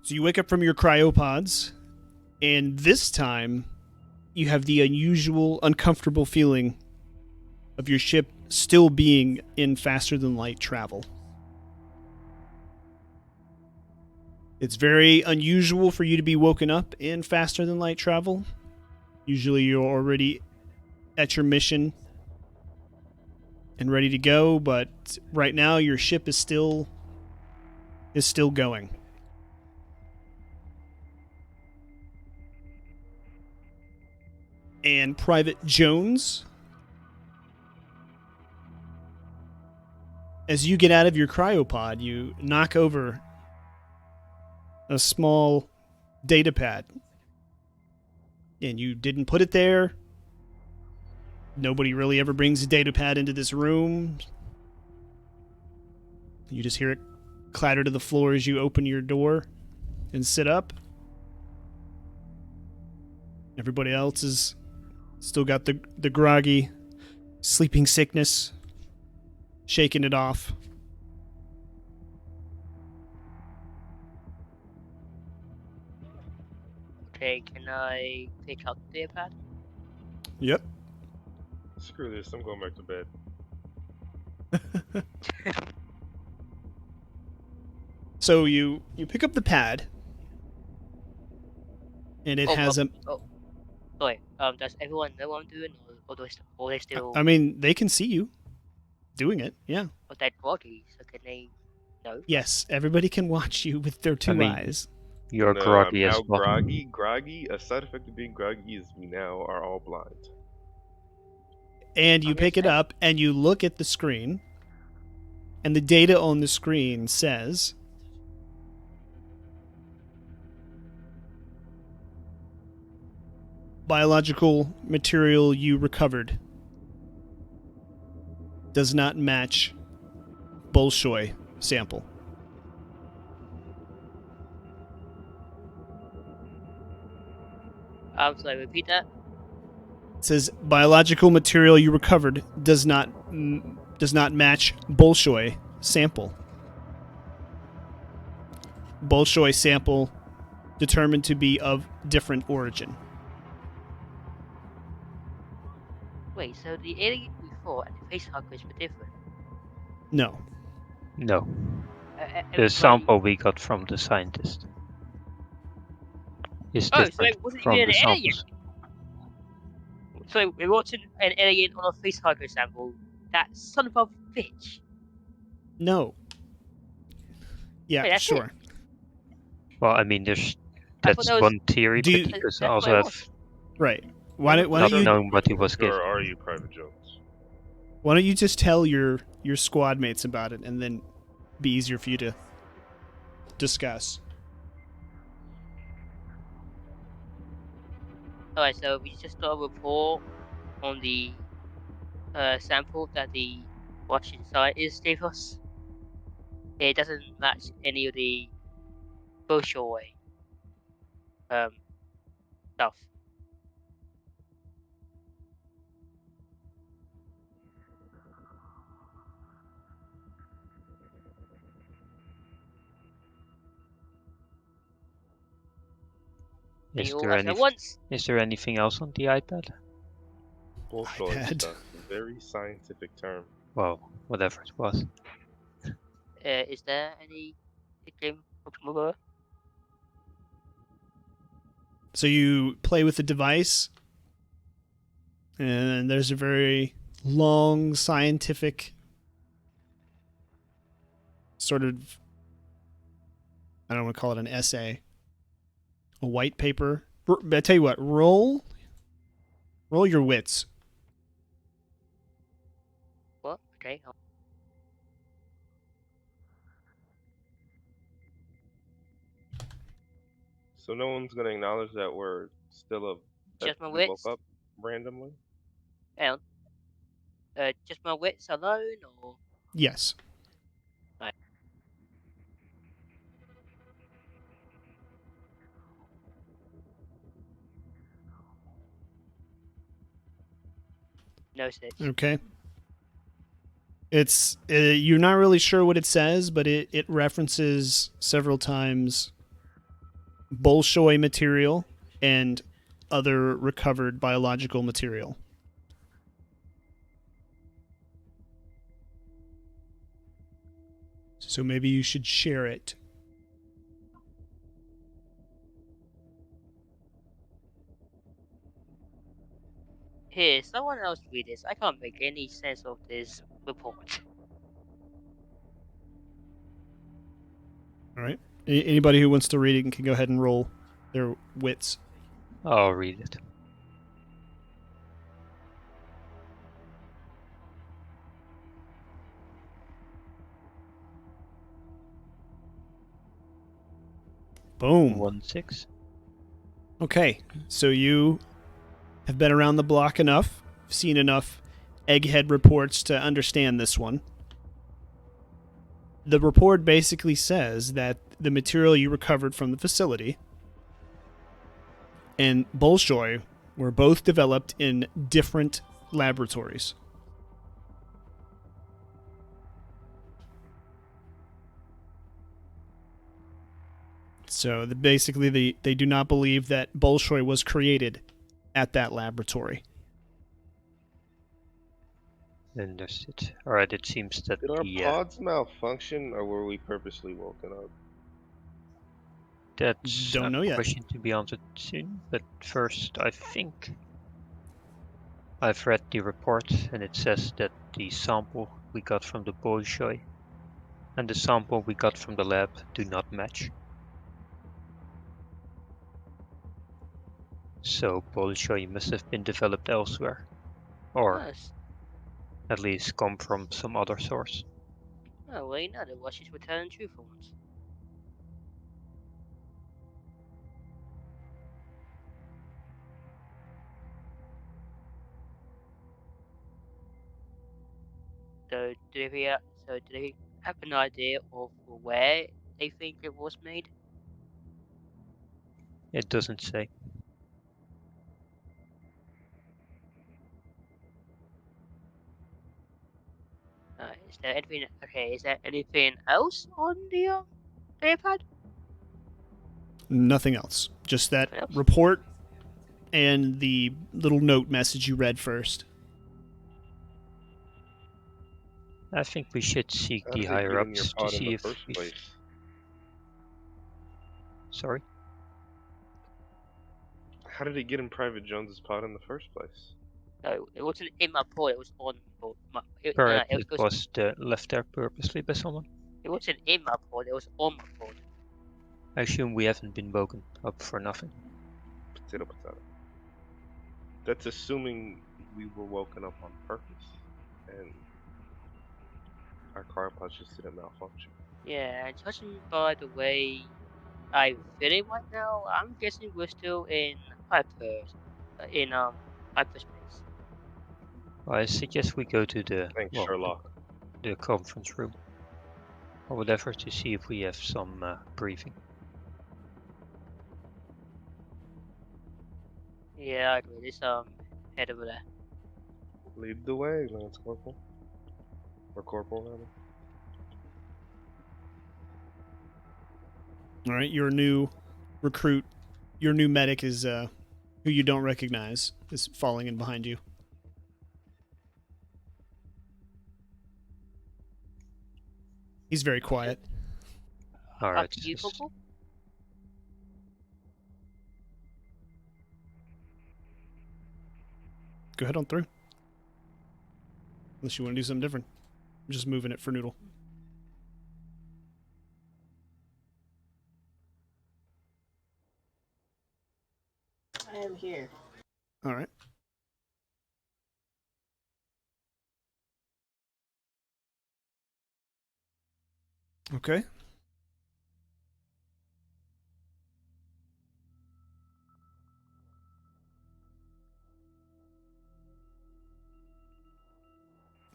So you wake up from your cryopods, and this time you have the unusual, uncomfortable feeling of your ship still being in faster-than-light travel. It's very unusual for you to be woken up in faster-than-light travel. Usually you're already at your mission and ready to go, but right now your ship is still going. And Private Jones, as you get out of your cryopod, you knock over a small data pad. And you didn't put it there. Nobody really ever brings a data pad into this room. You just hear it clatter to the floor as you open your door and sit up. Everybody else is still got the groggy sleeping sickness, shaking it off. Okay, can I pick up the pad? Yep. Screw this, I'm going back to bed. So you pick up the pad, and it has a... Sorry, does everyone know what I'm doing, or they still... I mean, they can see you doing it, yeah. But they're groggy, so can they know? Yes, everybody can watch you with their two eyes. You're No, groggy I'm as now well. groggy. Groggy. A side effect of being groggy is we now are all blind. And you pick it up, and you look at the screen, and the data on the screen says... biological material you recovered does not match Bolshoi sample. Sorry, repeat that. It says biological material you recovered does not match Bolshoi sample. Bolshoi sample determined to be of different origin. Wait, so the alien we fought and the facehuggers were different? No. No. The sample we got from the scientist is different so it wasn't from even the an alien. samples. So it wasn't an alien on a facehugger sample. That son of a bitch. No. Yeah, Wait, that's sure. it? Well, I mean, that's one theory, but you could also have right. Why don't not you known what he was given. Or are you, Private Jones? Why don't you just tell your squad mates about it, and then be easier for you to discuss. Alright, so we just got a report on the sample that the Russian scientists gave us. It doesn't match any of the Bolshoi stuff. Is there anything else on the iPad? Bolshoi is a very scientific term. Well, whatever it was. Is there any game? So you play with the device, and there's a very long scientific sort of, I don't want to call it an essay, a white paper. I tell you what, roll your wits. What? Okay. So no one's gonna acknowledge that we're still just my we wits. Woke up randomly. And just my wits alone, or yes. Right. No 6. Okay. It's you're not really sure what it says, but it references several times Bolshoi material and other recovered biological material. So maybe you should share it. Here, someone else read this. I can't make any sense of this report. All right. Anybody who wants to read it can go ahead and roll their wits. I'll read it. Boom. 1-6. Okay, so you have been around the block enough, seen enough egghead reports to understand this one. The report basically says that the material you recovered from the facility and Bolshoi were both developed in different laboratories. So basically, they do not believe that Bolshoi was created at that laboratory. Understood. Alright, it seems that Did our pods malfunction, or were we purposely woken up? That's Don't know a yet. question to be answered soon, but first I think I've read the report and it says that the sample we got from the Bolshoi and the sample we got from the lab do not match. So Bolshoi must have been developed elsewhere, or Yes. at least come from some other source. Oh, wait, no, the Russians were telling truth for once. So, do they have an idea of where they think it was made? It doesn't say. Is there anything? Okay, is there anything else on the pad? Nothing else. Just that Nothing else? report and the little note message you read first. I think we should seek How the did it higher get in your ups to pod in see the if first we. place? Sorry. How did it get in Private Jones's pod in the first place? No, it wasn't in my pod. It was on my. Perhaps It it was left there purposely by someone. It wasn't in my pod. It was on my pod. I assume we haven't been woken up for nothing. Potato, potato. That's assuming we were woken up on purpose, and our cryopods just didn't malfunction. Yeah, and judging by the way I feel it right now, I'm guessing we're still in hyperspace. I suggest we go to Thanks, Sherlock. the conference room or whatever to see if we have some briefing. Yeah, I agree. Let's head over there. Lead the way, Lance Corporal. Or Corporal, rather. All right, your new recruit, your new medic is who you don't recognize is falling in behind you. He's very quiet. All right. After you, Coco? Go ahead on through. Unless you want to do something different. I'm just moving it for Noodle. I am here. All right. Okay.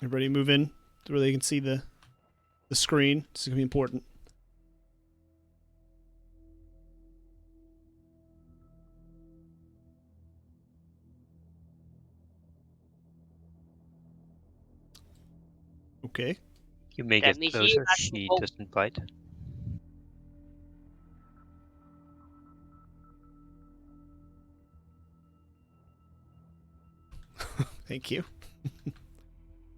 Everybody move in to where they can see the screen. This is going to be important. Okay. You may That get means closer. you have to She vote. doesn't bite. Thank you.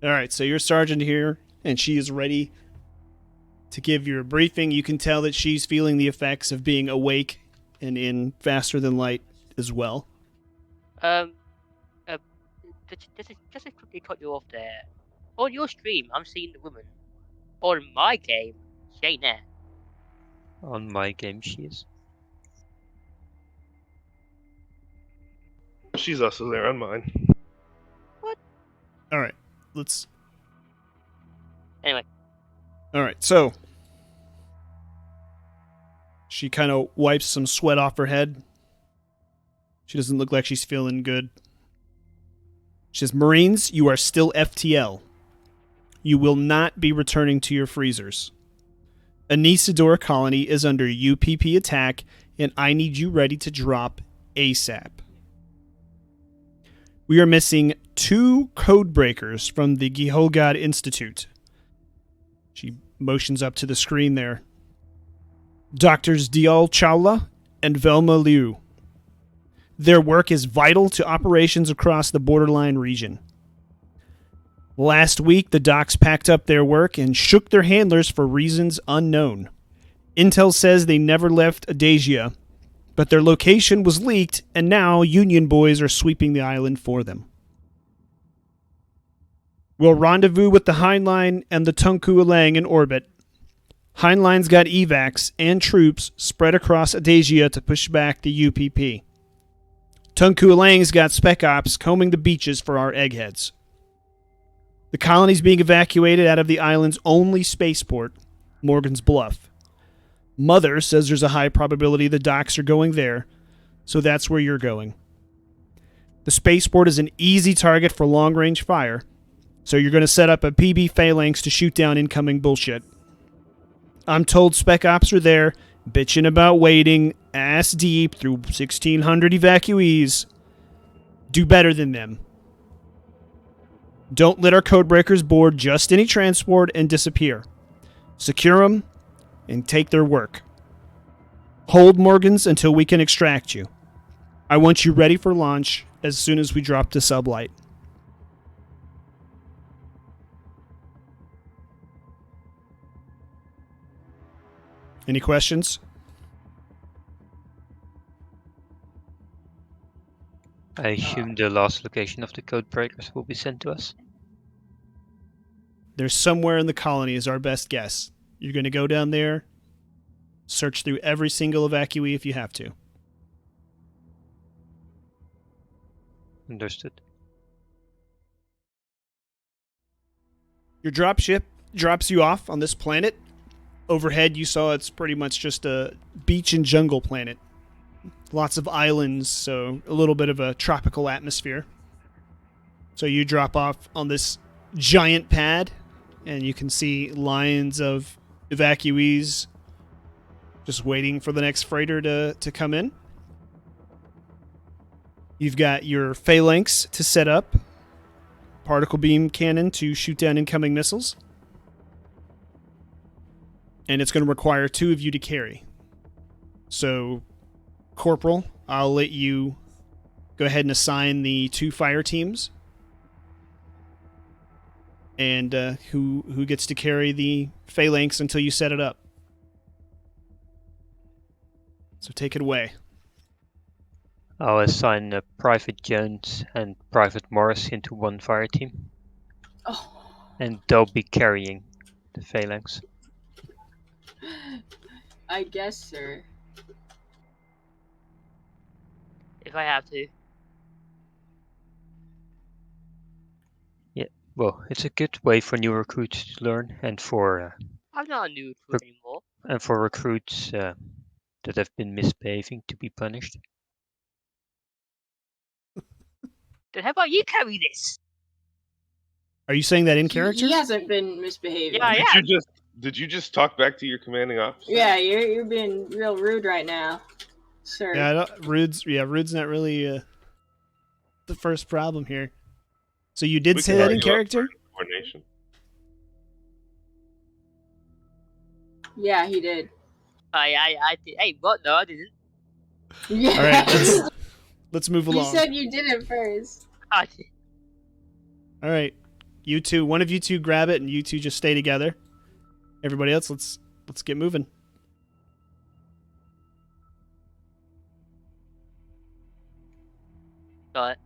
All right, so your sergeant here, and she is ready to give you a briefing. You can tell that she's feeling the effects of being awake and in faster than light as well. Just to quickly cut you off there. On your stream, I'm seeing the woman. On my game, she ain't there. On my game, she is. She's also there on mine. All right, let's. Anyway, All right, so she kind of wipes some sweat off her head. She doesn't look like she's feeling good. She says, Marines, you are still FTL. You will not be returning to your freezers. Anisador colony is under UPP attack, and I need you ready to drop ASAP. We are missing 2 code breakers from the Gihogad Institute. She motions up to the screen there. Doctors Dial Chawla and Velma Liu. Their work is vital to operations across the borderline region. Last week, the docs packed up their work and shook their handlers for reasons unknown. Intel says they never left Adasia, but their location was leaked, and now Union boys are sweeping the island for them. We'll rendezvous with the Heinlein and the Tunku Elang in orbit. Heinlein's got evacs and troops spread across Adasia to push back the UPP. Tunku Elang's got spec ops combing the beaches for our eggheads. The colony's being evacuated out of the island's only spaceport, Morgan's Bluff. Mother says there's a high probability the docs are going there, so that's where you're going. The spaceport is an easy target for long-range fire, so you're going to set up a PB phalanx to shoot down incoming bullshit. I'm told spec ops are there, bitching about waiting ass deep through 1,600 evacuees. Do better than them. Don't let our codebreakers board just any transport and disappear. Secure them and take their work. Hold Morgans until we can extract you. I want you ready for launch as soon as we drop to sublight. Any questions? I assume the last location of the code breakers will be sent to us. They're somewhere in the colony is our best guess. You're going to go down there, search through every single evacuee if you have to. Understood. Your dropship drops you off on this planet. Overhead, you saw it's pretty much just a beach and jungle planet. Lots of islands, so a little bit of a tropical atmosphere. So you drop off on this giant pad, and you can see lines of evacuees just waiting for the next freighter to come in. You've got your phalanx to set up, particle beam cannon to shoot down incoming missiles. And it's going to require 2 of you to carry. So, Corporal, I'll let you go ahead and assign the 2 fire teams. And who gets to carry the phalanx until you set it up. So take it away. I'll assign Private Jones and Private Morris into one fire team. Oh, And they'll be carrying the phalanx. I guess, sir. if I have to. Well, it's a good way for new recruits to learn, and for I'm not a new recruit anymore. recruits that have been misbehaving to be punished. Then how about you carry this? Are you saying that in character? He hasn't been misbehaving. Yeah, yeah. Did you just talk back to your commanding officer? Yeah, you're being real rude right now, sir. Yeah, rude's not really the first problem here. So you did We say can that in argue about character? Coordination. Yeah, he did. I did. Hey, what? No, I didn't. Yeah. All right, let's move You along. said you did it first. I did. All right. You two, one of you two grab it, and you two just stay together. Everybody else, let's get moving. Got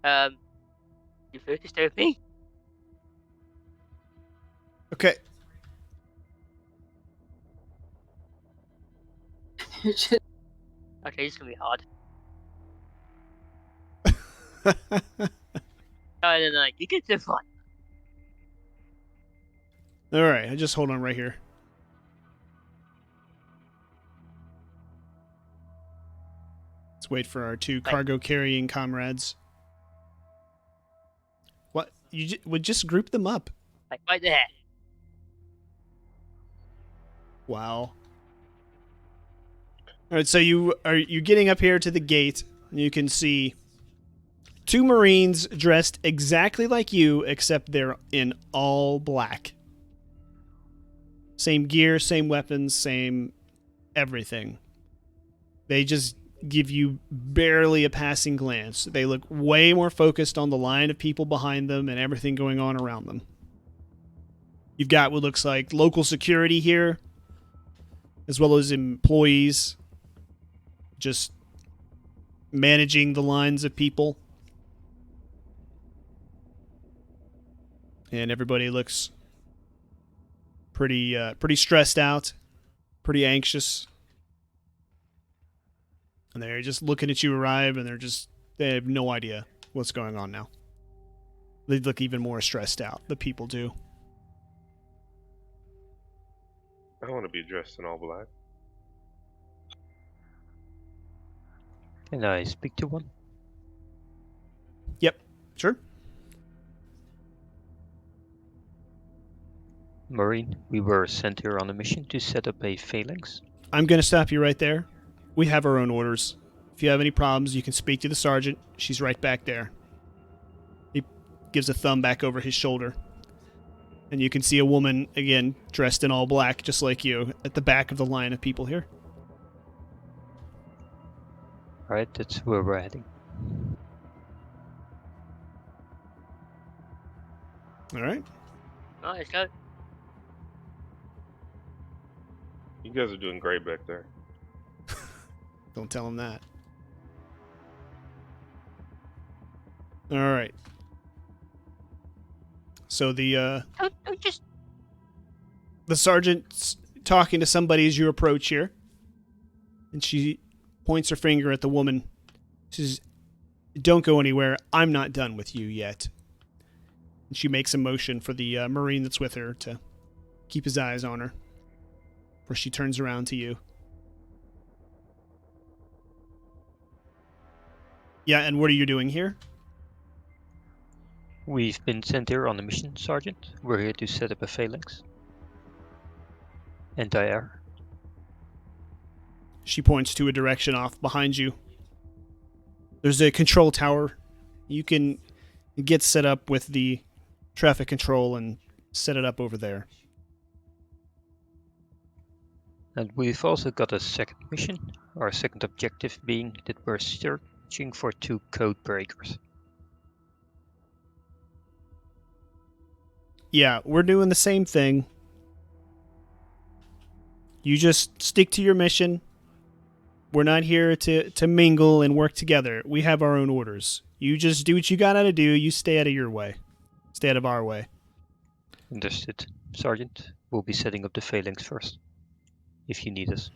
it. You focused over me? Okay. You're just Okay, this is gonna be hard. No, you get the fun. All right. Just hold on right here. Let's wait for our two cargo carrying comrades. What? You would just group them up. Like right there. Wow. All right, so you getting up here to the gate, and you can see two Marines dressed exactly like you, except they're in all black. Same gear, same weapons, same everything. They just give you barely a passing glance. They look way more focused on the line of people behind them and everything going on around them. You've got what looks like local security here, as well as employees just managing the lines of people. And everybody looks pretty stressed out, pretty anxious. And they're just looking at you arrive, and they have no idea what's going on now. They look even more stressed out, the people do. I want to be dressed in all black. Can I speak to one? Yep, sure. Marine, we were sent here on a mission to set up a phalanx. I'm going to stop you right there. We have our own orders. If you have any problems, you can speak to the sergeant. She's right back there. He gives a thumb back over his shoulder. And you can see a woman, again, dressed in all black, just like you, at the back of the line of people here. Alright, that's where we're heading. All right. Alright, let's go. You guys are doing great back there. Don't tell him that. All right. So the Don't just. sergeant's talking to somebody as you approach here, and she points her finger at the woman. She says, "Don't go anywhere. I'm not done with you yet." And she makes a motion for the Marine that's with her to keep his eyes on her. Where she turns around to you. Yeah, and what are you doing here? We've been sent here on a mission, Sergeant. We're here to set up a phalanx. Anti-air. She points to a direction off behind you. There's a control tower. You can get set up with the traffic control and set it up over there. And we've also got a second mission, our second objective being that we're searching for two code breakers. Yeah, we're doing the same thing. You just stick to your mission. We're not here to mingle and work together. We have our own orders. You just do what you gotta do. You stay out of your way. Stay out of our way. Understood. Sergeant, we'll be setting up the phalanx first, if you need us.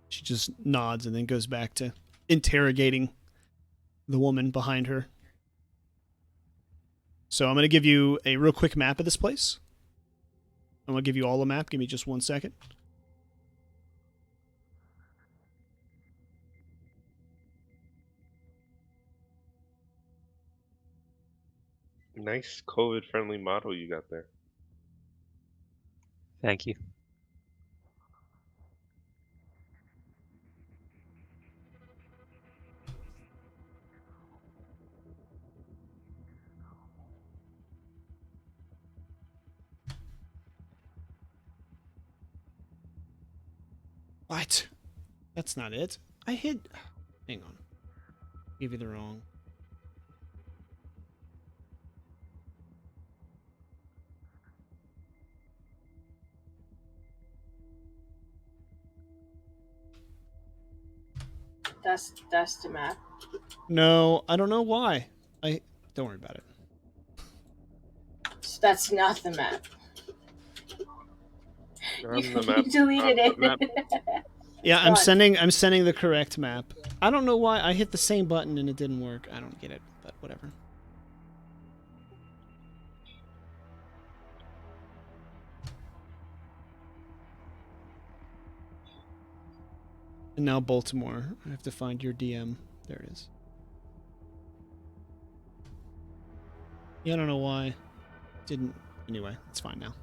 She just nods and then goes back to interrogating the woman behind her. So I'm going to give you a real quick map of this place. I'm going to give you all a map. Give me just 1 second. Nice COVID-friendly model you got there. Thank you. What? That's not it. I hid. Hang on. Give you the wrong. That's the map. No, I don't know why. Don't worry about it. That's not the map. On the map. You deleted on the map. it. Yeah, It's gone. I'm sending the correct map. I don't know why I hit the same button and it didn't work. I don't get it, but whatever. And now Baltimore. I have to find your DM. There it is. Yeah, I don't know why. Didn't. Anyway, it's fine now.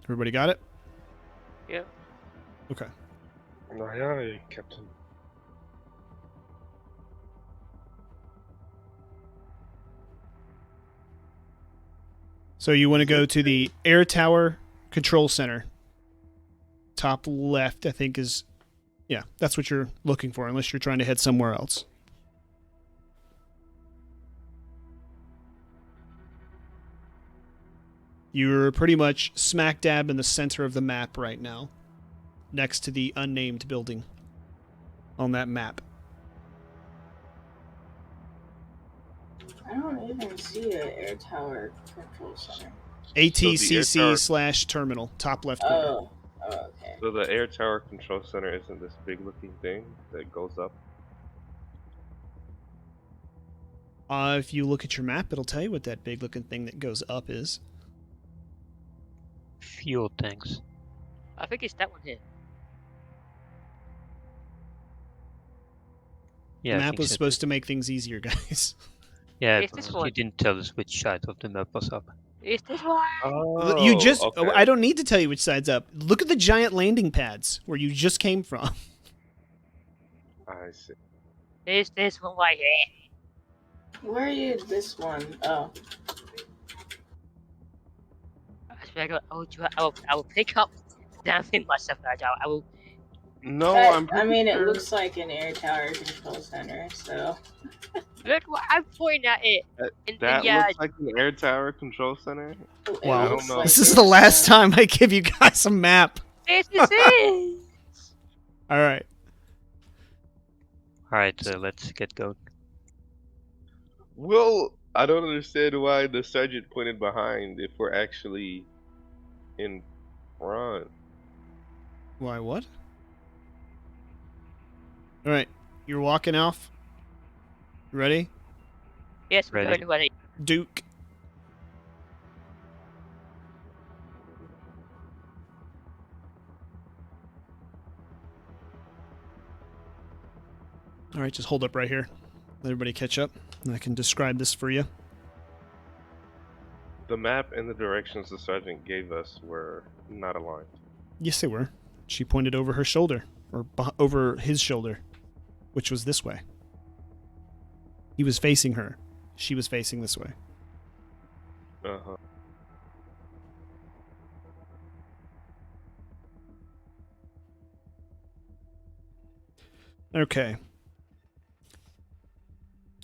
Everybody got it? Yeah. Okay. Aye, aye, Captain. So you want to go to the Air Tower Control Center. Top left, I think, is... Yeah, that's what you're looking for, unless you're trying to head somewhere else. You're pretty much smack dab in the center of the map right now, next to the unnamed building on that map. I don't even see an air tower control center. ATCC/terminal, top left corner. Oh, okay. So the air tower control center isn't this big looking thing that goes up? If you look at your map, it'll tell you what that big looking thing that goes up is. Fuel tanks. I think it's that one here. Yeah, The I map think was so supposed to make things easier, guys. Yeah, It's this but one. you didn't tell us which side of the map was up. It's this one. Oh, You just... okay. I don't need to tell you which side's up. Look at the giant landing pads where you just came from. I see. It's this one right here. Where are you? This one. Oh, I swear to God, I will pick up the damn thing myself. I will. No, But, I'm pretty I mean, it sure. looks like an air tower control center. So Look what I'm pointing at it. That yeah, looks like an air tower control center. it Wow. I don't looks know. like This is it, the last yeah. time I give you guys a map. this is it. All right. Alright, let's get going. Well, I don't understand why the sergeant pointed behind if we're actually in front. Why, what? All right. You're walking off. Ready? Yes, we're Ready. going ready. Duke. All right, just hold up right here. Let everybody catch up, and I can describe this for you. The map and the directions the sergeant gave us were not aligned. Yes, they were. She pointed over her shoulder, or over his shoulder, which was this way. He was facing her. She was facing this way. Uh-huh. Okay.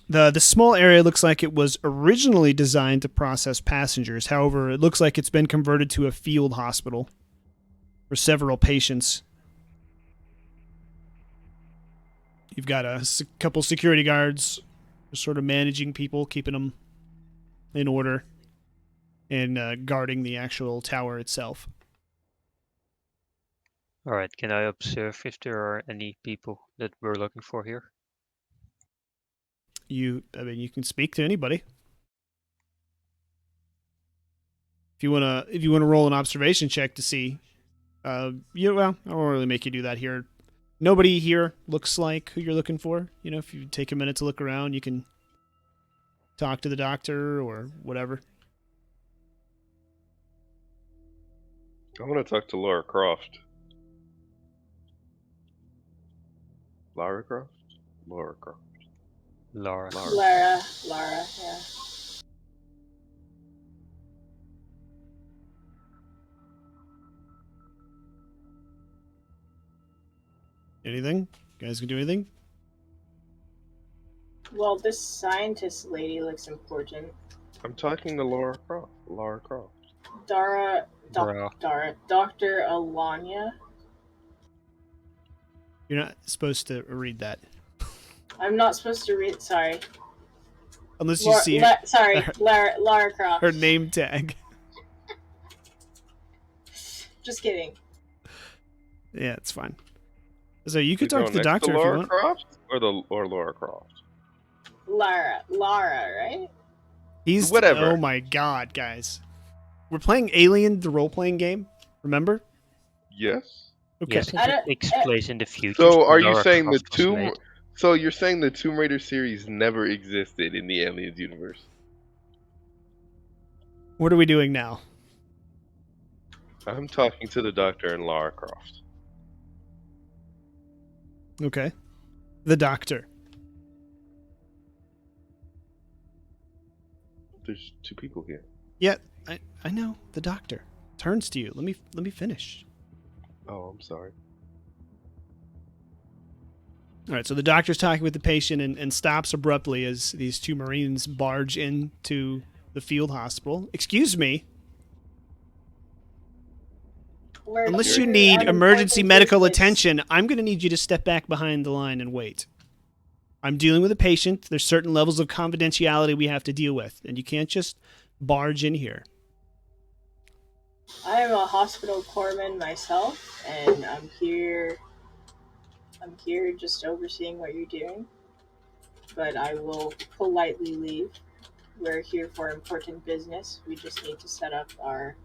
The small area looks like it was originally designed to process passengers. However, it looks like it's been converted to a field hospital for several patients. You've got a couple security guards sort of managing people, keeping them in order, and guarding the actual tower itself. Alright, can I observe if there are any people that we're looking for here? You can speak to anybody. If you wanna roll an observation check to see, I won't really make you do that here. Nobody here looks like who you're looking for. You know, if you take a minute to look around, you can talk to the doctor or whatever. I want to talk to Laura Croft. Lara Croft? Laura Croft. Lara. Lara, yeah. Anything? You guys can do anything? Well, this scientist lady looks important. I'm talking to Laura Croft. Lara Croft. Bruh. Dr. Alanya. You're not supposed to read that. I'm not supposed to read. Sorry. Unless you see her, sorry, Lara Croft. her name tag. Just kidding. Yeah, it's fine. So you could We talk go to the next doctor if you Lara want. Croft or Laura Croft. Lara, right? He's Whatever. Oh my god, guys. We're playing Alien, the role-playing game. Remember? Yes. Okay. Yes, it takes place in the future. So are you Lara saying the Croft was Tomb? made. So you're saying the Tomb Raider series never existed in the Aliens universe? What are we doing now? I'm talking to the Doctor and Lara Croft. Okay. The doctor. There's two people here. Yeah, I know. The doctor turns to you. Let me finish. Oh, I'm sorry. All right, so the doctor's talking with the patient and stops abruptly as these two Marines barge into the field hospital. Excuse me. Unless you need emergency medical attention, I'm going to need you to step back behind the line and wait. I'm dealing with a patient. There's certain levels of confidentiality we have to deal with, and you can't just barge in here. I am a hospital corpsman myself, and I'm here just overseeing what you're doing. But I will politely leave. We're here for important business. We just need to set up our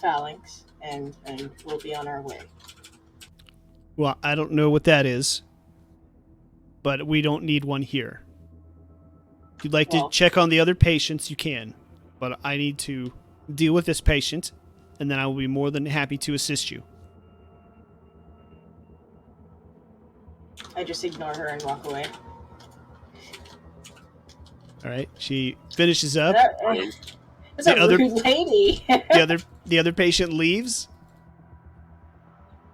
phalanx, and we'll be on our way. Well, I don't know what that is, but we don't need one here. If you'd like to check on the other patients, you can, but I need to deal with this patient, and then I will be more than happy to assist you. I just ignore her and walk away. All right, she finishes up. That's a rude lady. the other patient leaves.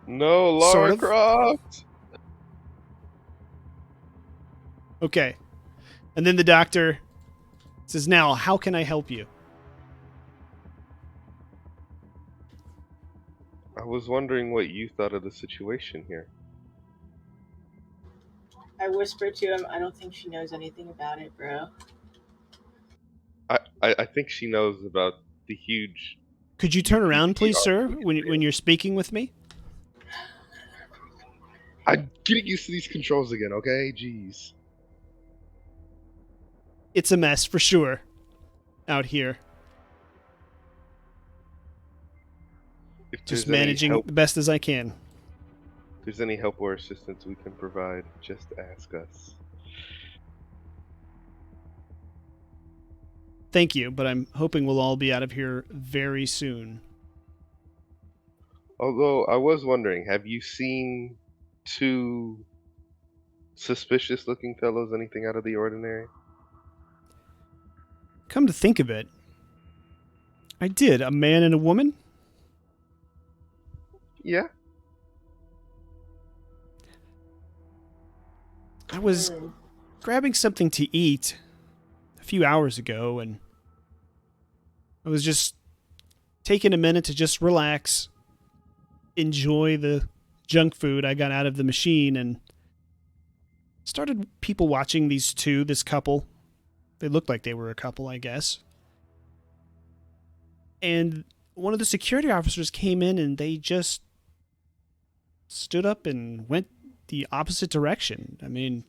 No, Lara Sort of. Croft. Okay, and then the doctor says, "Now, how can I help you?" I was wondering what you thought of the situation here. I whisper to him, I don't think she knows anything about it, bro. I think she knows about the huge... Could you turn around, please, sir, when you're speaking with me? I'm getting used to these controls again, okay? Jeez. It's a mess, for sure, out here. Just managing the best as I can. If there's any help or assistance we can provide, just ask us. Thank you, but I'm hoping we'll all be out of here very soon. Although, I was wondering, have you seen two suspicious-looking fellows, anything out of the ordinary? Come to think of it, I did. A man and a woman? Yeah. I was grabbing something to eat a few hours ago, and I was just taking a minute to just relax, enjoy the junk food I got out of the machine, and started people watching this couple. They looked like they were a couple, I guess. And one of the security officers came in, and they just stood up and went the opposite direction. I mean,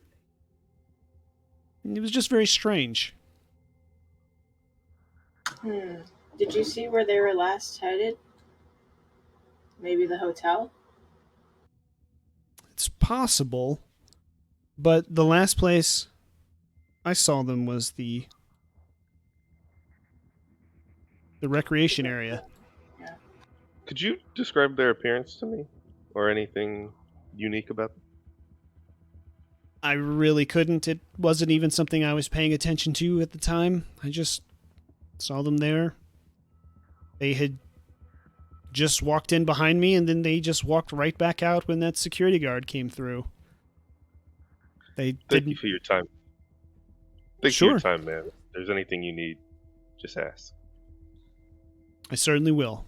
it was just very strange. Did you see where they were last headed? Maybe the hotel? It's possible, but the last place I saw them was the recreation area. Yeah. Could you describe their appearance to me? Or anything unique about them? I really couldn't. It wasn't even something I was paying attention to at the time. I just saw them there. They had just walked in behind me, and then they just walked right back out when that security guard came through. They Thank didn't. you for your time. Thank you for Sure. your time, man. If there's anything you need, just ask. I certainly will.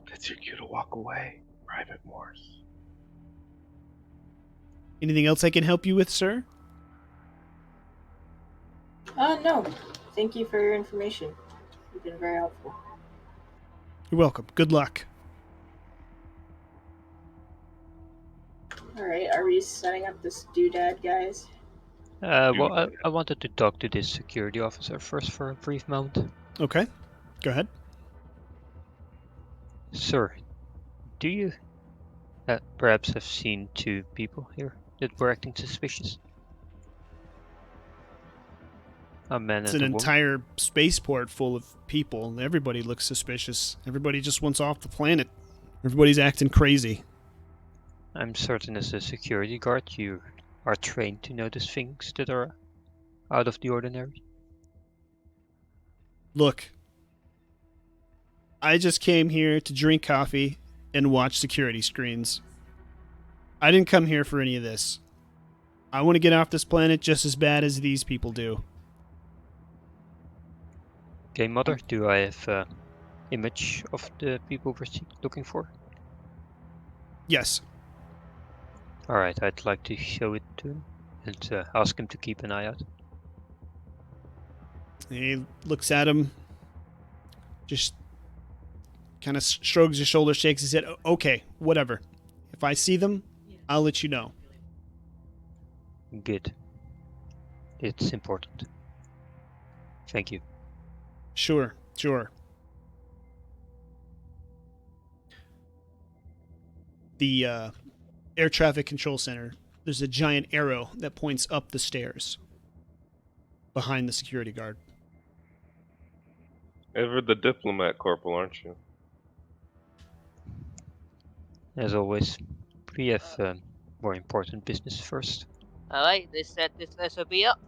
That's your cue to walk away, Private Morse. Anything else I can help you with, sir? No. Thank you for your information. You've been very helpful. You're welcome. Good luck. Alright, are we setting up this doodad, guys? Well, I wanted to talk to this security officer first for a brief moment. Okay. Go ahead. Sir, do you perhaps have seen two people here that were acting suspicious? A man It's and an a woman? entire spaceport full of people. Everybody looks suspicious. Everybody just wants off the planet. Everybody's acting crazy. I'm certain as a security guard you are trained to notice things that are out of the ordinary. Look, I just came here to drink coffee and watch security screens. I didn't come here for any of this. I want to get off this planet just as bad as these people do. Okay, Mother, do I have an image of the people we're looking for? Yes. Alright, I'd like to show it to him and ask him to keep an eye out. He looks at him, just kind of shrugs his shoulders, shakes his head. Okay, whatever. If I see them, I'll let you know. Good. It's important. Thank you. Sure. The air traffic control center, there's a giant arrow that points up the stairs behind the security guard. Ever the diplomat, Corporal, aren't you? As always, we have more important business first. Alright, let's set this SOB up.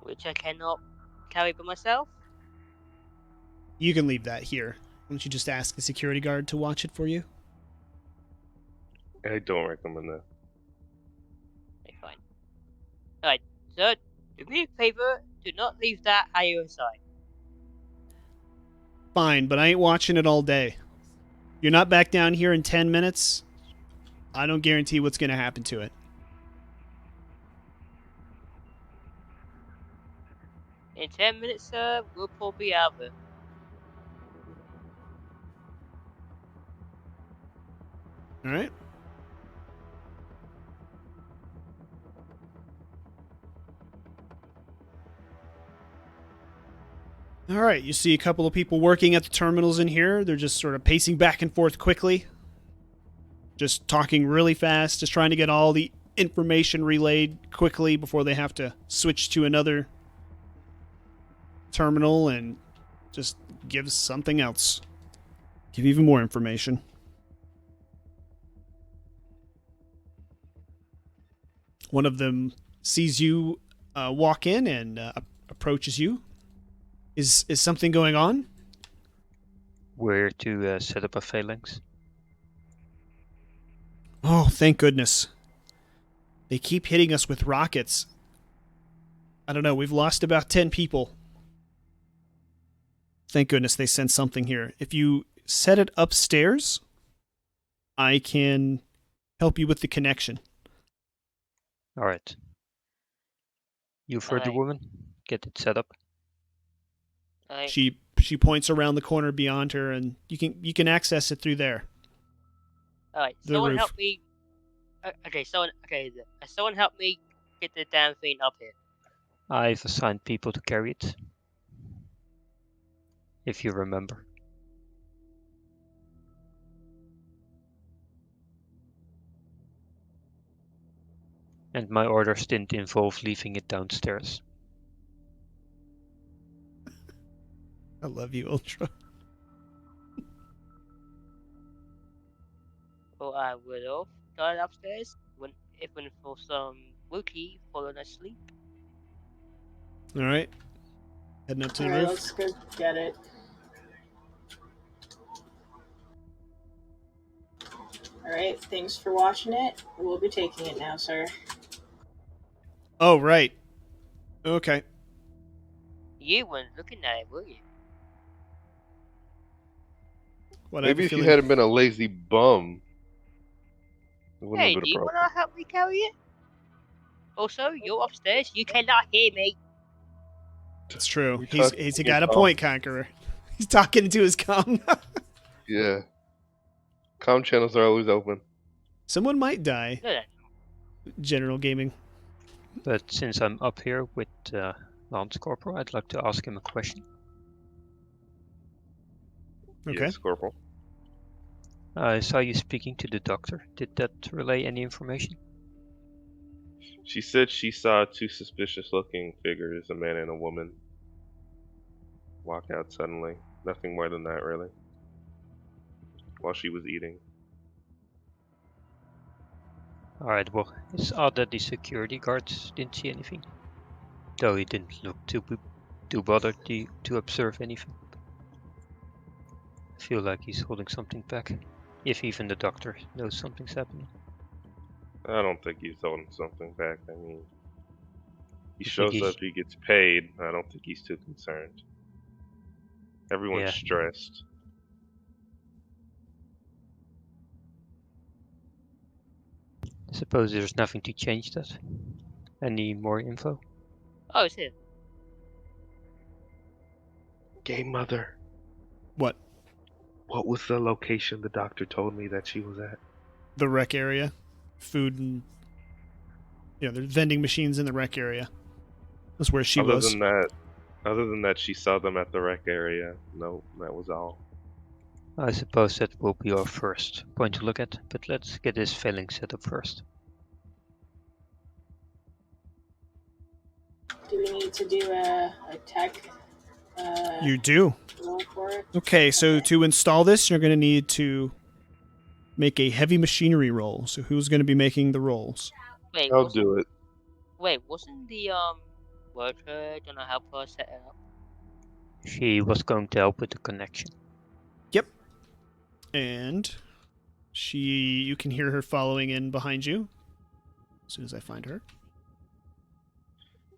Which I cannot carry by myself. You can leave that here. Why don't you just ask the security guard to watch it for you? I don't recommend that. Okay, fine. Alright, sir, do me a favor, do not leave that at your side. Fine, but I ain't watching it all day. You're not back down here in 10 minutes. I don't guarantee what's going to happen to it. In 10 minutes, sir, we'll probably be out there. All right? All right, you see a couple of people working at the terminals in here. They're just sort of pacing back and forth quickly. Just talking really fast, just trying to get all the information relayed quickly before they have to switch to another terminal and just give something else. Give even more information. One of them sees you walk in and approaches you. Is something going on? We're to set up a phalanx. Oh, thank goodness. They keep hitting us with rockets. I don't know, we've lost about 10 people. Thank goodness they sent something here. If you set it upstairs, I can help you with the connection. Alright. You for the Alright. woman? Get it set up. Alright. She points around the corner beyond her, and you can access it through there. Alright, The someone roof. help me. Someone help me get the damn thing up here. I've assigned people to carry it. If you remember. And my orders didn't involve leaving it downstairs. I love you, Ultra. Or I would have gone upstairs when if went for some Wookiee falling asleep. All right. Heading up to the Alright, roof. let's go get it. Alright, thanks for watching it. We'll be taking it now, sir. Oh, right. Okay. You weren't looking at it, were you? What I have Maybe a if you feeling. hadn't been a lazy bum, it wouldn't Hey, have do been a you want problem. to help me carry it? Also, you're upstairs. You cannot hear me. It's true. We He's talked he's in got a your point, Conqueror. He's talking into his comm. Yeah. Comm channels are always open. Someone might die. No, no. General gaming. But since I'm up here with Lance Corporal, I'd like to ask him a question. Okay. Yes, Corporal. I saw you speaking to the doctor. Did that relay any information? She said she saw two suspicious-looking figures, a man and a woman, walk out suddenly. Nothing more than that, really. While she was eating. Alright, well, it's odd that the security guards didn't see anything. Though he didn't look too bothered to observe anything. I feel like he's holding something back. If even the doctor knows something's happening. I don't think he's holding something back. I mean, he You think shows he's- up, he gets paid. I don't think he's too concerned. Everyone's Yeah. stressed. I suppose there's nothing to change that. Any more info? Oh, it's here. Game Mother, What? what was the location the doctor told me that she was at? The rec area. Food and there's vending machines in the rec area. That's where she was. Other than that, she saw them at the rec area. No, that was all. I suppose that will be our first point to look at, but let's get this failing set up first. Do we need to do a tech You do. roll for it? Okay, so to install this, you're going to need to make a heavy machinery roll. So who's going to be making the rolls? Wait, I'll do it. wasn't the worker gonna help us set it up? She was going to help with the connection. And you can hear her following in behind you as soon as I find her.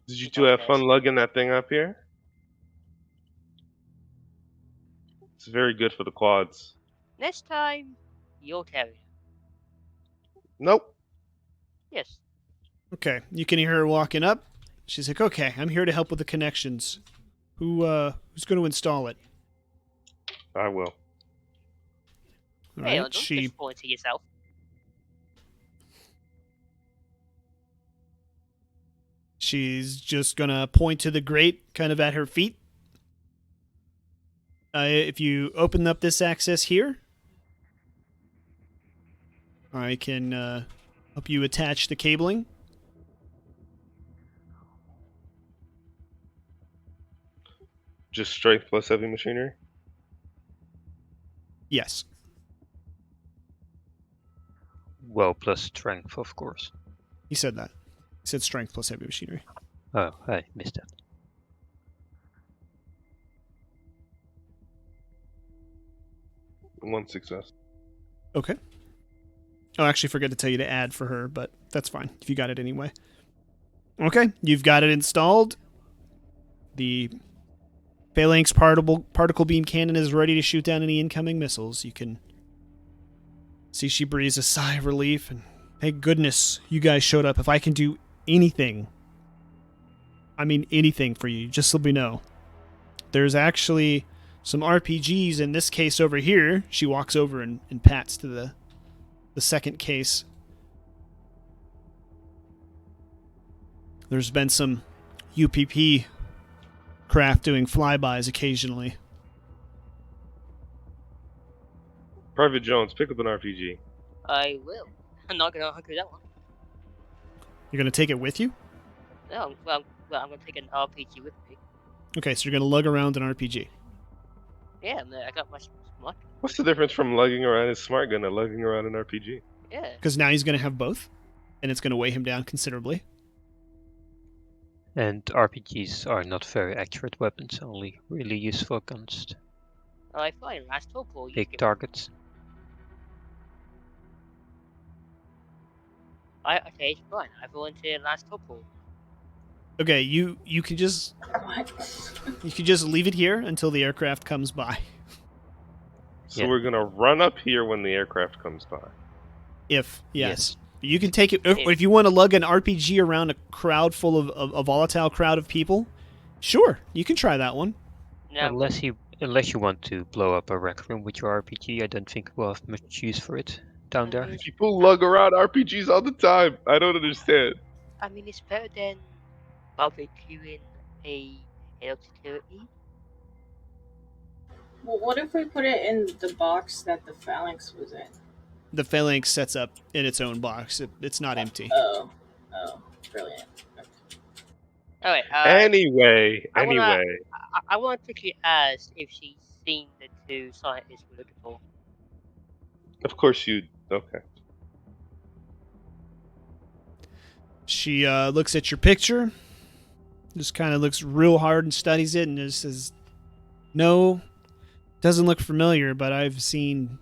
Did you two have fun lugging that thing up here? It's very good for the quads. Next time, you'll carry it. Nope. Yes. Okay, you can hear her walking up. She's like, "Okay, I'm here to help with the connections. Who's going to install it?" I will. All Hey, right, don't just point to yourself. She's just gonna point to the grate, kind of at her feet. If you open up this access here, I can help you attach the cabling. Just strength plus heavy machinery? Yes. Well, plus strength, of course. He said that. He said strength plus heavy machinery. Oh, I missed that. One success. Okay. Oh, I actually forgot to tell you to add for her, but that's fine if you got it anyway. Okay, you've got it installed. The Phalanx particle beam cannon is ready to shoot down any incoming missiles. You can see she breathes a sigh of relief, and thank goodness you guys showed up. If I can do anything, I mean anything for you, just let me know. There's actually some RPGs in this case over here. She walks over and pats to the second case. There's been some UPP craft doing flybys occasionally. Private Jones, pick up an RPG. I will. I'm not gonna argue that one. You're going to take it with you? No, well, I'm gonna take an RPG with me. Okay, so you're going to lug around an RPG. Yeah, I got my What? What's the difference from lugging around his smart gun and lugging around an RPG? Yeah. Because now he's going to have both, and it's going to weigh him down considerably. And RPGs are not very accurate weapons, only really useful against Alright, fine. Last hope or you big give targets. Okay, fine. I volunteer last hope. Okay, you can just leave it here until the aircraft comes by. So Yeah. we're gonna run up here when the aircraft comes by. If Yes. you can take it. If you want to lug an RPG around a crowd full of a volatile crowd of people, sure, you can try that one. No. Unless you want to blow up a rec room with your RPG, I don't think we'll have much use for it down there. People lug around RPGs all the time. I don't understand. I mean, it's better than barbecuing a LTTRE. Well, what if we put it in the box that the phalanx was in? The phalanx sets up in its own box. It's not empty. Oh, brilliant. Alright, Anyway, I wanna- anyway. I want to quickly ask if she's seen the two scientists we're looking for. Of course you. Okay. She looks at your picture, just kind of looks real hard and studies it, and just says, "No, doesn't look familiar, but I've seen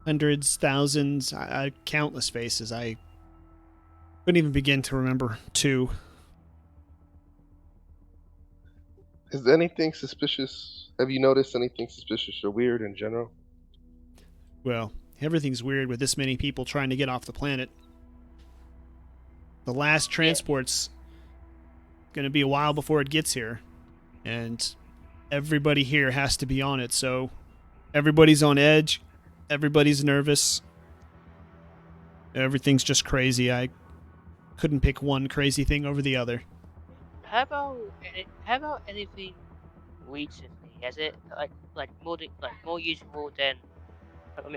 hundreds, thousands, countless faces. I couldn't even begin to remember two." Is anything suspicious? Have you noticed anything suspicious or weird in general? Well, everything's weird with this many people trying to get off the planet. The last transport's going to be a while before it gets here, and everybody here has to be on it, so everybody's on edge, everybody's nervous, everything's just crazy. I couldn't pick one crazy thing over the other. How about anything recently? Has it like more usual than I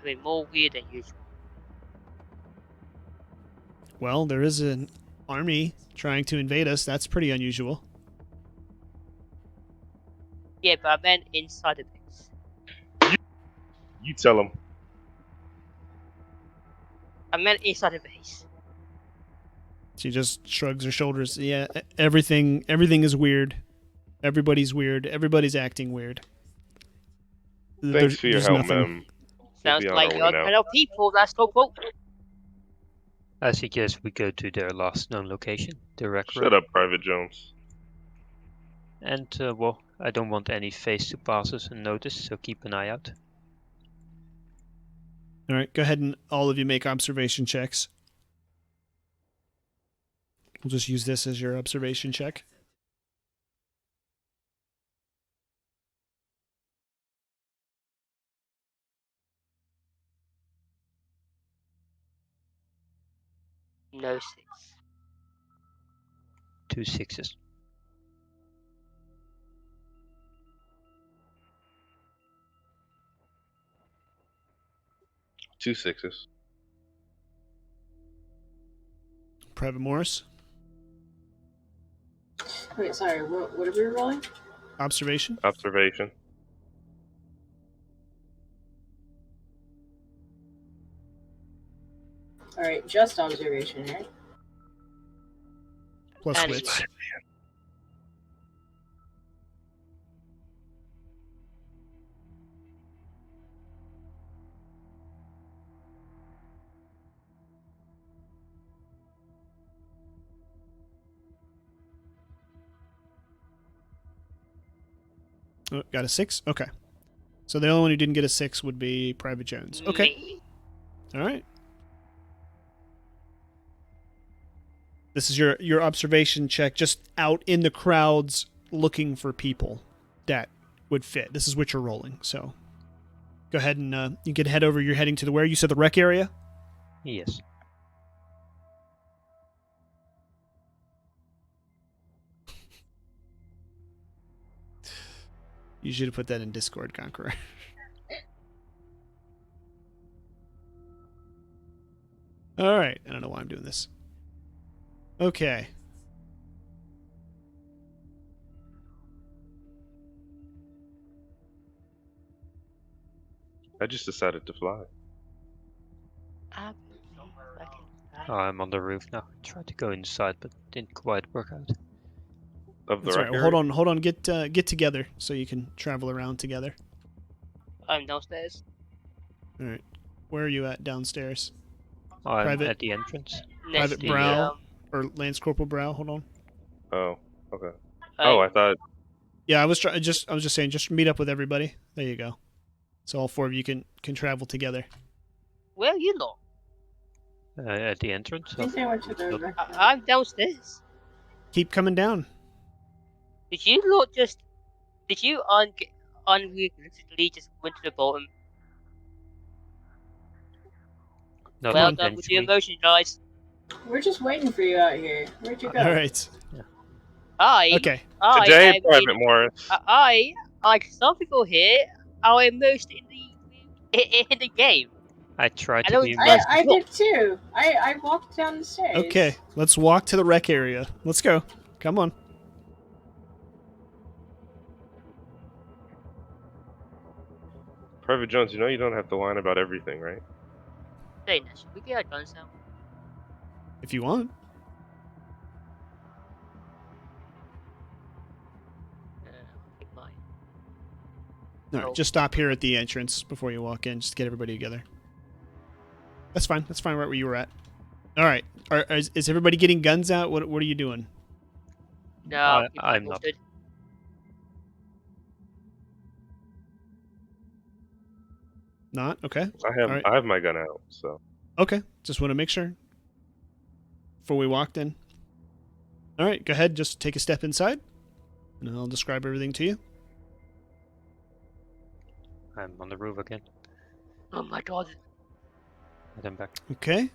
mean more weird than usual? Well, there is an army trying to invade us. That's pretty unusual. Yeah, but I meant inside the base. You tell them. I meant inside the base. She just shrugs her shoulders. Yeah, everything is weird. Everybody's weird. Everybody's acting weird. Thanks for your there's help, nothing. ma'am. We'll Sounds be on like our you're way now. kind of people. That's no quote. I suggest we go to their last known location, the rec room. Shut up, Private Jones. And, well, I don't want any face to pass us unnoticed, so keep an eye out. All right, go ahead and all of you make observation checks. We'll just use this as your observation check. No 6. 2 6s. Two 6s. Private Morris, Wait, sorry. What are we rolling? observation. Observation. All right, just observation, right? Plus And- wits. Oh, got a 6? Okay. So the only one who didn't get a 6 would be Private Jones. Okay. Me. All right. This is your observation check, just out in the crowds looking for people that would fit. This is what you're rolling. So go ahead and you can head over. You're heading to the where? You said the rec area? Yes. You should have put that in Discord, Conqueror. All right. I don't know why I'm doing this. Okay. I just decided to fly. I believe I can fly. I'm on the roof now. Tried to go inside, but didn't quite work out. Of the That's rock right. Well, area? hold on. Get together so you can travel around together. I'm downstairs. All right. Where are you at downstairs? I'm Private- at the entrance. Next Private to Brow or Lance Corporal Brow? Hold on. Oh, okay. I- Oh, I thought. Yeah, I was just saying, just meet up with everybody. There you go. So all four of you can travel together. where are you lot? At the entrance. I think they went to the Nope. rec. I'm downstairs. Keep coming down. Did you lot just? Did you unrealistically just went to the bottom? Not Well on. done with the intentionally. emotion, guys. We're just waiting for you out here. Where'd you go? All right. Okay. Today, am Private Morris. like some people here, are immersed in the game. I tried I to don't be trust immersed. I you lot. did too. I walked down the stairs. Okay. Let's walk to the rec area. Let's go. Come on. Private Jones, you know you don't have to whine about everything, right? Saying that, should we get our guns out? If you want. I think mine. All right. Oh. Just stop here at the entrance before you walk in. Just get everybody together. That's fine. That's fine. Right where you were at. All right. Is everybody getting guns out? What are you doing? No, I'm not. posted. Not? Okay. I have All right. I have my gun out, so Okay. Just want to make sure before we walked in. All right. Go ahead. Just take a step inside, and I'll describe everything to you. I'm on the roof again. Oh my god. And I'm back. Okay.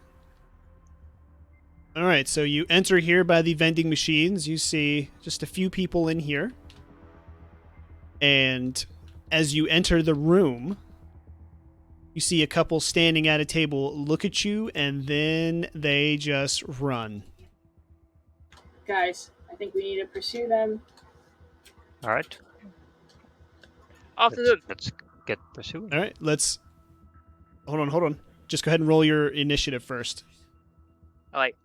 All right. So you enter here by the vending machines. You see just a few people in here, and as you enter the room, you see a couple standing at a table look at you, and then they just run. Guys, I think we need to pursue them. All right. After them. Let's get pursuing. All right. Let's. Hold on. Just go ahead and roll your initiative first. Alright,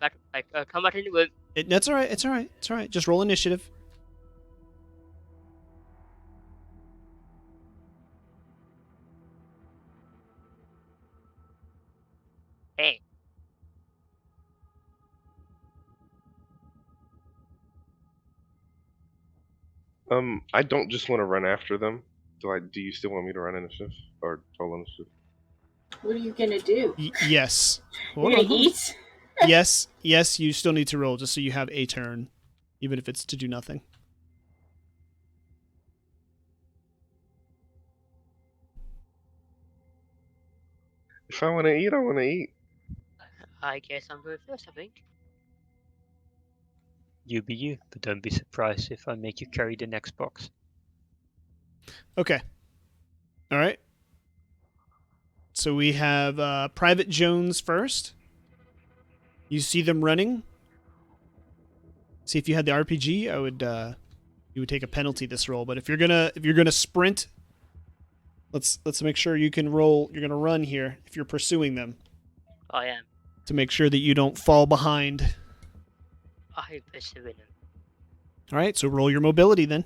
come back in the room. That's all right. It's all right. It's all right. Just roll initiative. Hey. I don't just want to run after them. Do you still want me to run initiative or roll initiative? What are you gonna do? Yes. You're gonna eat? Yes. You still need to roll just so you have a turn, even if it's to do nothing. If I want to eat, I want to eat. I guess I'm going first, I think. You be you, but don't be surprised if I make you carry the next box. Okay. All right. So we have Private Jones first. You see them running. See, if you had the RPG, I would you would take a penalty this roll. But if you're gonna sprint, let's make sure you can roll. You're gonna run here if you're pursuing them I am. to make sure that you don't fall behind. I'm pursuing them. All right. So roll your mobility then.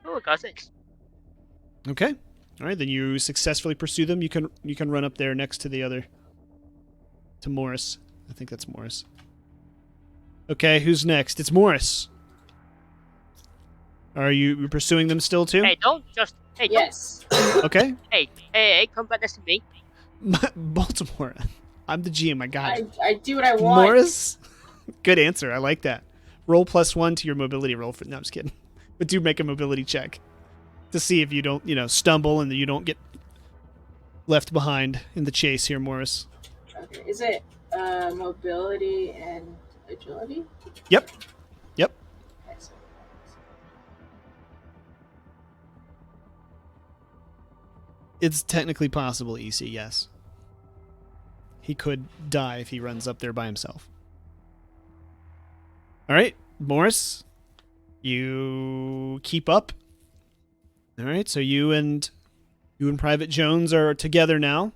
Oh, got 6. Okay. All right. Then you successfully pursue them. You can run up there next to the other. To Morris. I think that's Morris. Okay. Who's next? It's Morris. Are you pursuing them still too? Hey, don't just. Hey, Yes. Okay. Hey, come back next to me. Baltimore. I'm the GM. I got it. I do what I want. Morris. Good answer. I like that. Roll +1 to your mobility roll. No, I'm just kidding. But do make a mobility check to see if you don't, stumble and that you don't get left behind in the chase here, Morris. Okay. Is it mobility and agility? Yep. Excellent. It's technically possible, EC. Yes. he could die if he runs up there by himself. All right, Morris, you keep up. All right, so you and Private Jones are together now.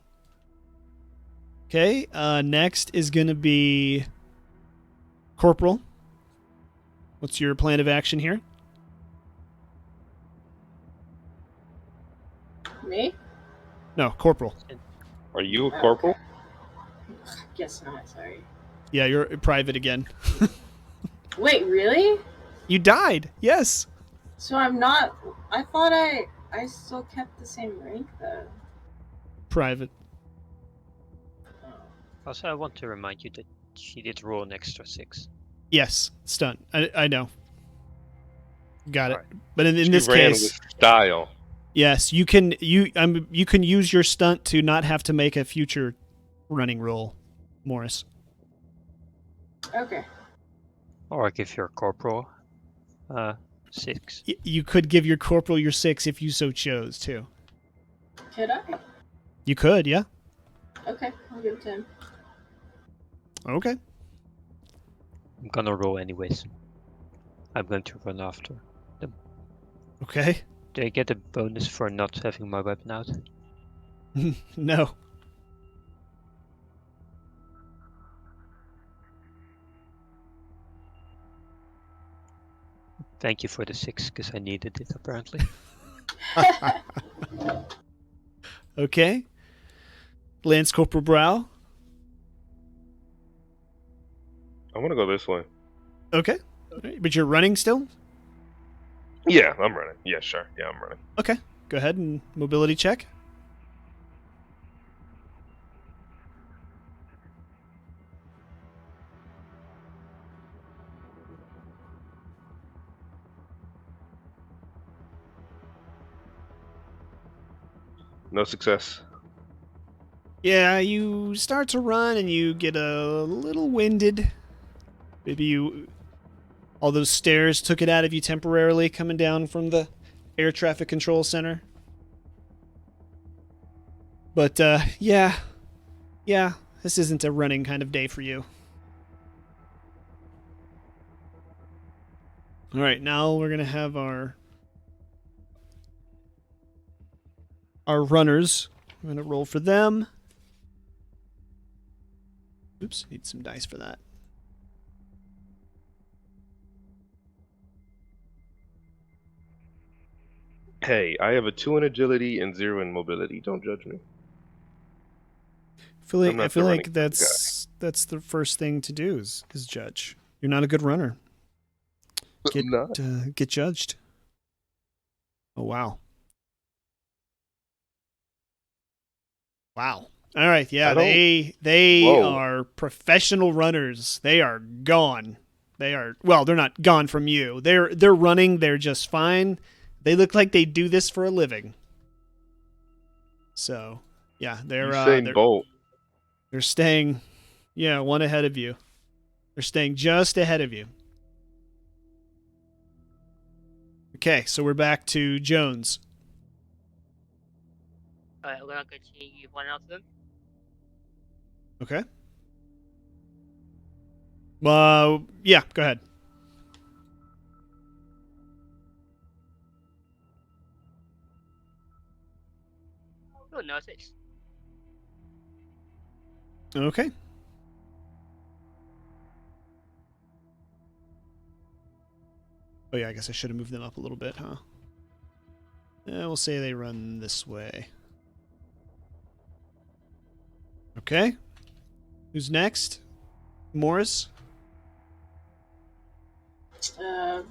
Okay, next is going to be Corporal. What's your plan of action here? Me? No, Corporal. Are you a corporal? Guess not, sorry. Yeah, you're private again. Wait, really? You died. Yes. So I'm not. I thought I still kept the same rank though. Private. Oh. Also, I want to remind you that she did roll an extra 6. Yes, stunt. I know. Got it. Alright. But in She this ran case, with style. yes, you can use your stunt to not have to make a future running roll, Morris. Okay. Or give your corporal 6. You could give your corporal your 6 if you so chose too. Could I? You could, yeah. Okay, I'll give it to him. Okay. I'm gonna roll anyways. I'm going to run after them. Okay. Do I get a bonus for not having my weapon out? No. Thank you for the 6, because I needed it apparently. Okay. Lance Corporal Brow. I want to go this way. Okay. Alright, but you're running still? Yeah, I'm running. Yeah, sure. Yeah, I'm running. Okay. Go ahead and mobility check. No success. Yeah, you start to run and you get a little winded. Maybe all those stairs took it out of you temporarily coming down from the air traffic control center. But, yeah, this isn't a running kind of day for you. All right, now we're going to have our runners. I'm going to roll for them. Oops, need some dice for that. Hey, I have a 2 in agility and 0 in mobility. Don't judge me. I feel like that's the first thing to do is judge. You're not a good runner. I'm not. Get judged. Oh wow. Wow. All right, yeah, they Whoa. are professional runners. They are gone. They're not gone from you. They're running. They're just fine. They look like they do this for a living. So, yeah, Usain Bolt. They're staying, one ahead of you. They're staying just ahead of you. Okay, so we're back to Jones. Alright, I'm gonna continue one of them. Okay. Yeah, go ahead. Oh, no, 6. Okay. Oh yeah, I guess I should have moved them up a little bit, huh? Yeah, we'll say they run this way. Okay. Who's next? Morris?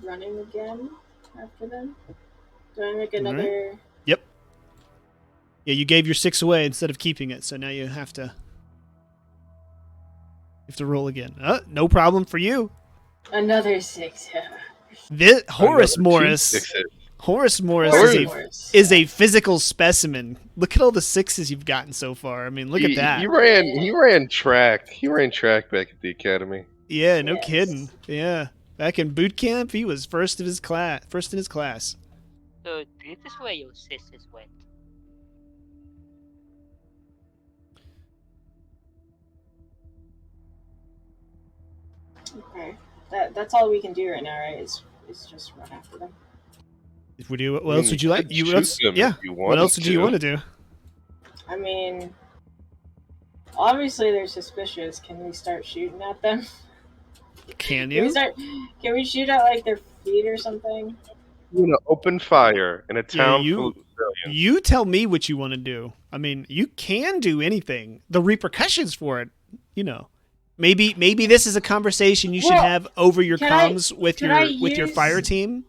Running again after them. Do I make another? Yep. Yeah, you gave your 6 away instead of keeping it, so now you have to roll again. No problem for you. Another 6. Horace Another Morris. 2 6s. Horace Morris Morris. is a physical specimen. Look at all the 6s you've gotten so far. I mean, look at that. He ran track. He ran track back at the academy. Yeah, no Yes. kidding. Yeah. Back in boot camp, he was first in his class. So, this is where your sisters went. Okay. That's all we can do right now, right? Is just run after them. If we do, what I mean, else would you like? could You shoot else? them Yeah. if you What wanted else do you to. want to do? I mean, obviously they're suspicious. Can we start shooting at them? Can Can we you? start? Can we shoot at like their feet or something? You know, open fire in a Yeah, town full of civilians. you tell me what you want to do. I mean, you can do anything. The repercussions for it, you know. Maybe this is a conversation you should Well, have over your can I- comms with could your I with your use- fire team.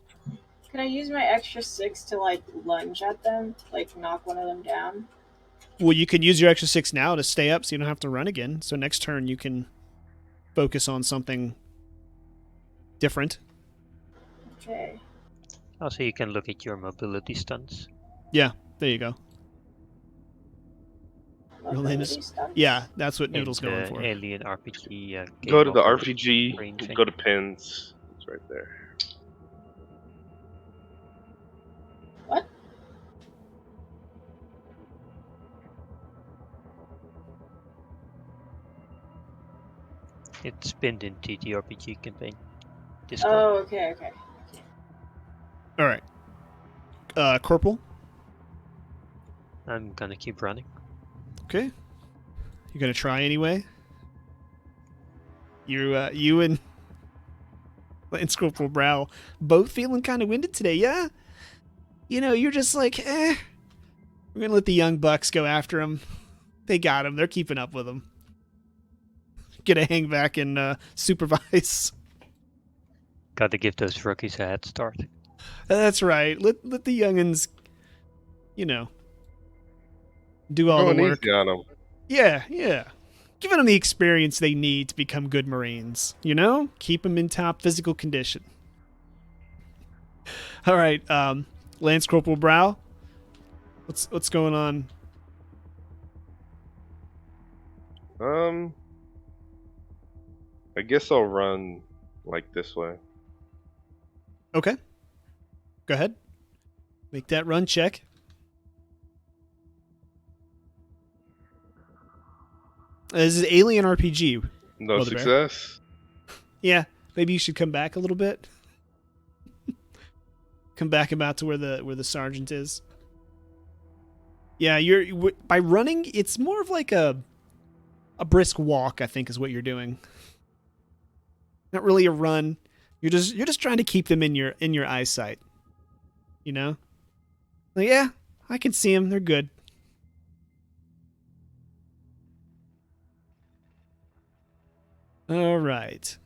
Can I use my extra 6 to like lunge at them, like knock one of them down? Well, you can use your extra 6 now to stay up, so you don't have to run again. So next turn you can focus on something different. Okay. Also, you can look at your mobility stunts. Yeah, there you go. Real name is- Mobility stunts? Yeah, that's what in Noodle's going the for. Alien RPG. Go game to the over RPG, screen thing. go to pins. It's right there. What? It's pinned in TTRPG campaign. Discord. Oh, okay. All right. Corporal. I'm gonna keep running. Okay. You gonna try anyway? You and Lance Corporal Brow both feeling kind of winded today, yeah? You know, you're just like, we're gonna let the young bucks go after him. They got him. They're keeping up with him. Gonna hang back and supervise. Gotta give those rookies a head start. That's right. Let the youngins, you know, do all Going the work. easy on them. Yeah. Giving them the experience they need to become good Marines. You know, keep them in top physical condition. All right, Lance Corporal Brow. What's going on? I guess I'll run like this way. Okay, go ahead. Make that run check. This is Alien RPG. No Mother Bear. success. Yeah, maybe you should come back a little bit. Come back about to where the sergeant is. Yeah, by running, it's more of like a brisk walk, I think, is what you're doing. Not really a run. You're just trying to keep them in your eyesight. You know? Like, yeah, I can see them. They're good. All right.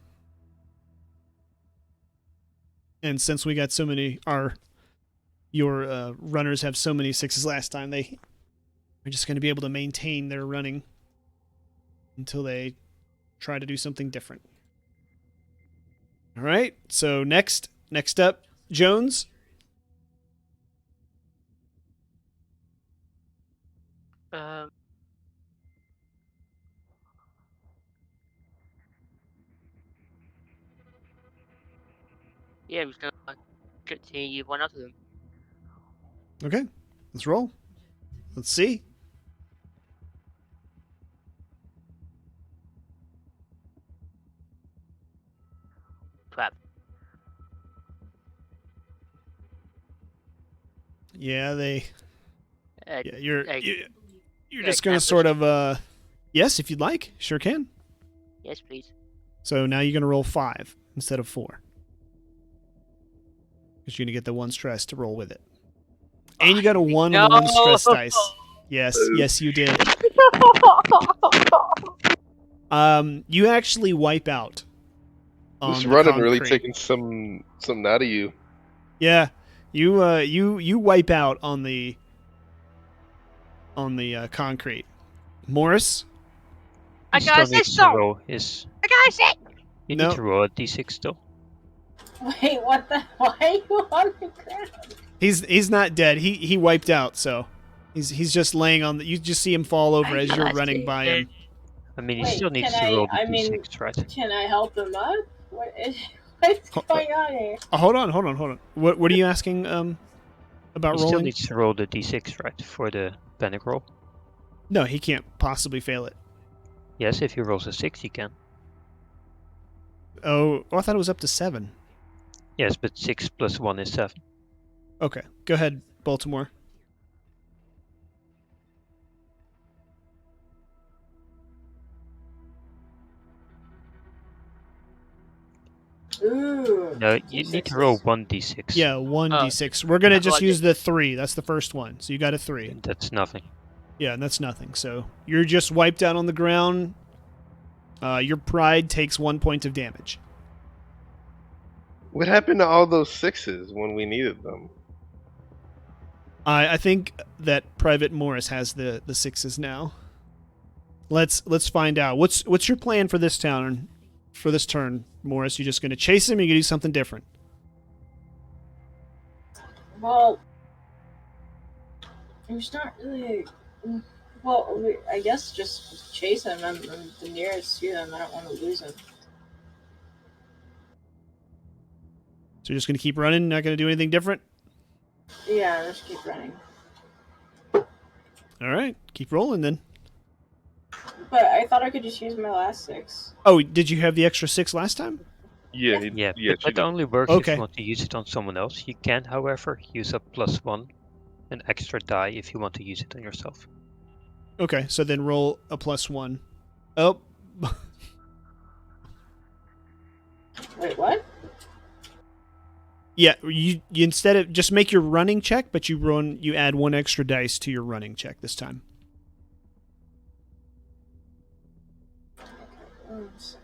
And since we got so many, your runners have so many 6s last time, they're just going to be able to maintain their running until they try to do something different. All right. So next up, Jones. Yeah, I'm just gonna continue one after them. Okay. Let's roll. Let's see. Crap. Yeah, you're Yeah, just can going I to sort push? of yes, if you'd like. Sure can. Yes, please. So now you're going to roll 5 instead of 4. Because you're going to get the 1 stress to roll with it. And you got a 1 on the 1 stress dice. Yes, you did. You actually wipe out. This on the running really concrete. taking something out of you. Yeah, you wipe out on the concrete. Morris, I He got still needs this to song. roll his. I got it. You No. need to roll a d6 still. Wait, what the? Why are you on the ground? he's not dead. He wiped out. So he's just laying on the. You just see him fall over as you're running by him. I mean, he Wait, still needs can to roll the I mean, d6, right? Can I help him up? What's going on here? Oh, hold on. What are you asking about He still rolling? needs to roll the d6, right, for the panic roll. No, he can't possibly fail it. Yes, if he rolls a 6, he can. Oh, I thought it was up to 7. Yes, but 6 plus 1 is 7. Okay, go ahead, Baltimore. Ooh. No, two you need to roll sixes. 1d6. Yeah, 1d6. We're gonna just use the 3. That's the first one. So you got a 3. And that's nothing. Yeah, and that's nothing. So you're just wiped out on the ground. Your pride takes 1 point of damage. What happened to all those 6s when we needed them? I think that Private Morris has the 6s now. Let's find out. What's your plan for this town? For this turn, Morris, you just gonna chase him? Or you gonna do something different? Well, there's not really. Well, I guess just chase him. I'm the nearest to them. I don't want to lose him. So you're just gonna keep running, not gonna do anything different? Yeah, let's keep running. All right, keep rolling then. But I thought I could just use my last 6. Oh, did you have the extra 6 last time? Yeah, Yeah, yeah, but she that did. only works if Okay. you want to use it on someone else. You can, however, use a +1, an extra die, if you want to use it on yourself. Okay, so then roll a +1. Oh, Wait, what? yeah. You instead of just make your running check, but you add 1 extra dice to your running check this time. One second.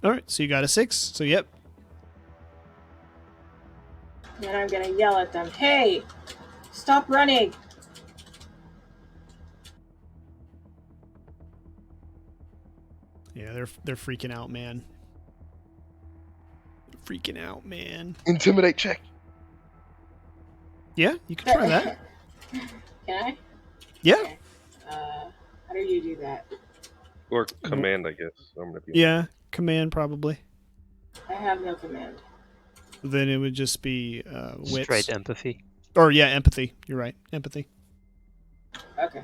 All right, so you got a 6. So yep. Then I'm gonna yell at them. Hey, stop running! Yeah, they're freaking out, man. They're freaking out, man. Intimidate check. Yeah, you can try that. Can I? Yeah. Okay. How do you do that? Or command, I guess. I'm gonna be Yeah, command probably. I have no command. Then it would just be wits. Straight empathy. Or yeah, empathy. You're right, empathy. Okay.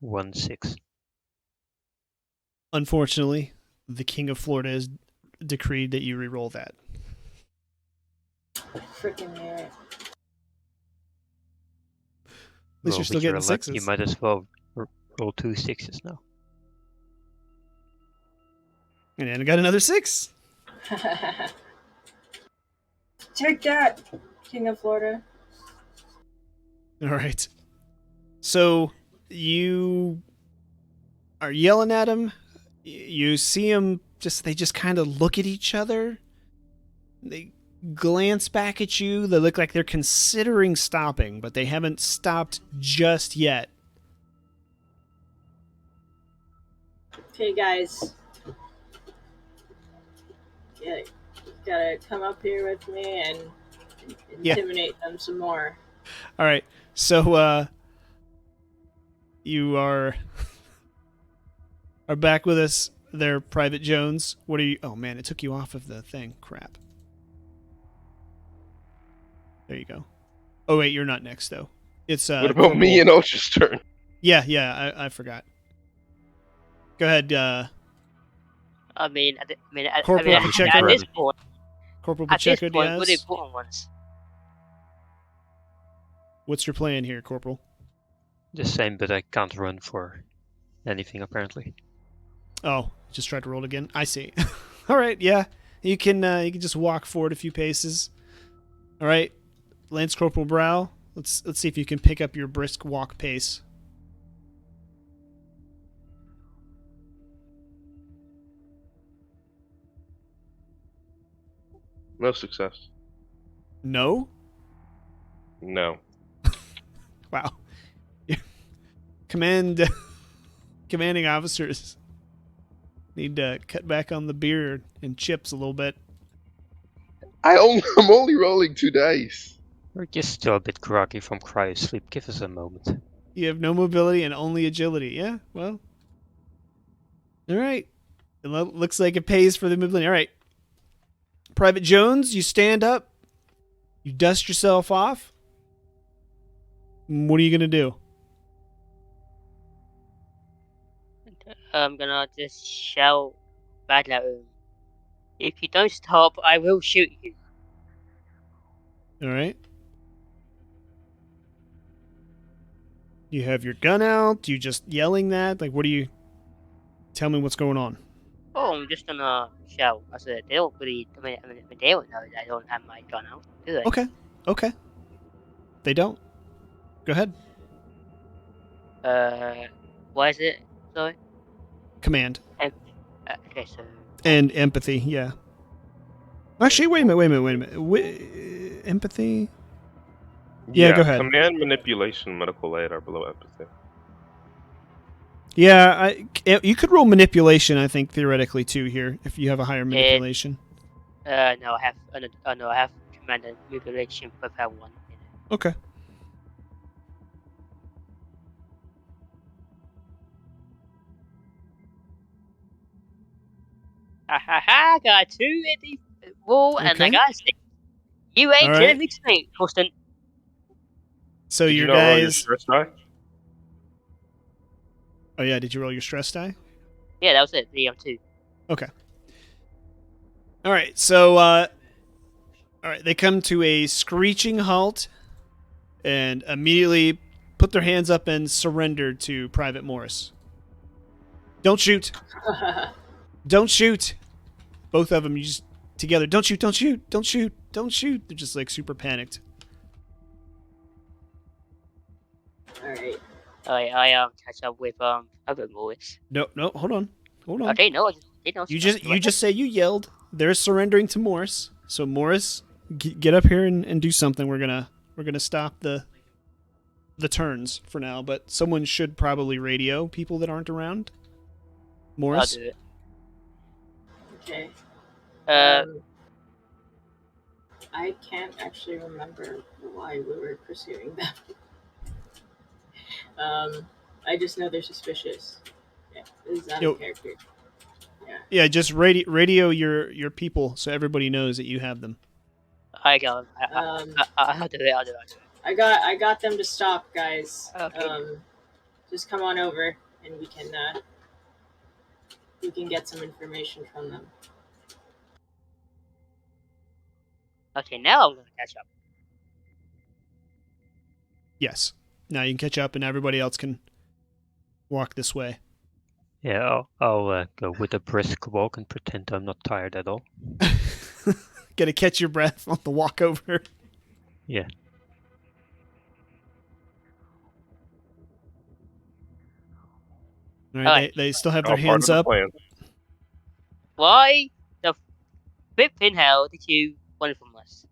One 6. Unfortunately, the King of Florida has decreed that you re-roll that. Freaking knew it. At least you're still getting 6s. You might as well roll 2 6s now. And I got another 6. Take that, King of Florida. All right. So you are yelling at him. You see him they just kind of look at each other. They glance back at you. They look like they're considering stopping, but they haven't stopped just yet. Okay, guys. Yeah, you gotta come up here with me and intimidate them some more. All right. So you are back with us there, Private Jones. What are you? Oh man, it took you off of the thing. Crap. There you go. Oh wait, you're not next though. It's What about me and Osha's turn? Yeah, I forgot. Go ahead, Corporal Pacheco. at this point, Corporal at this Pacheco point, Diaz. we're the important ones. What's your plan here, Corporal? The same, but I can't run for anything apparently. Oh, just tried to roll it again. I see. All right, yeah, you can just walk forward a few paces. All right, Lance Corporal Brow. Let's see if you can pick up your brisk walk pace. No success. No? No. Wow. Commanding officers need to cut back on the beer and chips a little bit. I'm only rolling 2 dice. We're just still a bit groggy from cryo sleep. Give us a moment. You have no mobility and only agility. Yeah, well. All right. It looks like it pays for the mobility. All right. Private Jones, you stand up. You dust yourself off. What are you going to do? I'm gonna just shout back at him. If you don't stop, I will shoot you. All right. You have your gun out? You just yelling that? Like, what do you... Tell me what's going on. Oh, I'm just gonna shout. I said, they don't really, I mean, they don't know that I don't have my gun out, do they? Okay. They don't. Go ahead. What is it? Sorry? Command. Okay, so... And empathy, yeah. Actually, wait a minute. Empathy? Yeah, go ahead. Command, manipulation, medical aid are below empathy. Yeah, you could roll manipulation, I think, theoretically, too, here, if you have a higher manipulation. No, I have, no, I have command and manipulation without one. Okay. I got 2 in the wall, and I Okay. got 6. You ain't All killing right. me tonight, Austin. So Did your you not roll your guys... stress die? Oh, yeah, did you roll your stress die? Yeah, that was it. The 2. Okay. All right, so, all right, they come to a screeching halt and immediately put their hands up and surrender to Private Morris. Don't shoot. Don't shoot. Both of them, you just together. Don't shoot, don't shoot, don't shoot, don't shoot. They're just like super panicked. Alright. I catch up with other boys. No, hold on. Okay, no, they know. You just say you yelled. They're surrendering to Morris. So Morris, get up here and do something. We're gonna stop the turns for now, but someone should probably radio people that aren't around. Morris. I'll do it. Okay. I can't actually remember why we were pursuing them. I just know they're suspicious. Yeah, this is out of character. Yeah, just radio your people so everybody knows that you have them. I got. I'll do it. I got them to stop, guys. Okay. Just come on over, and we can get some information from them. Okay, now I'm gonna catch up. Yes. Now you can catch up, and everybody else can walk this way. Yeah, I'll go with a brisk walk and pretend I'm not tired at all. Gotta catch your breath on the walk over. Yeah. All right, they still have their hands up. Why the flipping hell did you want from us?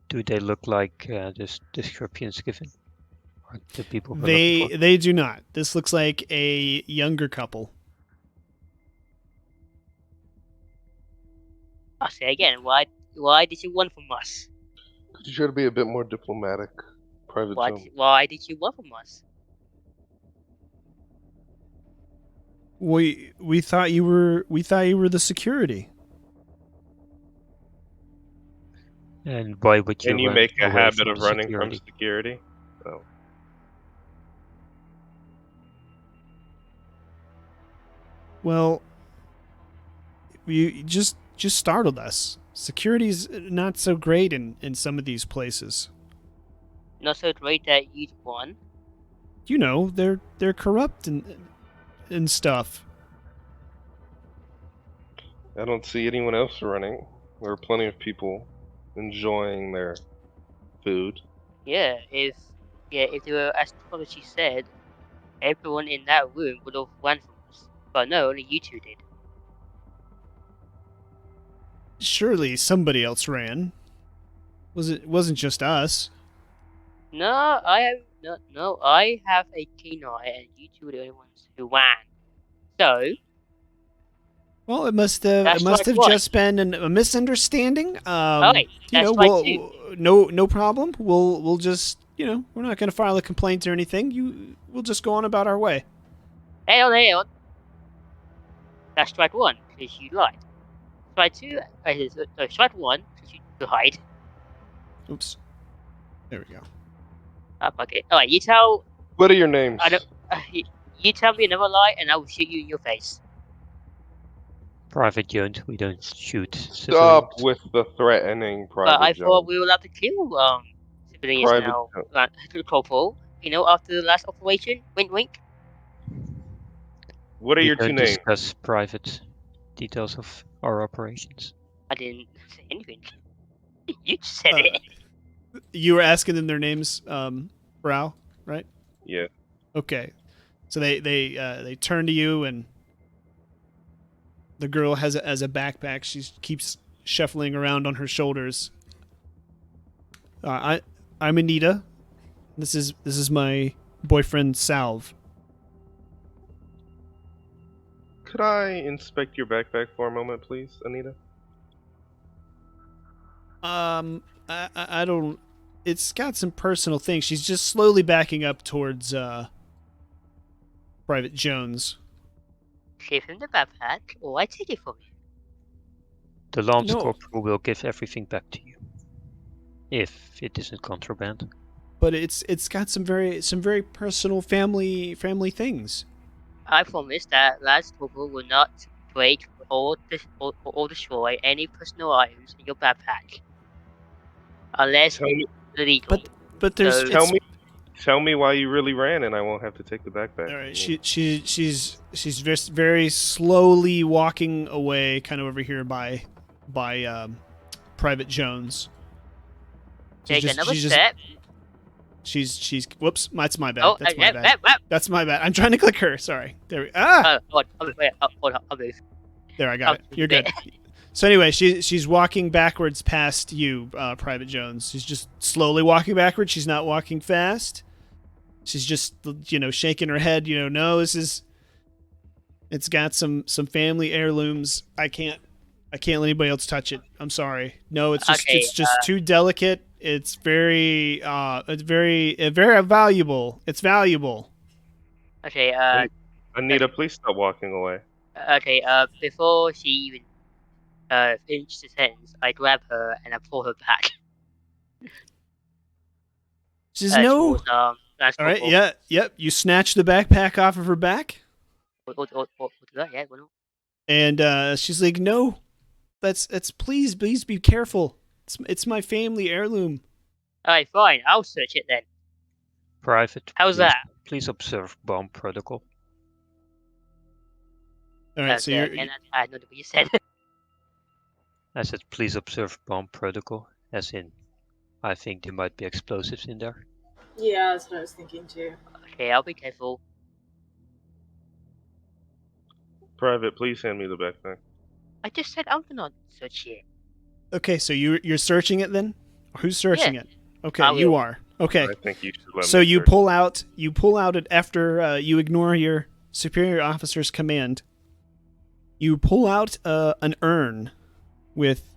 Do they look like this description's given? Or the people we're looking for? They do not. This looks like a younger couple. I'll say again, why did you want from us? Could you try to be a bit more diplomatic, Private Jones? Why did you want from us? We thought you were the security. And why would you? And you make a habit of running from security? Oh. Well, you just startled us. Security's not so great in some of these places. Not so great that you won. You know, they're corrupt and stuff. I don't see anyone else running. There are plenty of people enjoying their food. Yeah, if they were as tall as she said, everyone in that room would have run from us. But no, only you two did. Surely somebody else ran. Wasn't just us. No, I have a keen eye, and you two are the only ones who ran. So Well, it must that's strike have one. just been a misunderstanding. Okay, You that's know, strike two. no problem. We'll just, we're not going to file a complaint or anything. We'll just go on about our way. Hang on. That's strike one because you lied. Strike two. Strike one because you lied. Oops. There we go. Okay. All right. You tell. What are your names? I don't. You tell me another lie, and I will shoot you in your face. Private Jones, we don't shoot Stop civilians. with the threatening, But I Private thought Jones. we were allowed to kill civilians Private now. Jones. Corporal. After the last operation. Wink, wink. What are We your two don't names? discuss private details of our operations. I didn't say anything. You just said it. You were asking them their names, Brow, right? Yeah. Okay. So they turn to you, and the girl has a backpack. She keeps shuffling around on her shoulders. I'm Anita. This is my boyfriend Salve. Could I inspect your backpack for a moment, please, Anita? I don't. It's got some personal things. She's just slowly backing up towards Private Jones. Give him the backpack, or I take it from you. The Lance No. Corporal will give everything back to you. If it isn't contraband. But it's got some very personal family things. I promise that Lance Corporal will not break or destroy any personal items in your backpack. Unless Tell me, it's illegal. But there's So- it's, tell me why you really ran, and I won't have to take the backpack. all right. She's just very slowly walking away, kind of over here by Private Jones. Take another step. She's whoops. That's my bad. Oh, That's my bad. That's my bad. I'm trying to click her. Sorry. There we. Hold on. I'll move. There, I got it. You're good. So anyway, she's walking backwards past you, Private Jones. She's just slowly walking backwards. She's not walking fast. She's just shaking her head. No, it's got some family heirlooms. I can't let anybody else touch it. I'm sorry. No, it's just too delicate. It's very valuable. It's valuable. Okay. Anita, please stop walking away. Okay. Before she even finishes the sentence, I grab her and I pull her back. She says no. Towards, All right. Yeah. Yep. You snatch the backpack off of her back, What that? Yeah. Well, and she's like, "No, that's please be careful. It's my family heirloom." Alright, fine. I'll search it then. Private. How's please, that? Please observe bomb protocol. All right. So you're. And I know what you said. I said please observe bomb protocol, as in I think there might be explosives in there. Yeah, that's what I was thinking too. Okay, I'll be careful. Private, please hand me the backpack. I just said I'm gonna search it. Okay. So you're searching it then? Who's searching it? Okay, I you will. are. Okay. I think you should let So me you search. pull out it after you ignore your superior officer's command. You pull out an urn with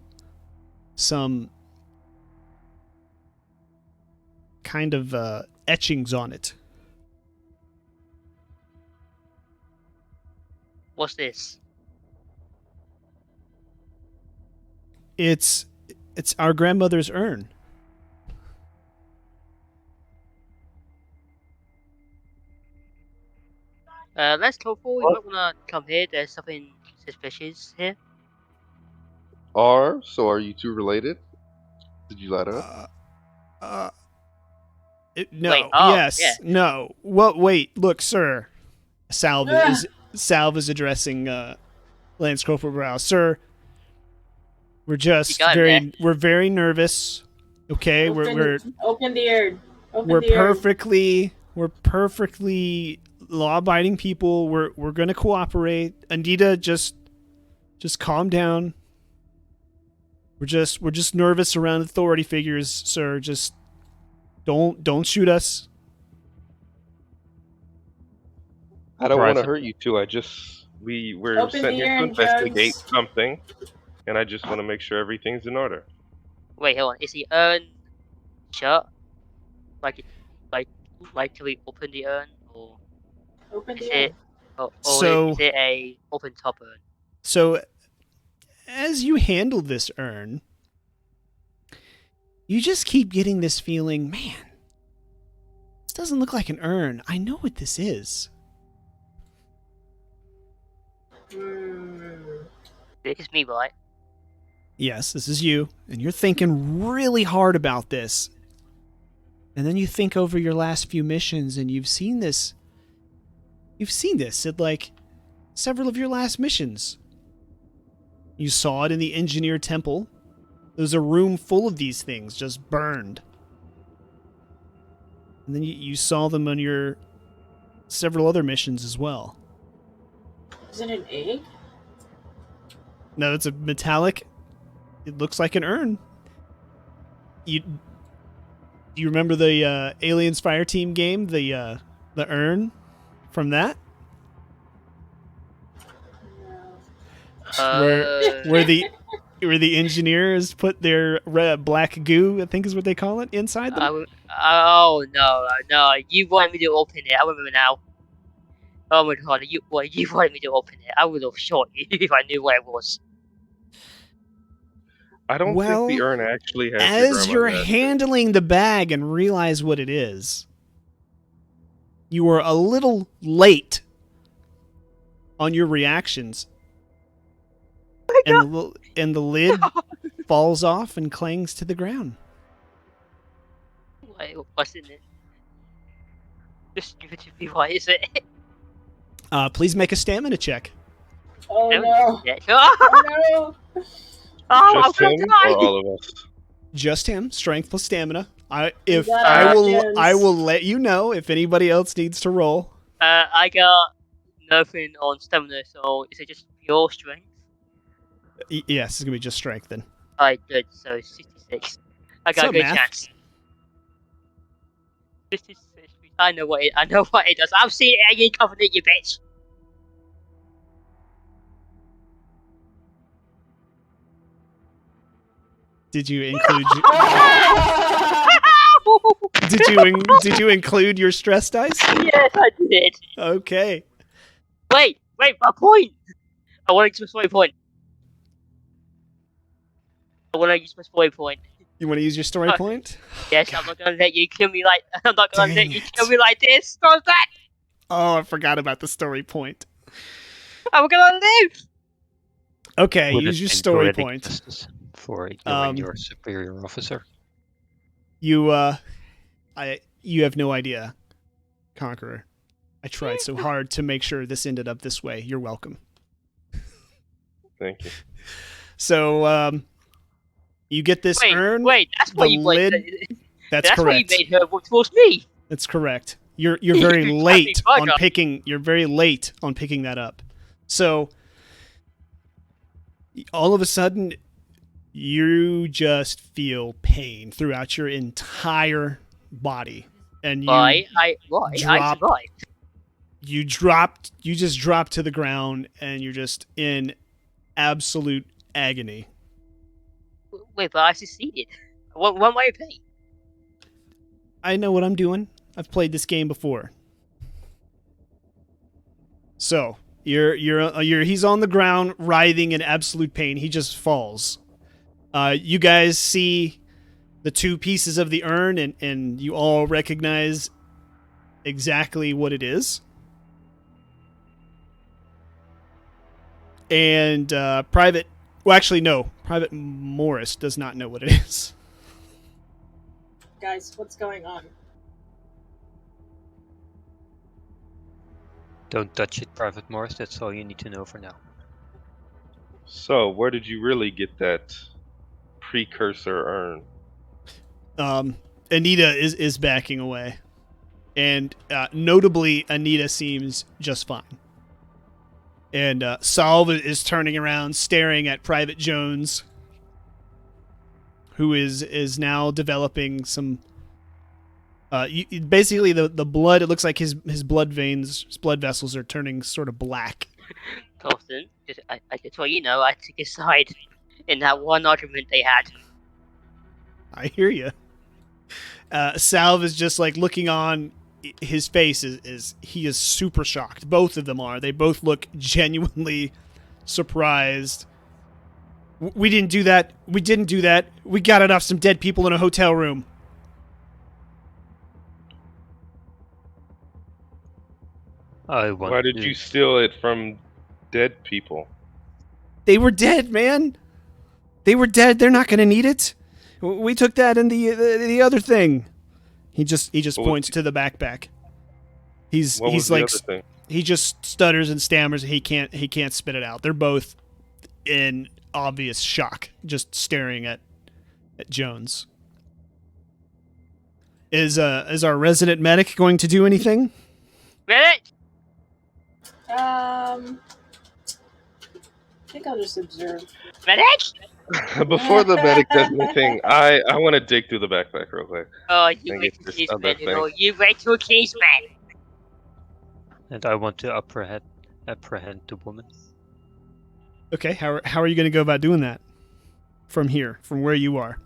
some kind of etchings on it. What's this? It's our grandmother's urn. Let's go forward. You might wanna come here. There's something suspicious here. So are you two related? Did you let up? No. Wait, Yes. yeah. No. Well, wait. Look, sir. Salve is addressing Lance Corporal Brow. Sir, we're just got him we're very nervous. Okay, Open the urn. Open we're the urn. perfectly law-abiding people. We're gonna cooperate. Anita, just calm down. We're just nervous around authority figures, sir. Just don't shoot us. I don't want to Private. hurt you two. We're Open sent the here to urn, investigate Jones. something, and I just want to make sure everything's in order. Wait, hold on. Is the urn shut? Like, like, can we open the urn, or Open is the urn. it, or So- is it a open top urn? So, as you handle this urn, you just keep getting this feeling, man, this doesn't look like an urn. I know what this is. It's me, right? Yes, this is you, and you're thinking really hard about this. And then you think over your last few missions, and you've seen this. You've seen this at, like, several of your last missions. You saw it in the Engineer Temple. There's a room full of these things just burned. And then you saw them on your several other missions as well. Is it an egg? No, it's a metallic. It looks like an urn. Do you remember the Aliens Fireteam game? The urn from that? No. Where the engineers put their black goo, I think is what they call it, inside them? Oh no! You wanted me to open it. I remember now. Oh my god! You wanted me to open it. I would have shot you if I knew what it was. I don't Well, think the urn actually has As your you're grandma's handling the bag and realize what it is, you were a little late on your reactions. And the lid falls off and clangs to the ground. What's in it? Just give it to me. Why is it? Please make a stamina check. Oh no! Yeah. Oh no! Oh, Just I'm him gonna die. or all of us? Just him, strength plus stamina. I got will let you know if anybody else needs to roll. I got nothing on stamina, so is it just pure strength? Yes, it's gonna be just strength then. Alright, good. So 66. I got So a good math. chance. 66. I know what it does. I've seen Alien Covenant, you bitch. Did you include? Did you include your stress dice? Yes, I did. Okay. Wait, my point. I want to use my point. I want to use my story point. You want to use your story point? Yes, I'm not gonna let you kill me like. I'm not gonna let Dang you it. kill me like this. Stop that! Oh, I forgot about the story point. I'm gonna live. Okay, Would use it your been story poetic point. justice for ignoring Um, your superior officer? You you have no idea, Conqueror. I tried so hard to make sure this ended up this way. You're welcome. Thank you. So, you get this urn. Wait, that's why the you lid- That's That's why you correct. made her work towards me. That's correct. You're very You late bloody on bugger. picking. You're very late on picking that up. So, all of a sudden, you just feel pain throughout your entire body, and you I drop- survived. you just drop to the ground, and you're just in absolute agony. Wait, but I succeeded. What way to pay? I know what I'm doing. I've played this game before. So he's on the ground, writhing in absolute pain. He just falls. You guys see the two pieces of the urn, and you all recognize exactly what it is. And Private Morris does not know what it is. Guys, what's going on? Don't touch it, Private Morris. That's all you need to know for now. So, where did you really get that precursor urn? Anita is backing away, and notably, Anita seems just fine. And Salve is turning around, staring at Private Jones. who is now developing some. Basically, the blood. It looks like his blood veins, his blood vessels are turning sort of black. Thorsten, just so you know, I took his side in that one argument they had. I hear you. Salve is just like looking on. His face is he is super shocked. Both of them are. They both look genuinely surprised. We didn't do that. We didn't do that. We got it off some dead people in a hotel room. I want Why did you steal it from dead people? They were dead, man. They were dead. They're not going to need it. We took that in the other thing. He just points to the backpack. He's the like other thing? he just stutters and stammers. He can't spit it out. They're both in obvious shock, just staring at Jones. Is our resident medic going to do anything? Medic! I think I'll just observe. Medic! Before the medic does anything, I want to dig through the backpack real quick. Oh, you And wait get to this case other man, you know. thing. You wait to a case man. And I want to apprehend the woman. Okay, how are you going to go about doing that? From here, from where you are.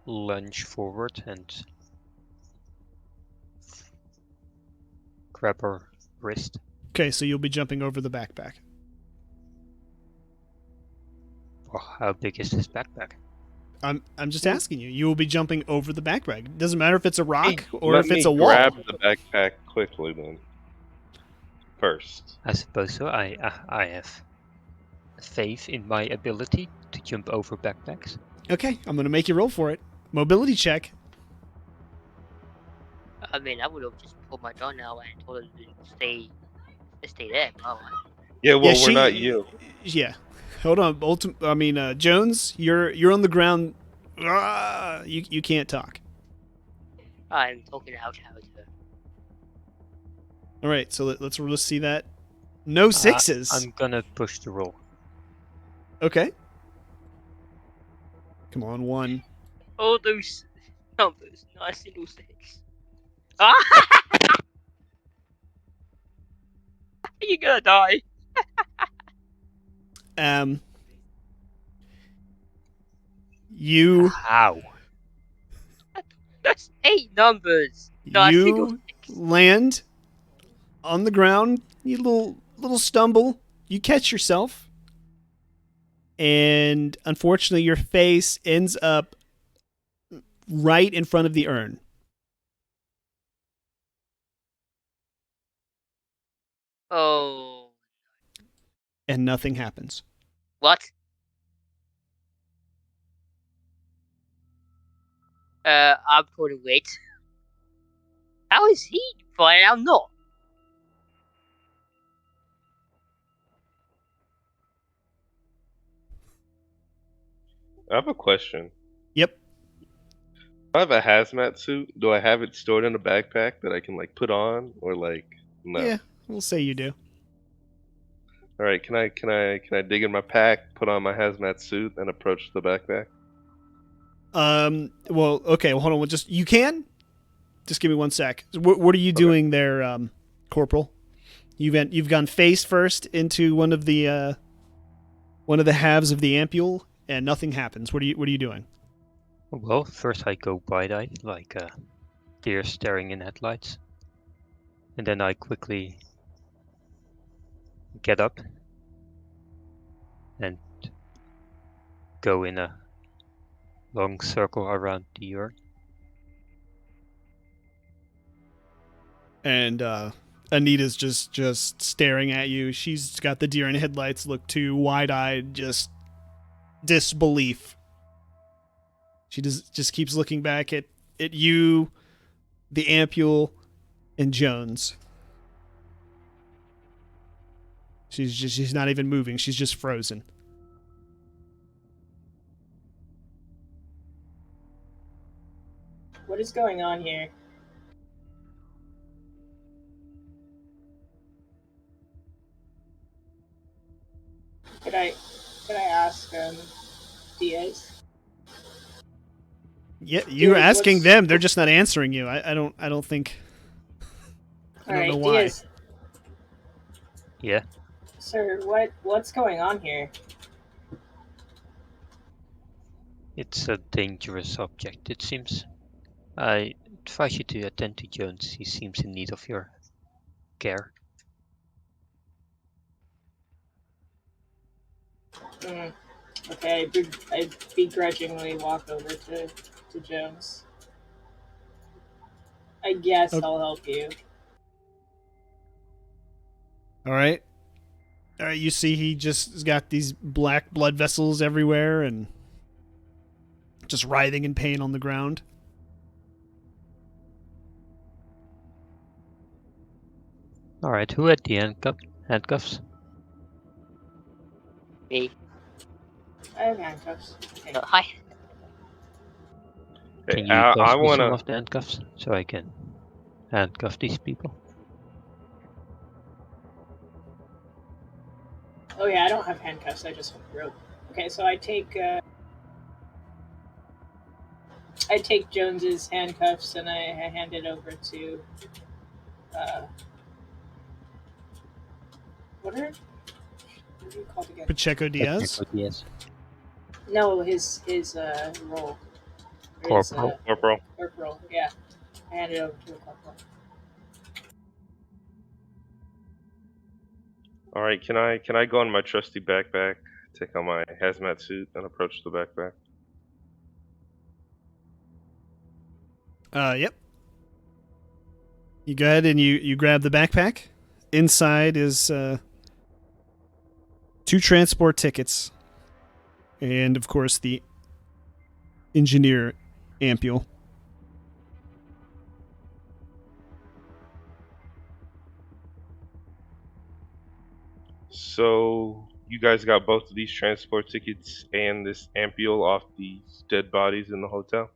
Lunge forward and grab her wrist. Okay, so you'll be jumping over the backpack. Oh, how big is this backpack? I'm just asking you. You will be jumping over the backpack. It doesn't matter if it's a rock or Let if it's me a wall. grab the backpack quickly then. First. I suppose so. I have faith in my ability to jump over backpacks. Okay, I'm going to make you roll for it. Mobility check. I mean, I would have just pulled my gun out and told her to stay there. Oh, Yeah, well, Yeah, we're not you. Yeah. Hold on. Jones, you're on the ground. You can't talk. I'm talking out to her. All right, so let's see that. No sixes. I'm gonna push the roll. Okay. Come on, one. All those numbers, nice little six. Ah! You're gonna die. You How? That's 8 numbers. Nice little you six. land on the ground. You little stumble. You catch yourself, and unfortunately, your face ends up right in front of the urn. Oh. And nothing happens. What? I'm going to wait. How is he fine? I'm not. I have a question. Yep. If I have a hazmat suit, do I have it stored in a backpack that I can like put on or like no? Yeah, we'll say you do. All right, can I dig in my pack, put on my hazmat suit, and approach the backpack? Well, okay. Well, hold on. You can. Just give me 1 sec. What are you doing there, Corporal? You've gone face first into one of the halves of the ampule, and nothing happens. What are you doing? Well, first I go wide-eyed, like a deer staring in headlights. And then I quickly get up and go in a long circle around the urn. And Anita's just staring at you. She's got the deer in headlights look too, wide-eyed, just disbelief. She just keeps looking back at you, the ampule, and Jones. She's not even moving. She's just frozen. What is going on here? Could I ask Diaz? Yeah, you're Diaz, asking what's- them. They're just not answering you. I don't think. I don't know why. Diaz, Yeah. sir, what's going on here? It's a dangerous object, it seems. I advise you to attend to Jones. He seems in need of your care. Mm, okay, I begrudgingly walk over to Jones. I guess Okay. I'll help you. All right. All right. You see, he just has got these black blood vessels everywhere and just writhing in pain on the ground. Alright, who had the handcuffs? Me. I have handcuffs. Okay. No, hi. Hey, Can you I toss me some wanna. of the handcuffs so I can handcuff these people? Oh yeah, I don't have handcuffs. I just have rope. Okay, so I take Jones's handcuffs and I hand it over to what are you called again? Pacheco Diaz. Pacheco Diaz. No, his role. His Corporal. Corporal. corporal. Yeah, I hand it over to the corporal. All right, can I go in my trusty backpack, take out my hazmat suit, and approach the backpack? Yep. You go ahead and you grab the backpack. Inside is 2 transport tickets, and of course the engineer ampule. So you guys got both of these transport tickets and this ampule off these dead bodies in the hotel?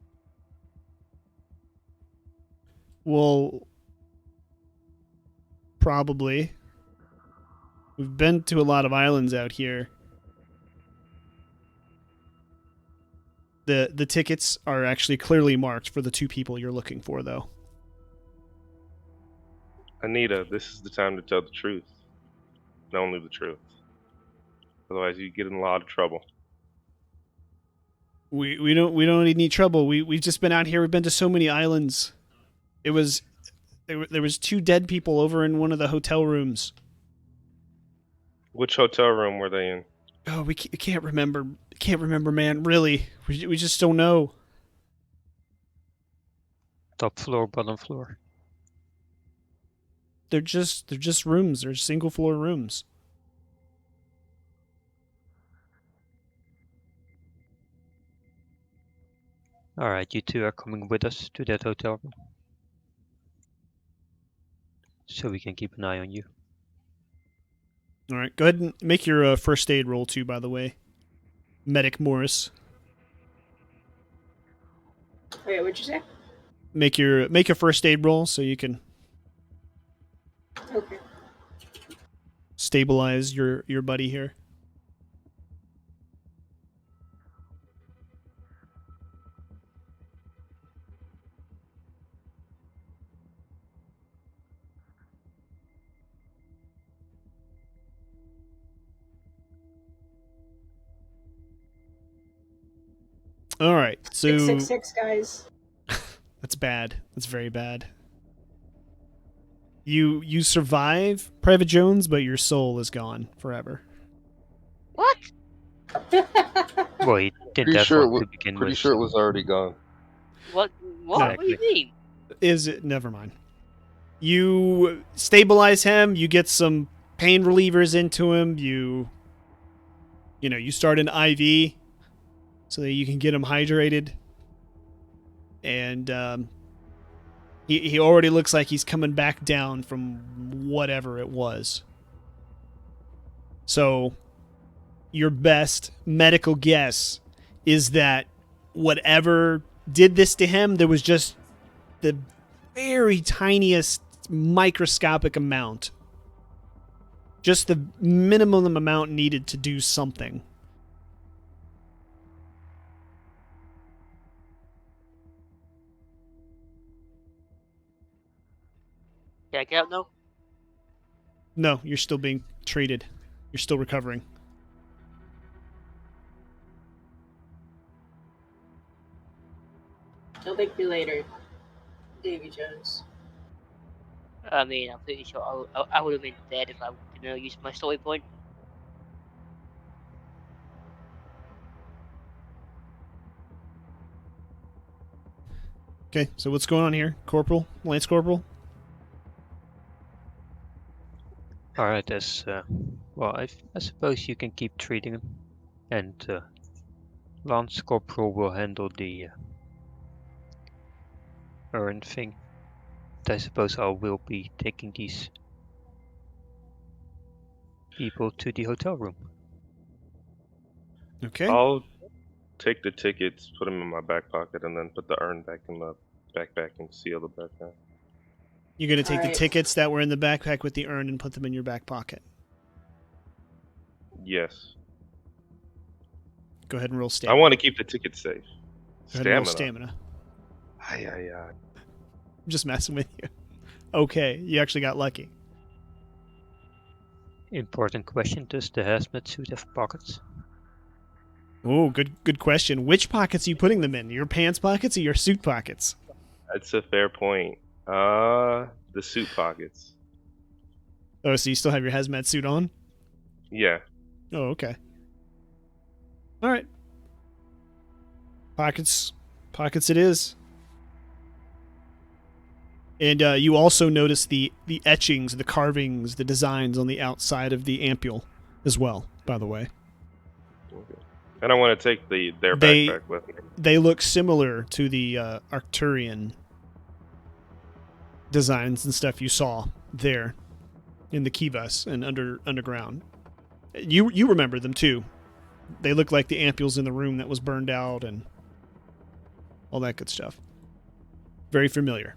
Well, probably. We've been to a lot of islands out here. The tickets are actually clearly marked for the 2 people you're looking for, though. Anita, this is the time to tell the truth. And only the truth. Otherwise you get in a lot of trouble. We don't need any trouble. We've just been out here. We've been to so many islands. There was 2 dead people over in one of the hotel rooms. Which hotel room were they in? Oh, we can't remember. Can't remember, man. Really, we just don't know. Top floor, bottom floor. They're just rooms. They're single floor rooms. Alright, you 2 are coming with us to that hotel room. So we can keep an eye on you. All right, go ahead and make your first aid roll too. By the way, Medic Morris. Wait, what'd you say? Make your first aid roll so you can Okay. stabilize your buddy here. All right, so 666 guys. that's bad. That's very bad. You survive, Private Jones, but your soul is gone forever. What? Well, he didn't Pretty have sure, one it to was, begin pretty with. sure it so- was already gone. What? What? No. What do you mean? Is it? Never mind. You stabilize him. You get some pain relievers into him. You start an IV so that you can get him hydrated. And he already looks like he's coming back down from whatever it was. So your best medical guess is that whatever did this to him, there was just the very tiniest microscopic amount Just the minimum amount needed to do something. Can I get up now? No, you're still being treated. You're still recovering. He'll thank me later, Davy Jones. I mean, I'm pretty sure I would have been dead if I didn't use my story point. Okay, so what's going on here? Corporal? Lance Corporal? Alright, well, I suppose you can keep treating him. And Lance Corporal will handle the urn thing. I suppose I will be taking these people to the hotel room. Okay. I'll take the tickets, put them in my back pocket, and then put the urn back in my backpack and seal the backpack. You're going to take the Alright. tickets that were in the backpack with the urn and put them in your back pocket. Yes. Go ahead and roll I stamina. want to keep the tickets safe. Go ahead and roll Stamina. stamina. Aye, aye, aye. I'm just messing with you. Okay, you actually got lucky. Important question, does the hazmat suit have pockets? Oh, good question. Which pockets are you putting them in? Your pants pockets or your suit pockets? That's a fair point. The suit pockets. Oh, so you still have your hazmat suit on? Yeah. Oh, okay. All right. Pockets it is. And you also notice the etchings, the carvings, the designs on the outside of the ampule as well, by the way. Okay. And I want to take their They- backpack with me. They look similar to the Arcturian designs and stuff you saw there in the Kivas and underground. You remember them too. They look like the ampules in the room that was burned out and all that good stuff. Very familiar.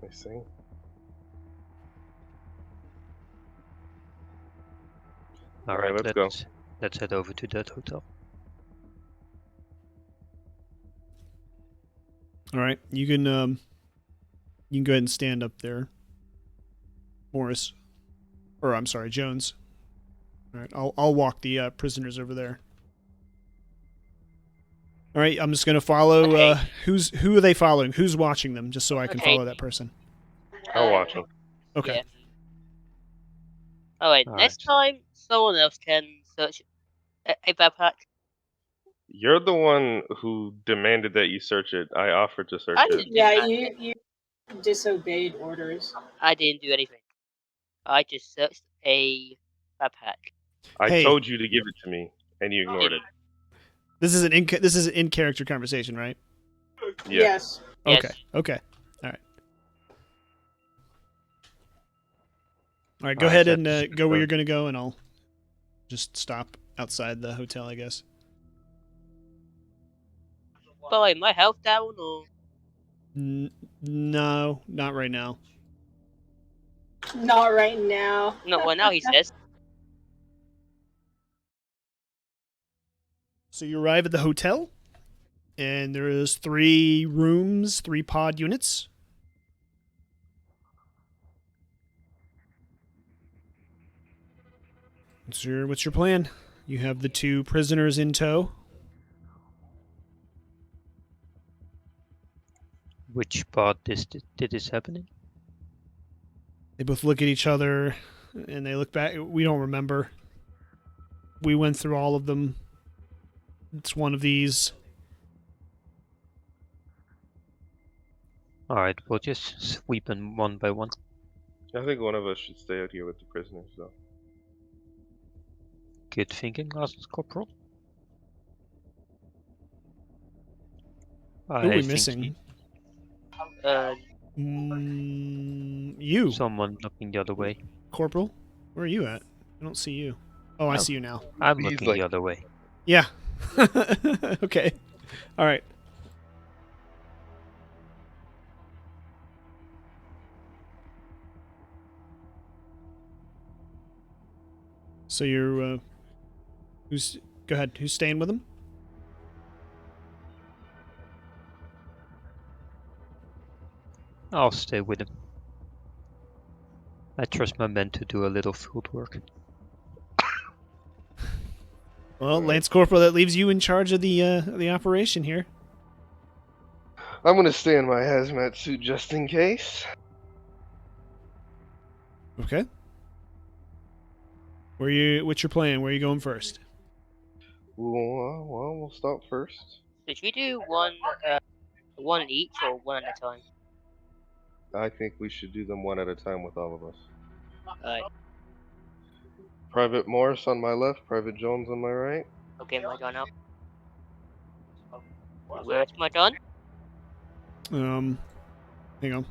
Let me see. Alright, let's go. Let's head over to that hotel. All right, you can go ahead and stand up there, Morris, or I'm sorry, Jones. All right, I'll walk the prisoners over there. All right, I'm just gonna follow. Okay. Who are they following? Who's watching them? Just so I can Okay. follow that person. I'll watch them. Okay. Yeah. Alright, next time someone else can search a backpack. You're the one who demanded that you search it. I offered to search I it. didn't do Yeah, that. you disobeyed orders. I didn't do anything. I just searched a backpack. I Hey. told you to give it to me, and you ignored it. This is an in character conversation, right? Yeah. Yes. Yes. Okay. All right. All right. Go ahead and go where you're gonna go, and I'll just stop outside the hotel, I guess. But my health down or No, not right now. Not right now. not right now, he says. So you arrive at the hotel, and there is 3 rooms, 3 pod units. What's your plan? You have the 2 prisoners in tow. Which part did this happen in? They both look at each other, and they look back. We don't remember. We went through all of them. It's one of these. Alright, we'll just sweep them one by one. I think one of us should stay out here with the prisoners, though. Good thinking, Lance Corporal. Who are we missing? You. Someone looking the other way. Corporal? Where are you at? I don't see you. Oh, I see you now. I'm He's looking like- the other way. Yeah. Okay. All right. So you're go ahead. Who's staying with him? I'll stay with him. I trust my men to do a little field work. Well, All right. Lance Corporal, that leaves you in charge of the operation here. I'm gonna stay in my hazmat suit just in case. Okay. What's your plan? Where are you going first? Well, we'll stop first. Should we do one each or one at a time? I think we should do them one at a time with all of us. Alright, Private Morris on my left, Private Jones on my right. I'll get my gun up. Where's my gun? Hang on.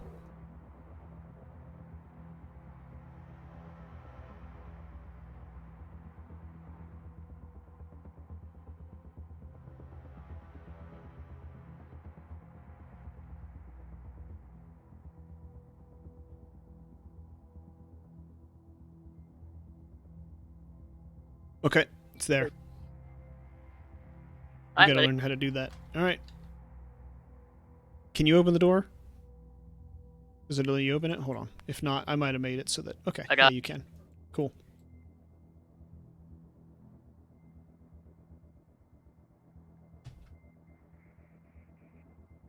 Okay, it's there. You I'm gotta ready. learn how to do that. All right. Can you open the door? Does it let you open it? Hold on. If not, I might have made it so that... Okay, I yeah, got- you can. Cool.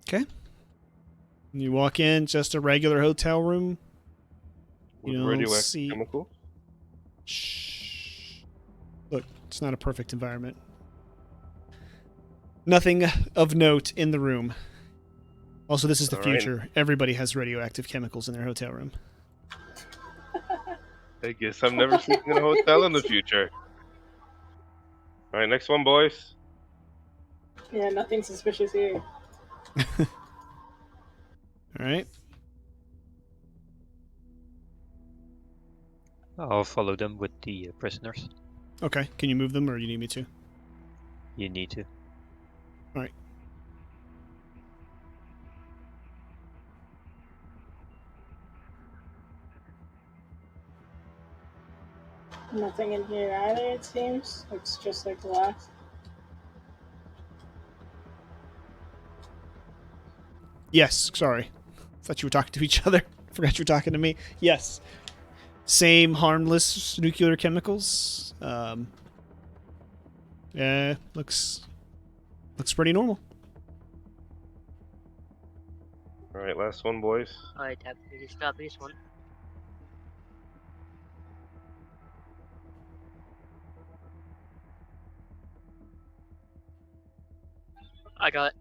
Okay. You walk in, just a regular hotel room. With You don't radioactive see... chemicals. Shh. Look, it's not a perfect environment. Nothing of note in the room. Also, this is the All right. future. Everybody has radioactive chemicals in their hotel room. I guess I'm never sleeping in a hotel in the future. All right, next one, boys. Yeah, nothing suspicious here. All right. I'll follow them with the prisoners. Okay. Can you move them, or you need me to? You need to. All right. Nothing in here either, it seems. Looks just like the last. Yes. Sorry. Thought you were talking to each other. Forgot you were talking to me. Yes. Same harmless nuclear chemicals. Yeah. Looks pretty normal. All right, last one, boys. Alright, have to start with this one. I got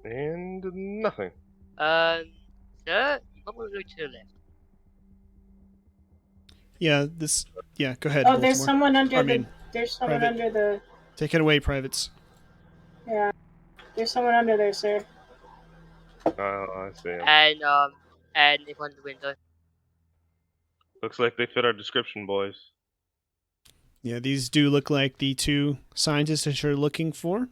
it. And nothing. Sir, you might want to go to the left. Yeah. This. Yeah. Go ahead. Oh, there's Baltimore. someone under I the. mean, There's someone private. under the. Take it away, privates. Yeah. There's someone under there, sir. Oh, I see 'em. And in front of the window. Looks like they fit our description, boys. Yeah, these do look like the two scientists that you're looking for.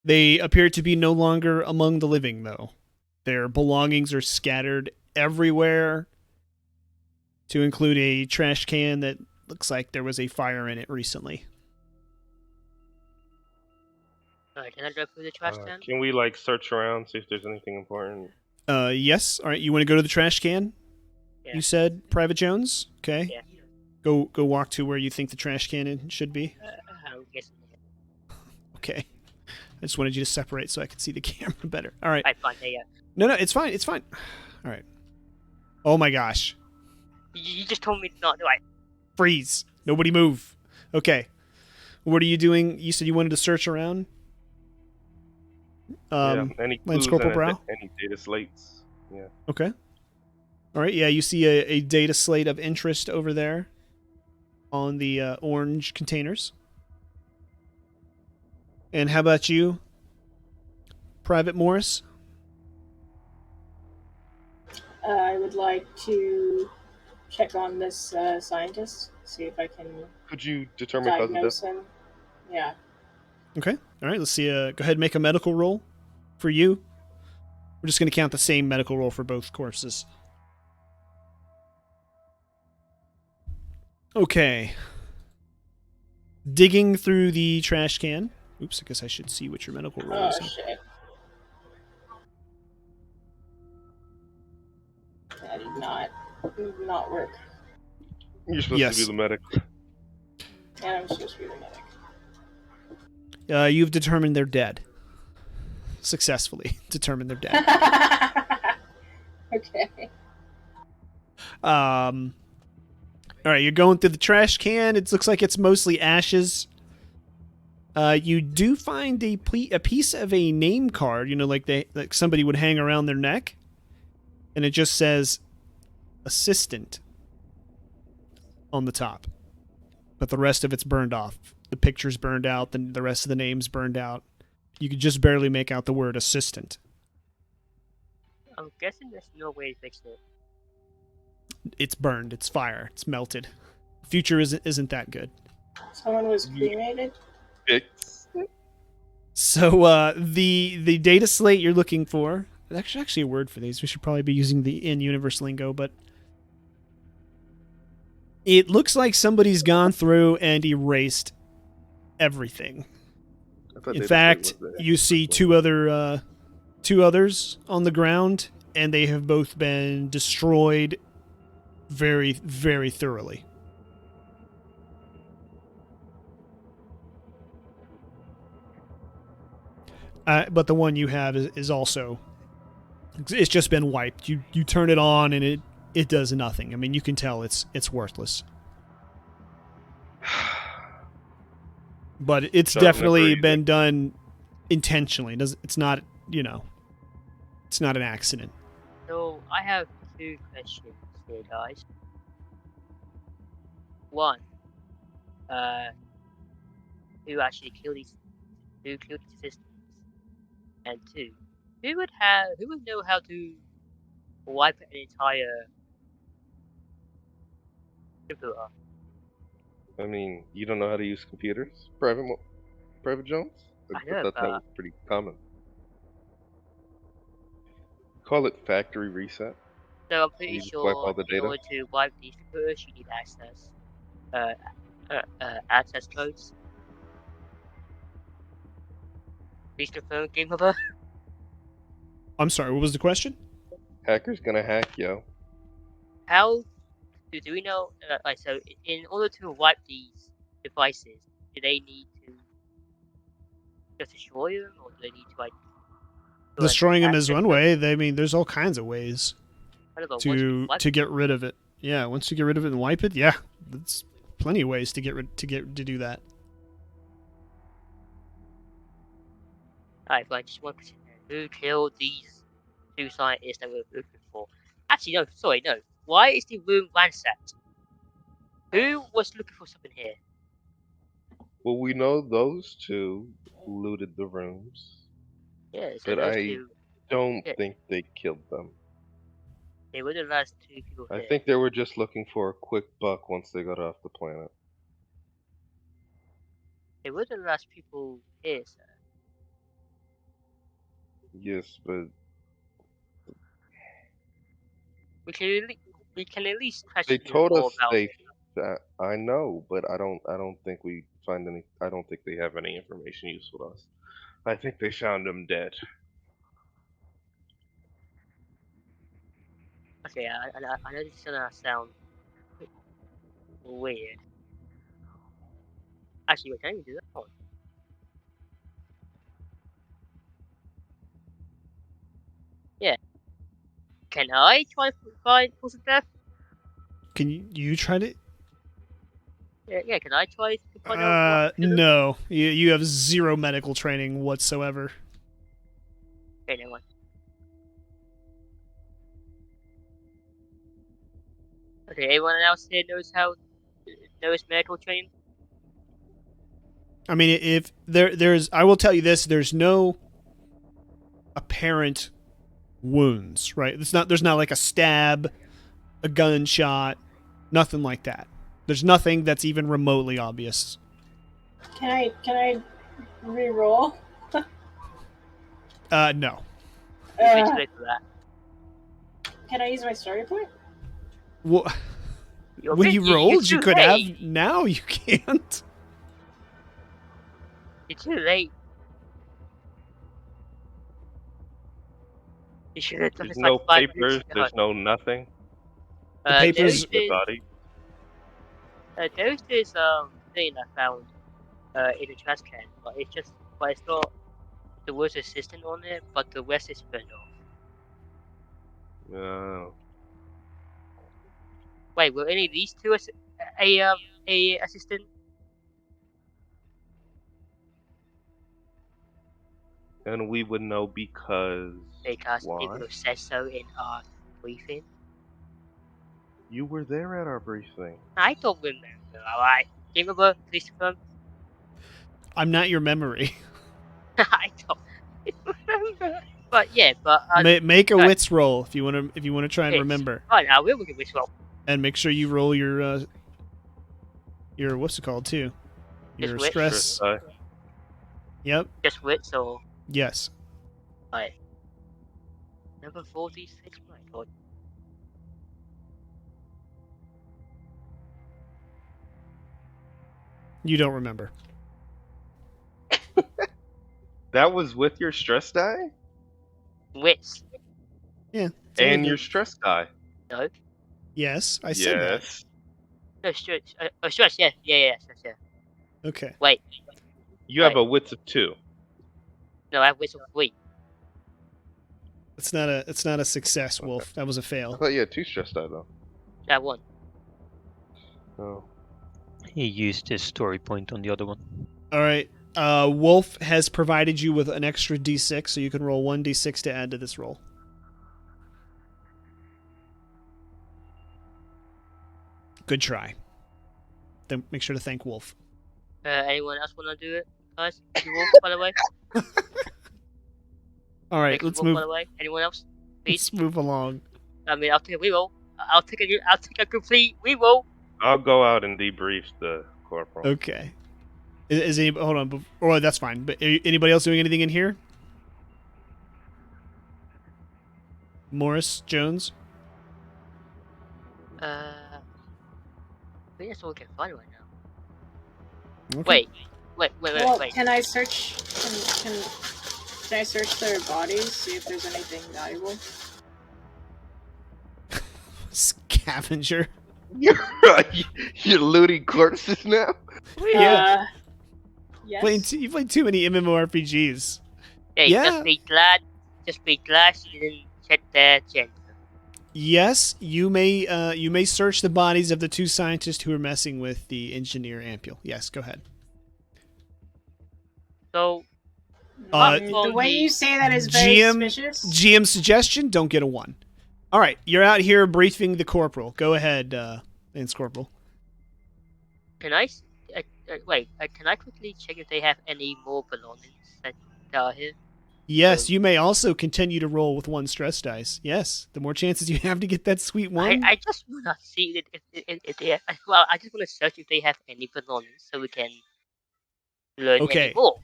They appear to be no longer among the living, though. Their belongings are scattered everywhere, to include a trash can that looks like there was a fire in it recently. Alright, can I go through the trash can? Can we search around, see if there's anything important? Yes. All right, you want to go to the trash can? Yeah. You said, Private Jones? Okay. Yeah. Go walk to where you think the trash can should be. I'm guessing. Okay. I just wanted you to separate so I could see the camera better. All right. Alright, fine, yeah. No, it's fine. It's fine. All right. Oh my gosh. You just told me not to. Right. Freeze. Nobody move. Okay. What are you doing? You said you wanted to search around? Yeah, any Lance clues Corporal and Brow? any data slates? Yeah. Okay. All right. Yeah, you see a data slate of interest over there on the orange containers. And how about you, Private Morris? I would like to check on this scientist, see if I can Could you determine cause of diagnose death? him. Yeah. Okay. All right. Let's see. Go ahead and make a medical roll for you. We're just going to count the same medical roll for both courses. Okay. Digging through the trash can. Oops, I guess I should see what your medical roll Oh is. shit. That did not work. You're supposed to be Yes. the medic. And I'm supposed to be the medic. You've determined they're dead. Successfully determined they're dead. Okay. All right, you're going through the trash can. It looks like it's mostly ashes. You do find a piece of a name card, like somebody would hang around their neck, and it just says assistant on the top, but the rest of it's burned off. The picture's burned out, the rest of the name's burned out. You could just barely make out the word assistant. I'm guessing there's no way to fix it. It's burned. It's fire. It's melted. Future isn't that good. Someone was cremated? So the data slate you're looking for. There's actually a word for these. We should probably be using the in-universe lingo, but it looks like somebody's gone through and erased everything. In fact, you see two others on the ground, and they have both been destroyed very, very thoroughly. But the one you have is also, it's just been wiped. You turn it on and it does nothing. I mean, you can tell it's worthless. But it's definitely been done intentionally. It's not, it's not an accident. So I have two questions here, guys. One, who actually killed these assistants? And two, who would know how to wipe an entire computer? I mean, you don't know how to use computers, Private Jones? I know, thought that but was pretty common. Call it factory reset. so I'm pretty You just wipe sure all the in data? order to wipe these computers, you need access codes. Please confirm, game over. I'm sorry, what was the question? Hacker's gonna hack, yo. How do we know? So in order to wipe these devices, do they need to just destroy them, or do they need to Destroying them is one way. There's all kinds of ways to get rid of it. Yeah, once you get rid of it and wipe it, yeah, that's plenty of ways to to do that. Alright, but just one question. Who killed these two scientists that we were looking for? Actually, no. Sorry, no. Why is the room ransacked? Who was looking for something here? Well, we know those two looted the rooms, Yeah, so but those I two. don't Yeah, think they killed them. they were the last two people I here. think they were just looking for a quick buck once they got off the planet. They were the last people here, sir. Yes, but We can at least they question them told us more about. I know, but I don't think we find any. I don't think they have any information useful to us. I think they found them dead. Okay, I know this is gonna sound weird. Actually, wait, can you do that? Hold on. Yeah. Can I try to find cause of death? Can you try to? Yeah. Can I try to find out what? No. You have zero medical training whatsoever. Okay, never mind. Okay, anyone else here knows medical training? I mean, if there's, I will tell you this: there's no apparent wounds, right? There's not like a stab, a gunshot, nothing like that. There's nothing that's even remotely obvious. Can I re-roll? No. You're too late for that. Can I use my story point? Well, When you rolled, you too could late. have. Now you can't. You're too late. You should have done There's this like no 5 minutes papers. ago. There's no nothing. The papers- The body. There is this thing I found in the trash can, but it's not the word assistant on it, but the rest is burned off. No. Wait, were any of these two a assistant? And we would know because. Because Why? it would have said so in our briefing. You were there at our briefing. I don't remember. Alright, do you remember, Christopher? I'm not your memory. I don't remember. But yeah, Make a right. wits roll if you want to try and Wits. remember, Right, I will give this roll. and make sure you roll your what's it called too? Just Your wits. stress. Yep. Just wits or Yes. right. Number 46, my god. You don't remember. That was with your stress die? Wits. Yeah. it's only And the- your stress die? No. Yes, I said that. Yes. No, stress. Stress, yeah. Stress, yeah. Okay. Wait. You have Right. a wits of 2. No, I have wits of 3. It's not a success, Wolf. That was a I fail. thought you had 2 stress die though. I have 1. Oh. He used his story point on the other one. All right. Wolf has provided you with an extra d6, so you can roll 1d6 to add to this roll. Good try. Then make sure to thank Wolf. Anyone else want to do it, guys? You all, by the way. All right, Thank you let's all, move. By the way, anyone else? Please. Let's move along. I mean, I'll take a reroll. I'll take a complete reroll. I'll go out and debrief the corporal. Okay. Is anybody? Hold on. Oh, that's fine. But anybody else doing anything in here? Morris Jones. I think that's all we can find right now. Okay. Well, Wait. can I search? Can I search their bodies, see if there's anything valuable? Scavenger. You're looting corpses now? Yeah. Yes. You played too many MMORPGs. Hey, Yeah. Just be glad she didn't check their gender. Yes, you may search the bodies of the 2 scientists who are messing with the engineer Ampule. Yes, go ahead. So, The way you say that is very suspicious. GM suggestion: don't get a 1. All right, you're out here briefing the corporal. Go ahead, Lance Corporal. can I can I quickly check if they have any more belongings that are here? Yes, you may also continue to roll with 1 stress dice. Yes, the more chances you have to get that sweet 1. I just want to see if they have. Well, I just want to search if they have any belongings so we can learn any more.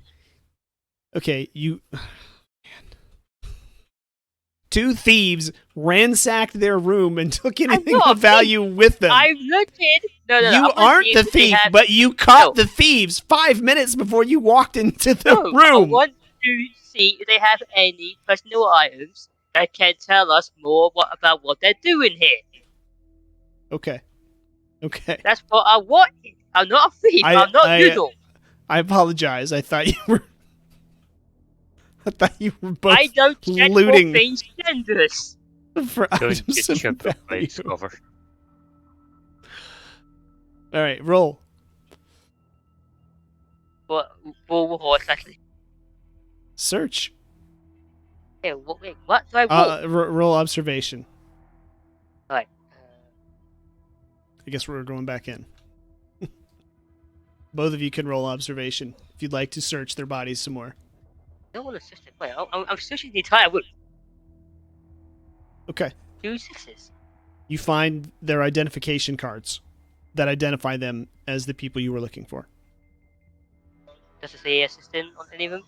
Okay, you. Man. 2 thieves ransacked their room and took anything of value with them. I'm looking. No. You aren't the thief, but you caught the thieves 5 minutes before you walked into the room. I want to see if they have any personal items that can tell us more about what they're doing here. Okay. That's what I want. I'm not a thief. I'm not Noodle. I apologize. I thought you were both I don't check looting for things genders. for Don't items get of chucked up by value. its cover. All right, roll. What exactly? Search. Hey, wait, what do I roll? Roll observation. Alright. I guess we're going back in. Both of you can roll observation if you'd like to search their bodies some more. I don't want to search it. Wait, I'm searching the entire room. Okay. 2 6s. You find their identification cards that identify them as the people you were looking for. Does it say assistant on any of them?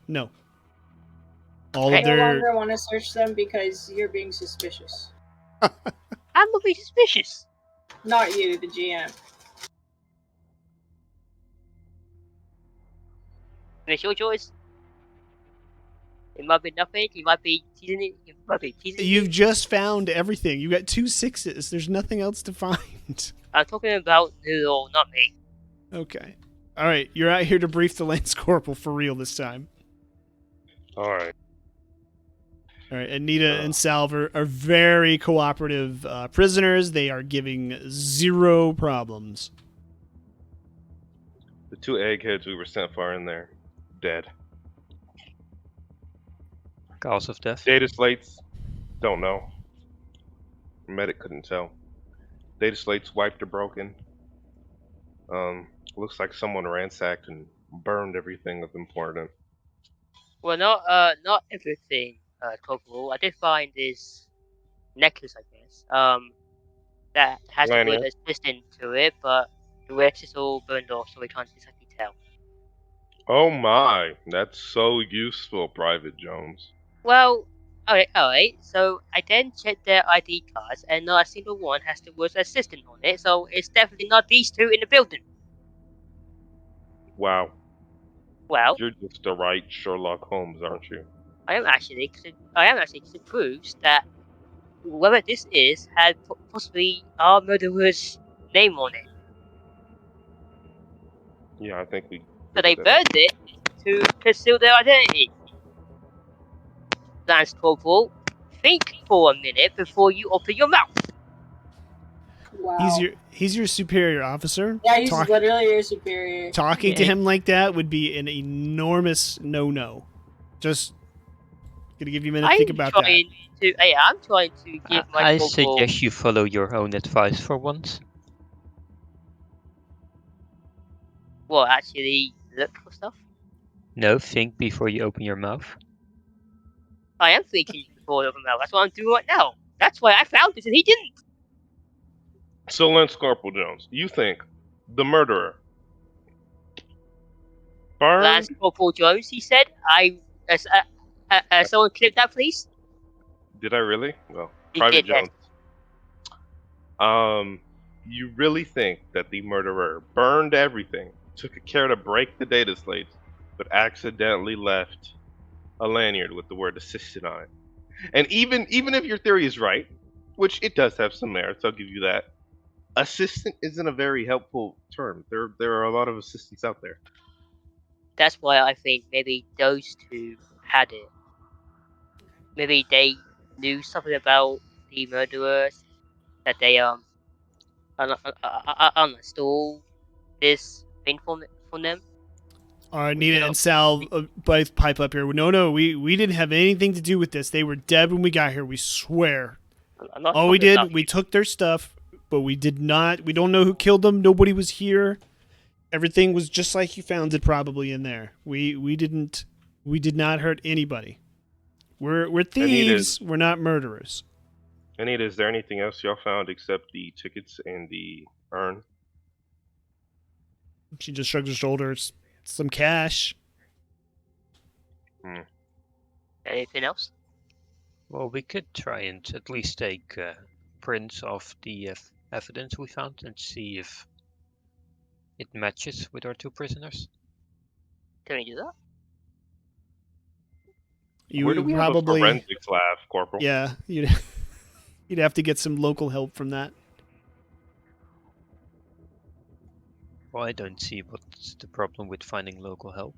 No. All I of no their longer want to search them because you're being suspicious. I'm not being suspicious. Not you, the GM. It's your choice. It might be nothing. You might be teasing it. You might be teasing You've me. just found everything. You got 2 6s. There's nothing else to find. I'm talking about Noodle, not me. Okay. All right, you're out here to brief the Lance Corporal for real this time. All right. All right, Anita and Salver are very cooperative prisoners. They are giving 0 problems. The 2 eggheads we were sent for in there, dead. Cause of death. Data slates, don't know. Medic couldn't tell. Data slates wiped or broken. Looks like someone ransacked and burned everything of importance. Well, not everything, Corporal. I did find this necklace, I guess. That has the word Lanyard. assistant to it, but the rest is all burned off, so we can't exactly tell. Oh my, that's so useful, Private Jones. Well, alright. So I then checked their ID cards, and not a single one has the word assistant on it, so it's definitely not these two in the building. Wow, Well, you're just the right Sherlock Holmes, aren't you? I am actually, because it proves that whoever this is had possibly our murderer's name on it. Yeah, I think we So they figured that out. burned it to conceal their identity. Lance Corporal, think for a minute before you open your mouth. Wow. He's your superior officer. Yeah, he's literally your superior. Talking to him like that would be an enormous no-no. Just gonna give you a minute to think about that. I'm trying to give my I corporal. suggest you follow your own advice for once. Well, actually, look for stuff. No, think before you open your mouth. I am thinking before I open my mouth. That's what I'm doing right now. That's why I found this and he didn't. So, Lance Corporal Jones, you think the murderer burned? Lance Corporal Jones, he said. Someone clip that, please. Did I really? Well, He Private did, yes. Jones. You really think that the murderer burned everything, took care to break the data slates, but accidentally left a lanyard with the word assistant on it? And even if your theory is right, which it does have some merits, I'll give you that. Assistant isn't a very helpful term. There are a lot of assistants out there. That's why I think maybe those two had it. Maybe they knew something about the murderers that they uninstalled this thing from them. Nita and Sal both pipe up here. No, we didn't have anything to do with this. They were dead when we got here. We swear. All we did, we took their stuff, but we did not. We don't know who killed them. Nobody was here. Everything was just like you found it, probably in there. We did not hurt anybody. We're thieves. We're not murderers. Anita, is there anything else y'all found except the tickets and the urn? She just shrugs her shoulders. Some cash. Anything else? Well, we could try and at least take prints of the evidence we found and see if it matches with our 2 prisoners. Can we do that? Where do we probably have a forensics lab, Corporal? Yeah, you'd have to get some local help from that. Well, I don't see what's the problem with finding local help.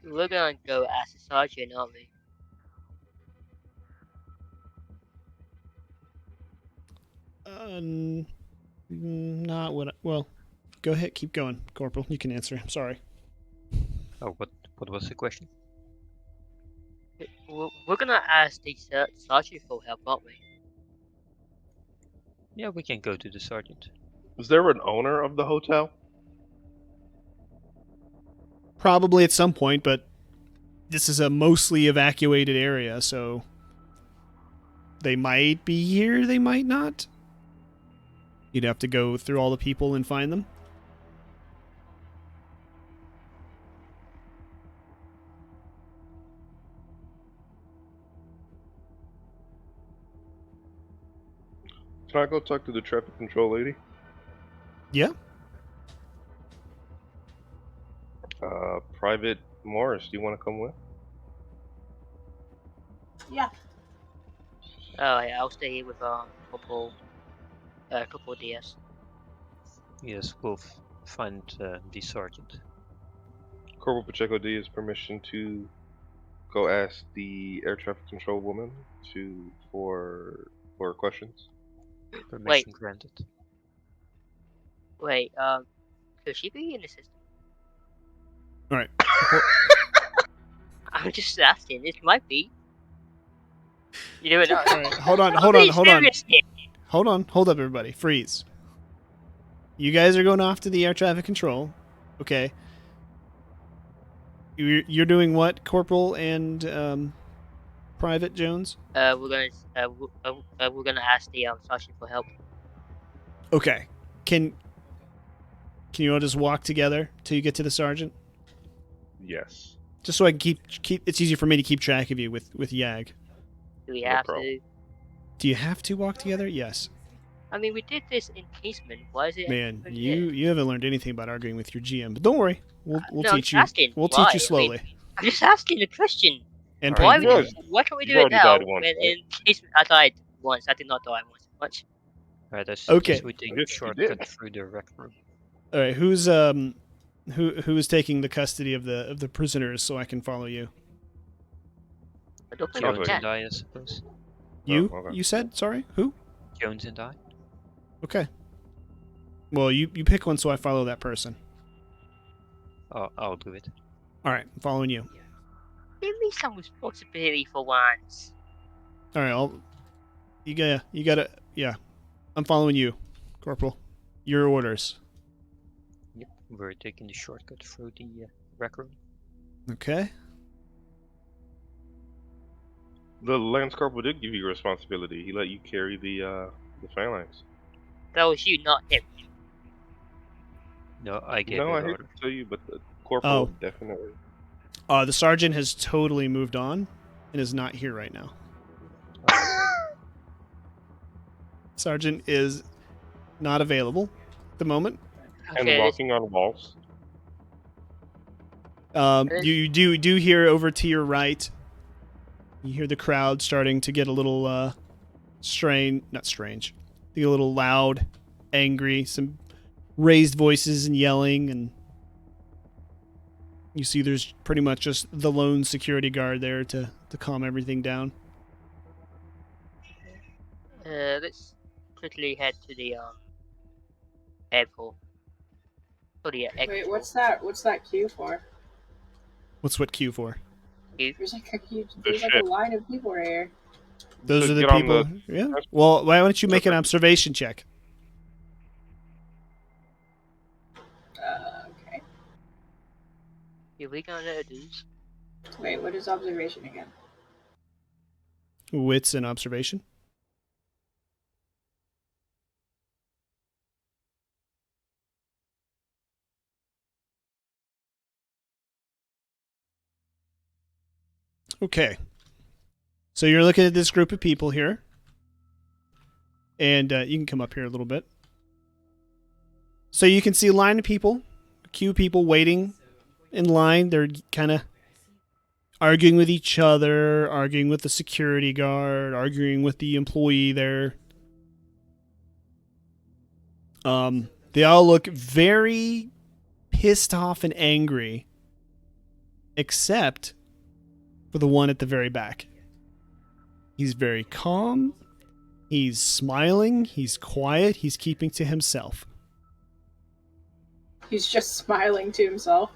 We're gonna go ask the sergeant, aren't we? Not what. Well, go ahead. Keep going, Corporal. You can answer. I'm sorry. Oh, what was the question? We're gonna ask the sergeant for help, aren't we? Yeah, we can go to the sergeant. Was there an owner of the hotel? Probably at some point, but this is a mostly evacuated area, so they might be here, they might not. You'd have to go through all the people and find them. Can I go talk to the traffic control lady? Yeah. Private Morris, do you want to come with? Yeah. Oh, yeah, I'll stay here with couple DS. Yes, we'll find the sergeant. Corporal Pacheco D has permission to go ask the air traffic control woman for questions. Permission granted. Wait, could she be in the system? All right. I'm just asking. It might be. You never know. All right. Hold on. Hold up, everybody. Freeze. You guys are going off to the air traffic control. Okay. You're doing what, Corporal and Private Jones? We're gonna ask the sergeant for help. Okay. Can you all just walk together till you get to the sergeant? Yes. Just so I can keep. It's easier for me to keep track of you with Yag. Do we No have problem. to? Do you have to walk together? Yes. I mean, we did this in casement. Why is it? Man, over you here? haven't learned anything about arguing with your GM, but don't worry. We'll No, I'm teach just you. asking. We'll Why? teach you slowly I'm just asking the question. and All right, painfully. Why can't we You've do it already now? died once, When right? in casement, I died once. I did not die once. Much. Alright, I Okay. suggest we take I a guess you shortcut did. through the rec room. All right. Who is taking the custody of the prisoners so I can follow you? I don't think Sounds we Jones like can. and I suppose. You? okay. You said? Sorry. Who? Jones and I. Okay. Well, you pick one so I follow that person. Oh, I'll do it. All right. I'm following you. Give me some responsibility for once. All right. You gotta. Yeah. I'm following you, Corporal. Your orders. Yep, we're taking the shortcut through the rec room. Okay. The Lance Corporal did give you responsibility. He let you carry the phalanx. That was you, not him. No, I gave No, I that hate order. to tell you, but the corporal Oh. definitely. The sergeant has totally moved on and is not here right now. Sergeant is not available at the moment. And Okay, walking on walls. You do hear over to your right. You hear the crowd starting to get a little not strange. Get a little loud, angry, some raised voices and yelling, and you see there's pretty much just the lone security guard there to calm everything down. let's quickly head to the airport. Oh, the Wait, what's that queue for? What's what queue for? There's like a line of people right here. Those To are the get on people. Yeah. Well, why don't you make an observation check? Okay. Here we go, there, dudes. Wait, what is observation again? Wits and observation. Okay. So you're looking at this group of people here. And you can come up here a little bit. So you can see a line of people, a queue of people waiting in line. They're kind of arguing with each other, arguing with the security guard, arguing with the employee there. They all look very pissed off and angry, except for the one at the very back. He's very calm. He's smiling. He's quiet. He's keeping to himself. He's just smiling to himself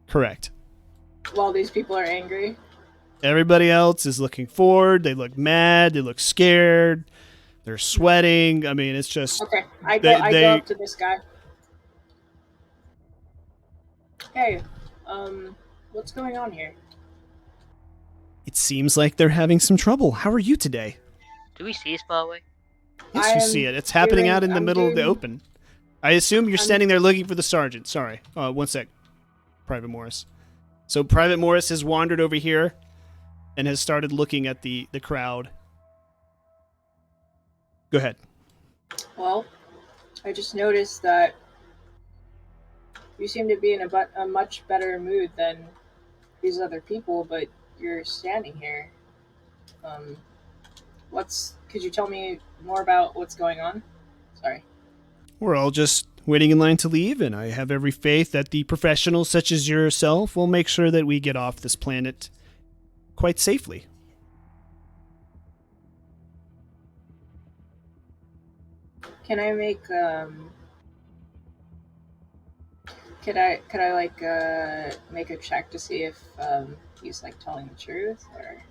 Correct. while these people are angry. Everybody else is looking forward. They look mad. They look scared. They're sweating. I mean, it's just... Okay, I go up to this guy. Hey, what's going on here? It seems like they're having some trouble. How are you today? Do we see this, by the way? Yes, you see it. It's happening out in the middle of the open. I assume you're standing there looking for the sergeant. Sorry. One sec. Private Morris. So Private Morris has wandered over here and has started looking at the crowd. Go ahead. Well, I just noticed that you seem to be in a much better mood than these other people, but you're standing here. Um, Could you tell me more about what's going on? Sorry. We're all just waiting in line to leave, and I have every faith that the professionals such as yourself will make sure that we get off this planet quite safely. Can I make could I like make a check to see if he's like telling the truth or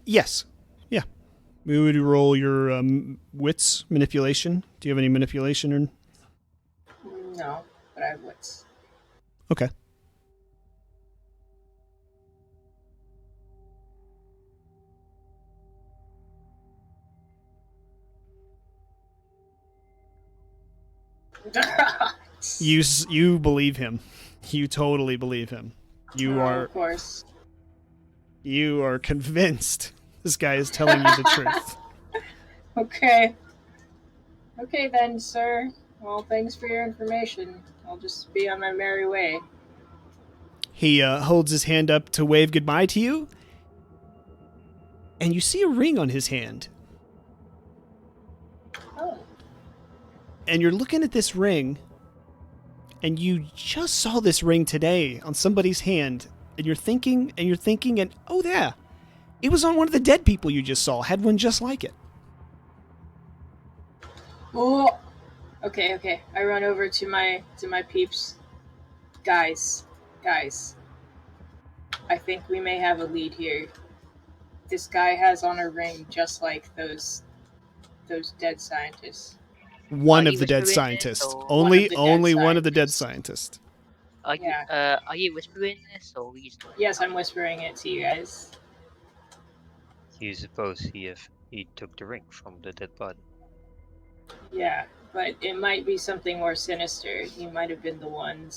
Yes. Yeah. We would roll your wits manipulation. Do you have any manipulation? Or... no, but I have wits. Okay. You believe him. You totally believe him. You are of course. You are convinced this guy is telling you the truth. Okay. Okay then, sir. Well, thanks for your information. I'll just be on my merry way. He holds his hand up to wave goodbye to you, and you see a ring on his hand. Oh. And you're looking at this ring, and you just saw this ring today on somebody's hand, and you're thinking, and oh yeah, it was on one of the dead people you just saw, had one just like it. Oh. Okay. I run over to my peeps. Guys. I think we may have a lead here. This guy has on a ring just like those dead scientists. One Are of you the dead whispering this, scientists. or Only dead one of the dead scientists. scientists. are you whispering this, or we just? Yes, I'm whispering it to you guys. You suppose he took the ring from the dead body. Yeah, but it might be something more sinister. He might have been the one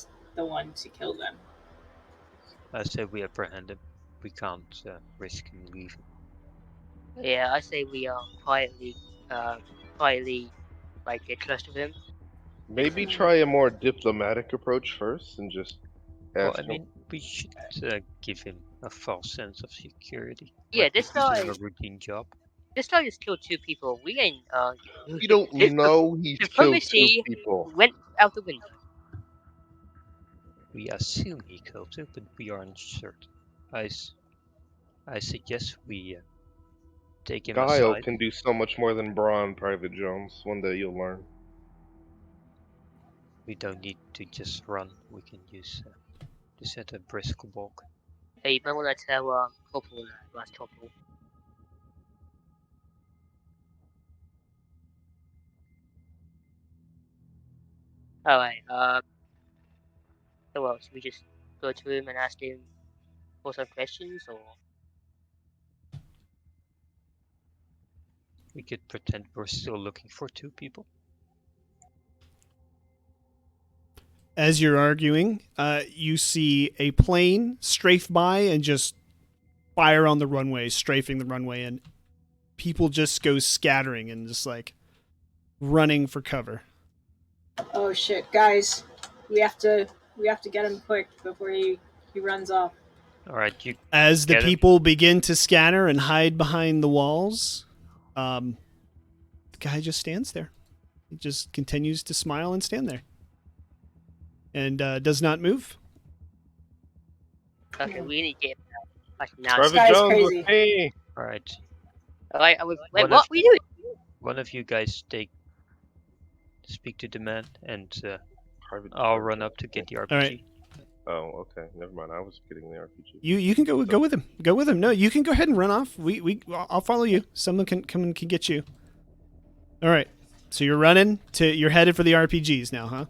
to kill them. I say we apprehend him. We can't risk him leaving. Yeah, I say we quietly, like get close to him. Maybe try a more diplomatic approach first and just Well, ask I him. mean, we should give him a false sense of security. Yeah, Like this if he's guy, doing a routine job. this guy just killed 2 people. We ain't You don't know he's killed 2 diplomacy people. went out the window. We assume he killed it, but we aren't certain. I suggest we take him Guile aside. can do so much more than brawn, Private Jones. One day you'll learn. We don't need to just run. We can use this at a brisk walk. Hey, you might want to tell Corporal that, last Corporal. Alright, so what, should we just go to him and ask him for some questions, or? We could pretend we're still looking for 2 people. As you're arguing, you see a plane strafe by and just fire on the runway, strafing the runway, and people just go scattering and just like running for cover. Oh shit, guys! We have to get him quick before he runs off. All right, you. As the Get him. people begin to scatter and hide behind the walls, the guy just stands there. He just continues to smile and stand there. And does not move. Okay, we need to get him now. Like now. Private guy's Jones crazy. with me. All right. Alright, wait, One what? of- What are you doing? One of you guys speak to the man, and Private I'll Jones run with up to get me. the RPG. right. Oh, okay. Never mind. I was getting the RPG. You can go with him. Go with him. No, you can go ahead and run off. I'll follow you. Someone can come and can get you. All right. So you're you're headed for the RPGs now, huh?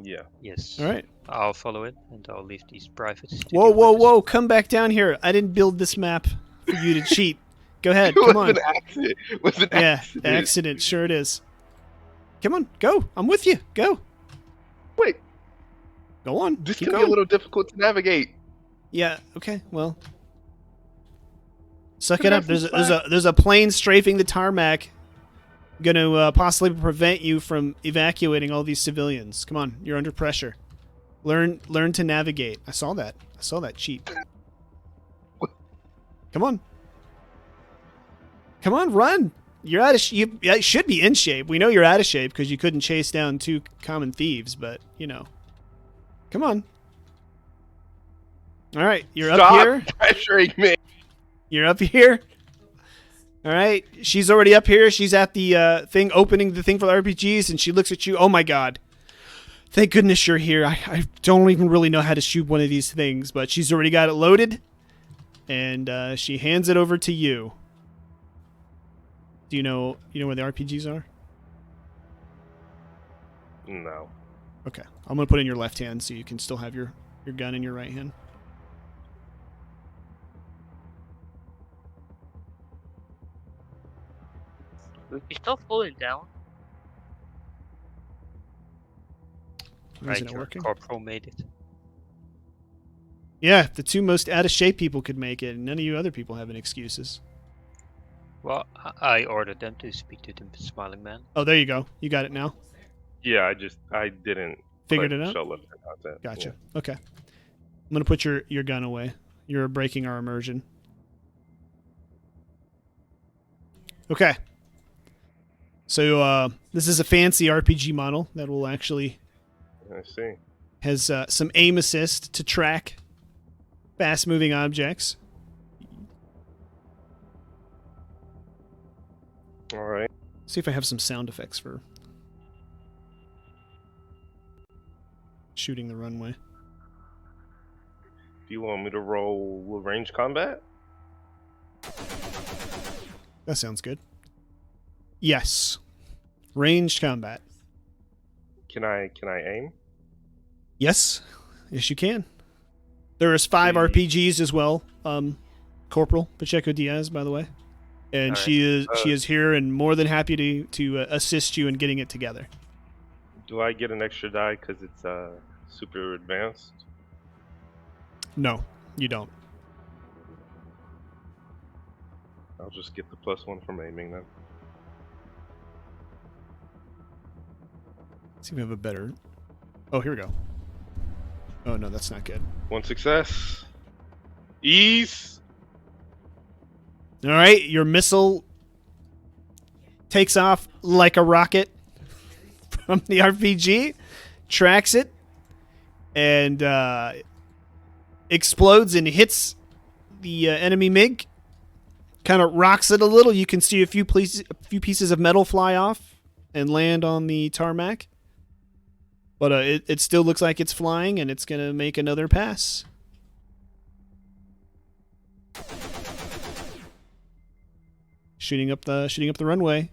Yeah. Yes. All right. I'll follow it, and I'll leave these privates. To Whoa, deal with this. whoa! Come back down here. I didn't build this map for you to cheat. Go ahead. It Come was on. an accident. It was an Yeah, accident. accident. Sure it is. Come on, go. I'm with you. Go. Wait, Go on. this Keep can be going. a little difficult to navigate. Yeah. Okay. Well. Suck it up. There's a plane strafing the tarmac, going to possibly prevent you from evacuating all these civilians. Come on, you're under pressure. Learn to navigate. I saw that cheat. Come on, run. You're out of you should be in shape. We know you're out of shape because you couldn't chase down 2 common thieves, but you know. Come on. All right, you're up here. Stop pressuring me. You're up here. All right, she's already up here. She's at the thing, opening the thing for the RPGs, and she looks at you. Oh my god. Thank goodness you're here. I don't even really know how to shoot one of these things, but she's already got it loaded, and she hands it over to you. Do you know where the RPGs are? No. Okay, I'm gonna put it in your left hand so you can still have your gun in your right hand. We stop falling down. Why isn't it Your working? corporal made it. Yeah, the 2 most out of shape people could make it, and none of you other people have any excuses. Well, I ordered them to speak to the smiling man. Oh, there you go. You got it now. Yeah, I didn't Figured put it out? show left content. Gotcha. Yeah. Okay. I'm gonna put your gun away. You're breaking our immersion. Okay. So this is a fancy RPG model that will actually I see. has some aim assist to track fast-moving objects. All right. See if I have some sound effects for shooting the runway. Do you want me to roll range combat? That sounds good. Yes. Ranged combat. Can I aim? Yes. Yes, you can. There is 5 Hmm. RPGs as well. Corporal Pacheco Diaz, by the way. And All she is here and more than happy to assist you in getting it together. Do I get an extra die because it's super advanced? No, you don't. I'll just get the +1 from aiming then. Let's see if we have a better... Oh, here we go. Oh, no, that's not good. 1 success. Ease. All right, your missile takes off like a rocket from the RPG, tracks it, and explodes and hits the enemy MiG. Kind of rocks it a little. You can see a few pieces of metal fly off and land on the tarmac. But it still looks like it's flying, and it's going to make another pass. Shooting up the runway.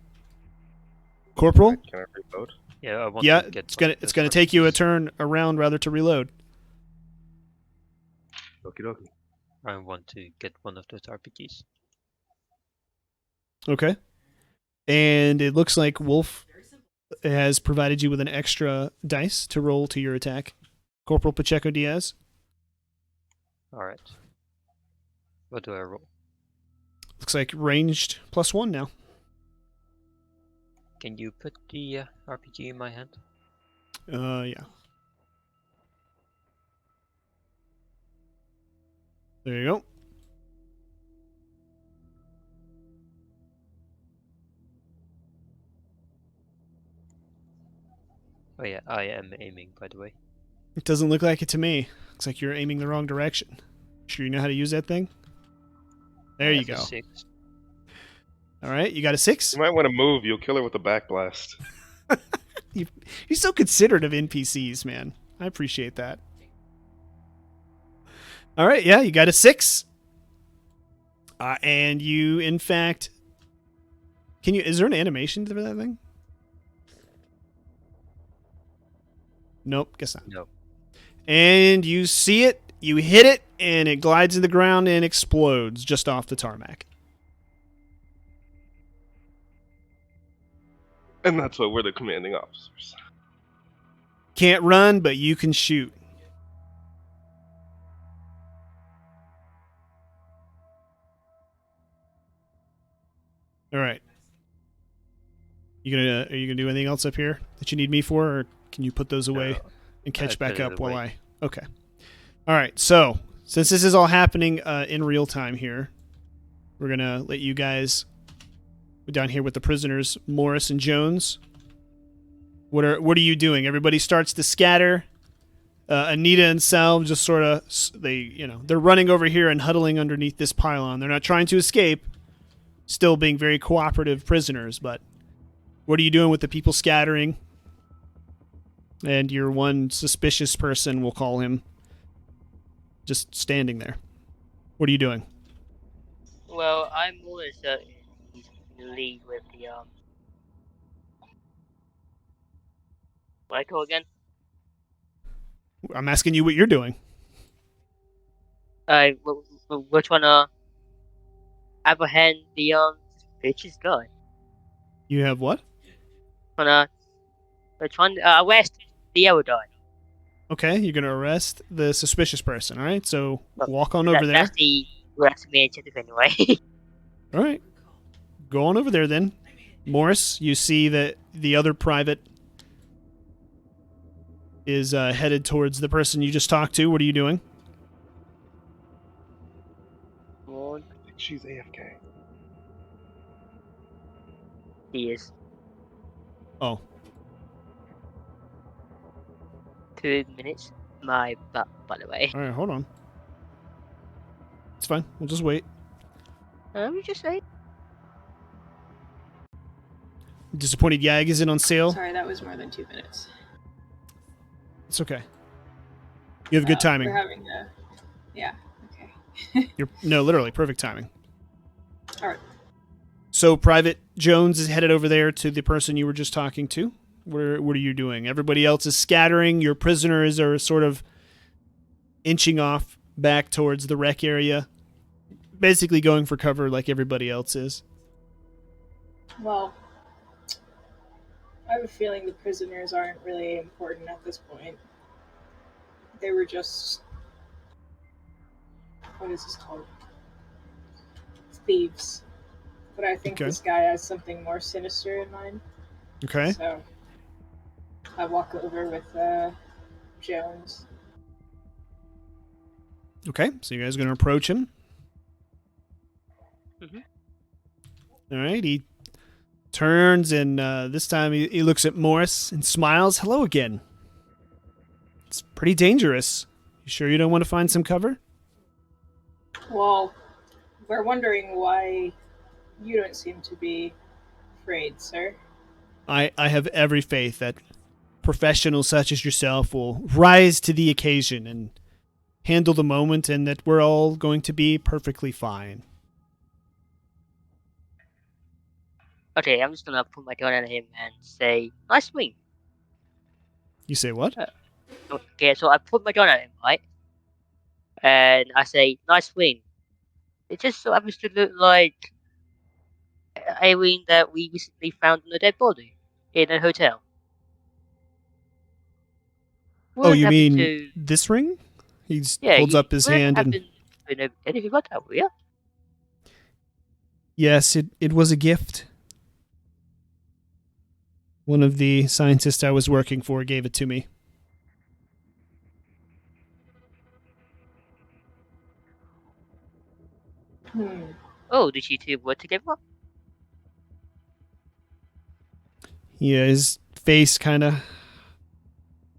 Corporal? Can I reload? Yeah, I want Yeah, to get it's gonna take you a turn around rather to reload. Okie dokie. I want to get one of those RPGs. Okay. And it looks like Wolf has provided you with an extra dice to roll to your attack. Corporal Pacheco Diaz. Alright. What do I roll? Looks like ranged +1 now. Can you put the RPG in my hand? Yeah. There you go. Oh yeah, I am aiming, by the way. It doesn't look like it to me. Looks like you're aiming the wrong direction. Sure you know how to use that thing? There you go. That's a 6. All right, you got a 6? You might want to move. You'll kill her with a backblast. You're so considerate of NPCs, man. I appreciate that. All right, yeah, you got a 6. And you, in fact... Is there an animation for that thing? Nope, guess not. No. And you see it, you hit it, and it glides in the ground and explodes just off the tarmac. And that's why we're the commanding officers. Can't run, but you can shoot. Are you gonna do anything else up here that you need me for, or can you put those away and catch I'll back put it up while away. Okay. All right. So since this is all happening in real time here, we're gonna let you guys down here with the prisoners, Morris and Jones. What are you doing? Everybody starts to scatter. Anita and Sal just sort of they're running over here and huddling underneath this pylon. They're not trying to escape, still being very cooperative prisoners. But what are you doing with the people scattering? And your one suspicious person, we'll call him, just standing there. What are you doing? Well, I'm more than certain he's in the lead with the Michael again. I'm asking you what you're doing. We're trying to apprehend the suspicious guy. You have what? We're trying to arrest the other guy. Okay, you're going to arrest the suspicious person, all right? So Well, walk on over there. That's the main objective anyway. All right. Go on over there then. Morris, you see that the other private is headed towards the person you just talked to. What are you doing? I think she's AFK. He is. Oh, 2 minutes. My butt, by the way. all right, hold on. It's fine. We'll just wait. We just say. Disappointed Yag is in on sale. Sorry, that was more than 2 minutes. It's okay. You have good timing. We're having the... Yeah, okay. No, literally, perfect timing. All right. So Private Jones is headed over there to the person you were just talking to. What are you doing? Everybody else is scattering. Your prisoners are sort of inching off back towards the wreck area. Basically going for cover like everybody else is. Well, I have a feeling the prisoners aren't really important at this point. They were just... What is this called? Thieves. But I think Okay. this guy has something more sinister in mind. Okay. So I walk over with Jones. Okay. So you guys are going to approach him. Mhm. All right. He turns and this time he looks at Morris and smiles. Hello again. It's pretty dangerous. You sure you don't want to find some cover? Well, we're wondering why you don't seem to be afraid, sir. I have every faith that professionals such as yourself will rise to the occasion and handle the moment, and that we're all going to be perfectly fine. Okay, I'm just gonna put my gun at him and say, "Nice swing." You say what? Okay, so I put my gun at him, right? And I say, "Nice swing." It just so happens to look like Irene that we recently found in a dead body in a hotel. Oh, you Happen mean to... this ring? He Yeah, holds you up his wouldn't hand happen and... to know anything about that, will ya? Yes, it was a gift. One of the scientists I was working for gave it to me. Oh, did you two work together? Yeah, his face kind of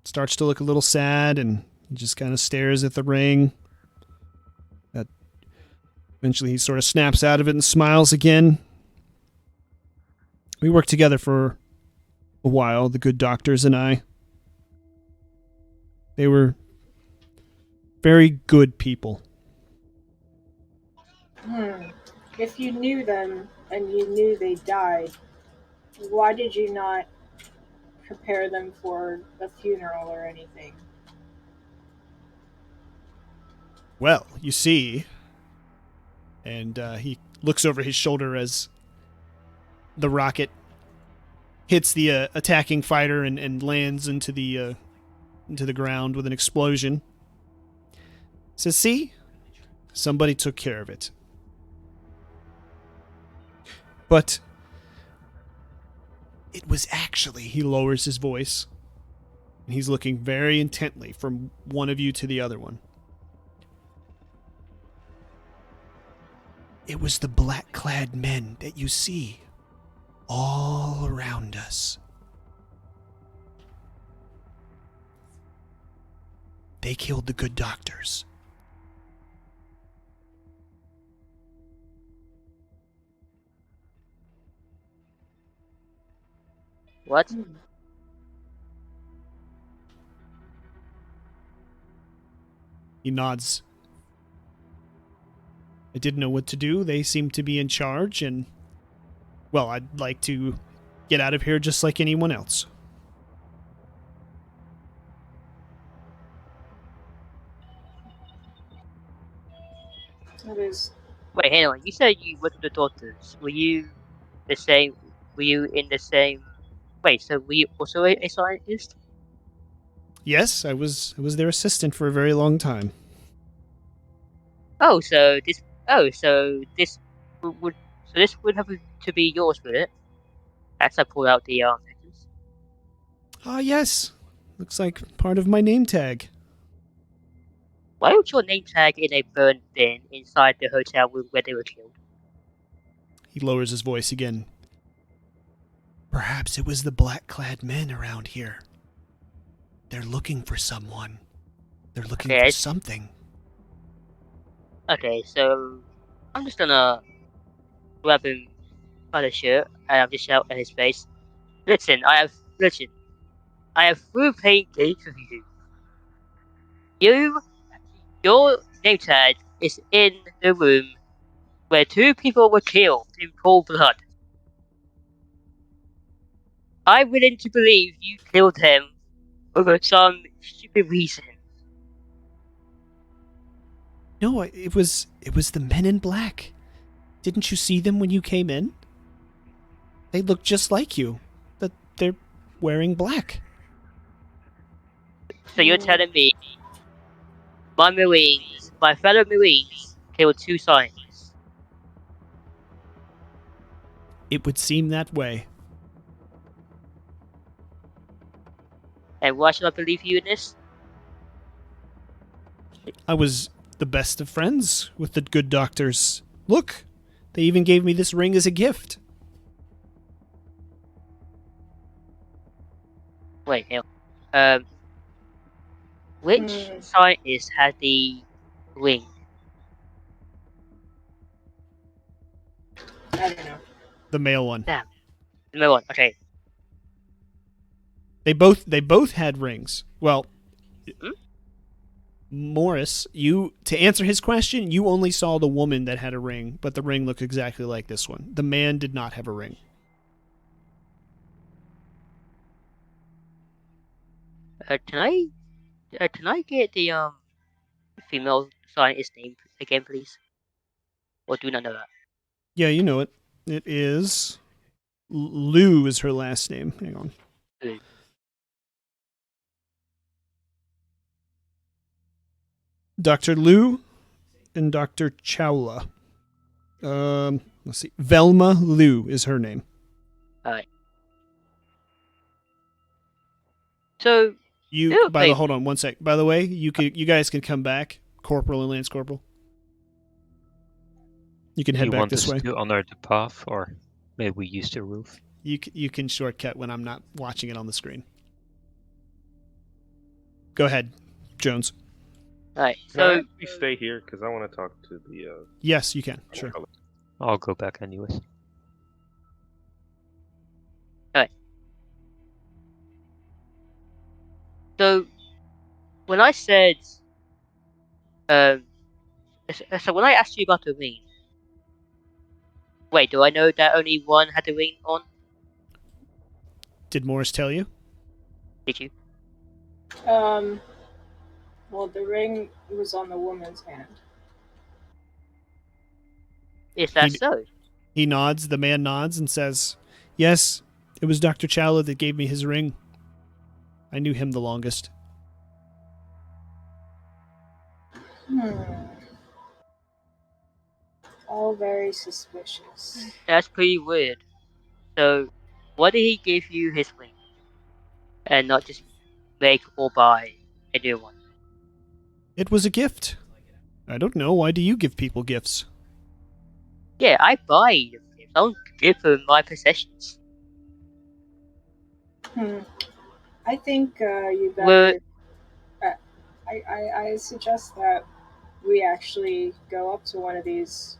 starts to look a little sad, and he just kind of stares at the ring. Eventually he sort of snaps out of it and smiles again. We worked together for a while, the good doctors and I. They were very good people. If you knew them and you knew they died, why did you not prepare them for a funeral or anything? Well, you see, and he looks over his shoulder as the rocket hits the attacking fighter and lands into the ground with an explosion. Says, see? Somebody took care of it. But It was actually, he lowers his voice, and he's looking very intently from one of you to the other one. It was the black-clad men that you see all around us. They killed the good doctors. What? He nods. I didn't know what to do. They seemed to be in charge, and, well, I'd like to get out of here just like anyone else. That is. Wait, hang on. You said you went to the doctors. Were you the same? Were you in the same? Wait, so were you also a scientist? Yes, I was their assistant for a very long time. Oh, so this. Oh, so this would. So this would have to be yours, would it? As I pull out the necklace. Ah, yes. Looks like part of my name tag. Why was your name tag in a burn bin inside the hotel room where they were killed? He lowers his voice again. Perhaps it was the black-clad men around here. They're looking for someone. They're looking for something. Okay, so I'm just gonna grab him by the shirt and I'll just shout at his face. Listen, I have full paying dates of you. Your name tag is in the room where 2 people were killed in cold blood. I'm willing to believe you killed him over some stupid reason. No, it was the men in black. Didn't you see them when you came in? They look just like you, but they're wearing black. So you're telling me my fellow Marines, killed 2 scientists? It would seem that way. And why should I believe you in this? I was the best of friends with the good doctors. Look, they even gave me this ring as a gift. Wait, hang on. Which scientist had the ring? I don't know. The male one. Damn. The male one. Okay. They both had rings. Well, Hmm? Morris, to answer his question, you only saw the woman that had a ring, but the ring looked exactly like this one. The man did not have a ring. Can I get the female scientist name again, please? Or do you not know that? Yeah, you know it. It is Lou is her last name. Hang on. Lou. Dr. Lou and Dr. Chowla. Let's see. Velma Lou is her name. Alright. So Hold on one sec. By the way, you guys can come back, Corporal and Lance Corporal. You can head back this way. You want us to honor the path, or maybe we use the roof? You can shortcut when I'm not watching it on the screen. Go ahead, Jones. Alright, so we stay here because I want to talk to the. Yes, you can. Sure. I'll go back anyways. Alright. So when I said, so when I asked you about the ring, wait, do I know that only one had the ring on? Did Morris tell you? Did you? Well, the ring was on the woman's hand. Is that so? He nods. The man nods and says, "Yes, it was Dr. Chowla that gave me his ring. I knew him the longest." All very suspicious. That's pretty weird. So Why did he give you his ring and not just make or buy a new one? It was a gift. I don't know. Why do you give people gifts? Yeah, I buy the gifts. I don't give them my possessions. I think you Well, better. I suggest that we actually go up to one of these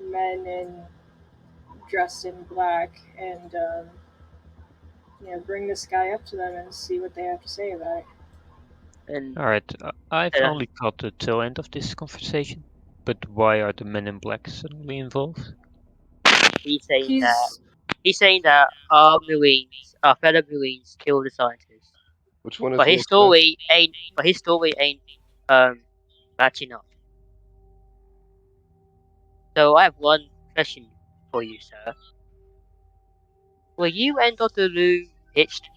men dressed in black and bring this guy up to them and see what they have to say about it. and Alright, I've uh, only caught the tail end of this conversation. But why are the men in black suddenly involved? he's saying that He's our Marines, our fellow Marines, killed the scientists. Which one is But he his expect? story ain't. But his story ain't matching up. So I have one question for you, sir. Were you and Dr. Lu hitched?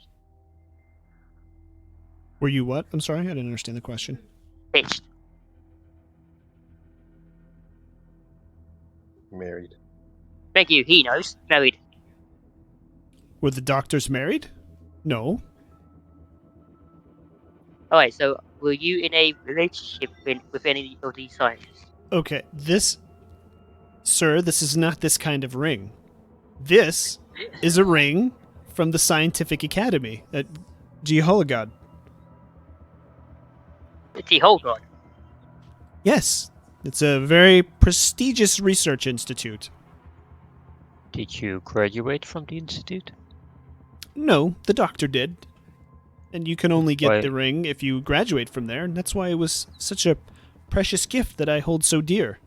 Were you what? I'm sorry, I didn't understand the question. Hitched. Married. Thank you. He knows. Married. Were the doctors married? No. All right. So were you in a relationship with any of these scientists? Okay, sir, this is not this kind of ring. This is a ring from the Scientific Academy at Gehologod. The whole god. Yes, it's a very prestigious research institute. Did you graduate from the institute? No, the doctor did. And you can only get Why- the ring if you graduate from there, and that's why it was such a precious gift that I hold so dear.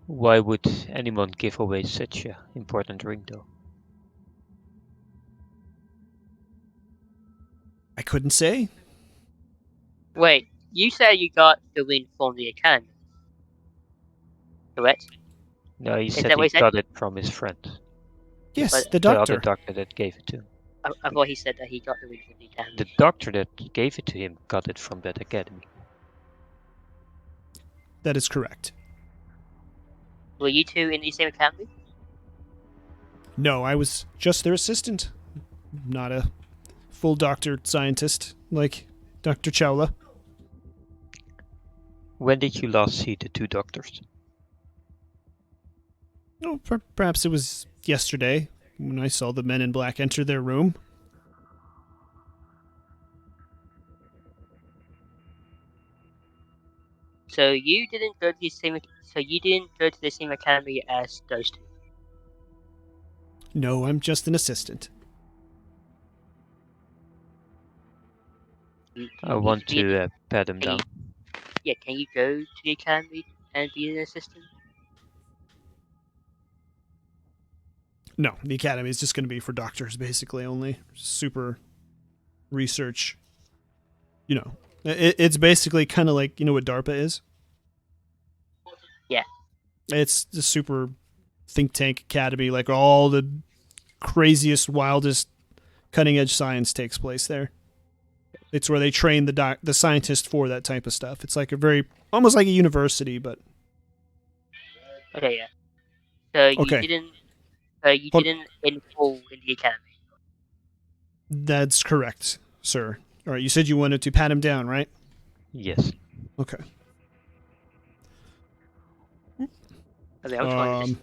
Why would anyone give away such an important ring, though? I couldn't say. Wait. You said you got the win from the academy, correct? No, he Is said that what he he said? got it from his friend, Yes, But the the other doctor. doctor that gave it to him. I thought he said that he got the win from the academy. The doctor that gave it to him got it from that academy. That is correct. Were you two in the same academy? No, I was just their assistant. Not a full doctor scientist like Dr. Chowla. When did you last see the two doctors? Oh, perhaps it was yesterday when I saw the men in black enter their room. So you didn't go to the same. So you didn't go to the same academy as those two. No, I'm just an assistant. I want to pat him Can you, down. yeah, can you go to the academy and be an assistant? No, the academy is just going to be for doctors, basically, only. Super research. You know, it's basically kind of like, you know what DARPA is? Yeah. It's the super think tank academy, like all the craziest, wildest, cutting edge science takes place there. It's where they train the scientists for that type of stuff. It's like almost like a university, but Okay, yeah. So you okay. didn't. You Hold- didn't enroll in the academy. That's correct, sir. All right, you said you wanted to pat him down, right? Yes. Okay. I mean, I'm trying to just.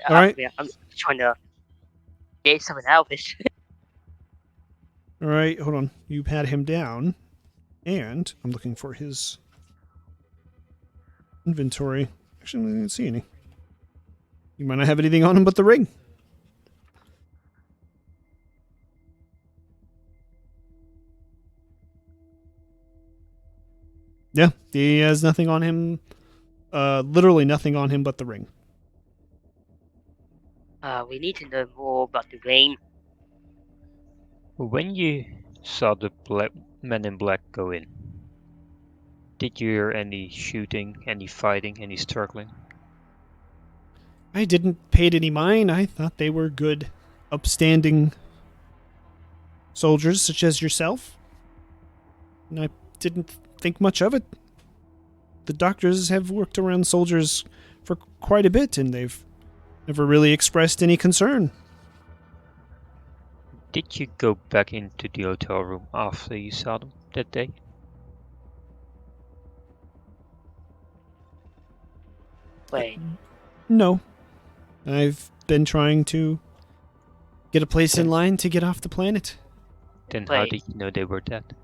all right. I'm trying to get something out of this. All right, hold on. You pat him down, and I'm looking for his inventory. Actually, I didn't see any. You might not have anything on him but the ring. Yeah, he has nothing on him. Literally nothing on him but the ring. We need to know more about the ring. When you saw the men in black go in, did you hear any shooting, any fighting, any struggling? I didn't pay it any mind. I thought they were good, upstanding soldiers such as yourself. And I didn't think much of it. The doctors have worked around soldiers for quite a bit, and they've never really expressed any concern. Did you go back into the hotel room after you saw them that day? Wait, No. I've been trying to get a place in line to get off the planet. Then how Wait. did you know they were dead?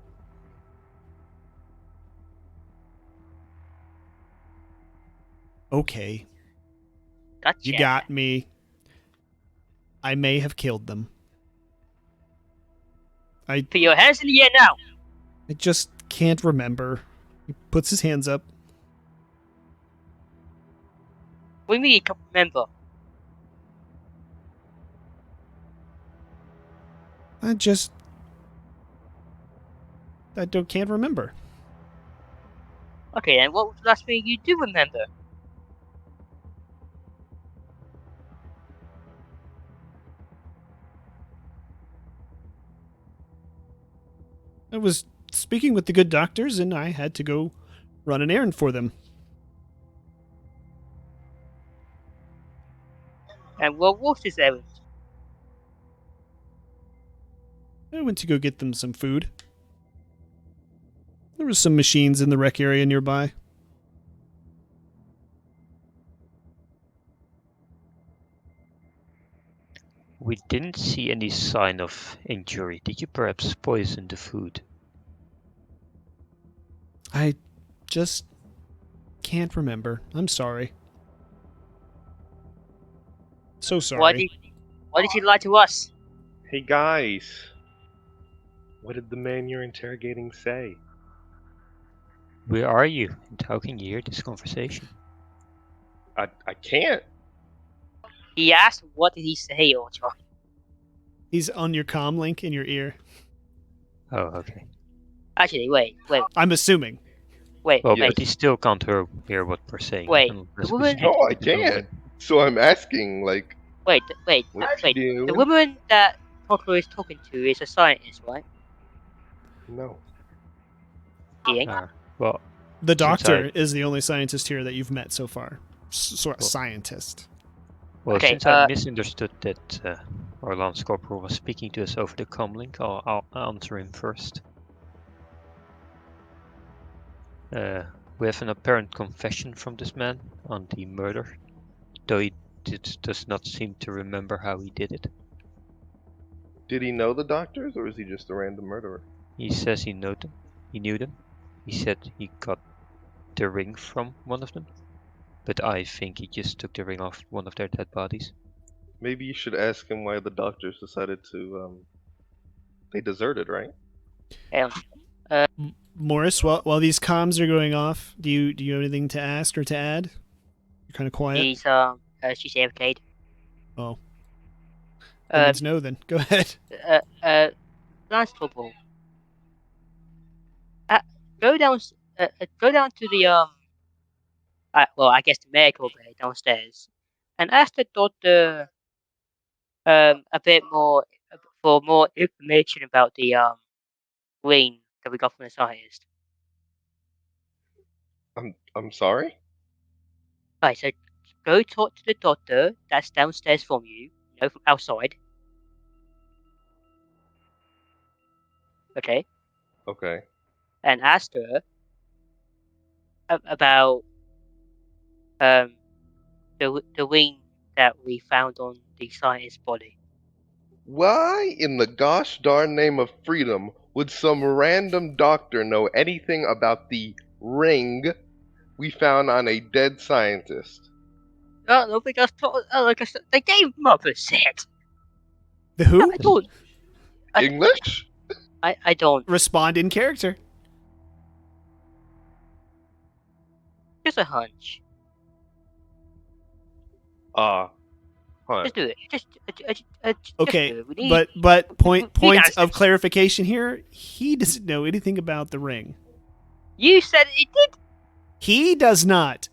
Okay, gotcha. you got me. I may have killed them. Put your hands in the air now. I just can't remember. He puts his hands up. What do you mean you can't remember? Can't remember. Okay, then what was the last thing you do remember? I was speaking with the good doctors, and I had to go run an errand for them. And what was this errand? I went to go get them some food. There were some machines in the rec area nearby. We didn't see any sign of injury. Did you perhaps poison the food? I just can't remember. I'm sorry. So sorry. Why did you lie to us? Hey guys, what did the man you're interrogating say? Where are you? And how can you hear this conversation? I can't. He asked, what did he say, Ultra? He's on your comm link in your ear. Oh, okay. Actually, wait. I'm assuming. Wait, Well, Yes. but he still can't hear what we're saying. Wait, unless the we woman- speak No, I to the can't. woman. So I'm asking, like, wait. what you doing? The woman that Tokoro is talking to is a scientist, right? No. He ain't. Well, The Since doctor I- is the only scientist here that you've met so far. Well- Scientist. well, Okay, since I misunderstood that our Lance Corporal was speaking to us over the comlink, I'll answer him first. We have an apparent confession from this man on the murder, though he does not seem to remember how he did it. Did he know the doctors, or is he just a random murderer? He says he knew them. He said he got the ring from one of them, but I think he just took the ring off one of their dead bodies. Maybe you should ask him why the doctors decided to, they deserted, right? Morris, while these comms are going off, do you have anything to ask or to add? You're kind of quiet. she's AFK'd. Oh. Good to know then. Go ahead. Lance Corporal. Go down to the I guess the medical bay downstairs, and ask the doctor a bit more for more information about the ring that we got from the scientist. I'm sorry? Right, so go talk to the doctor that's downstairs from you, from outside. Okay, Okay. and ask her about the ring that we found on the scientist's body. Why in the gosh darn name of freedom would some random doctor know anything about the ring we found on a dead scientist? No, because like I said, they gave Mother said. The who? I don't. English? I don't. Respond in character. Just a hunch. Huh. Just do it. Just Okay, do it. We need, but point we need of answers. clarification here. He doesn't know anything about the ring. You said it did. He does not.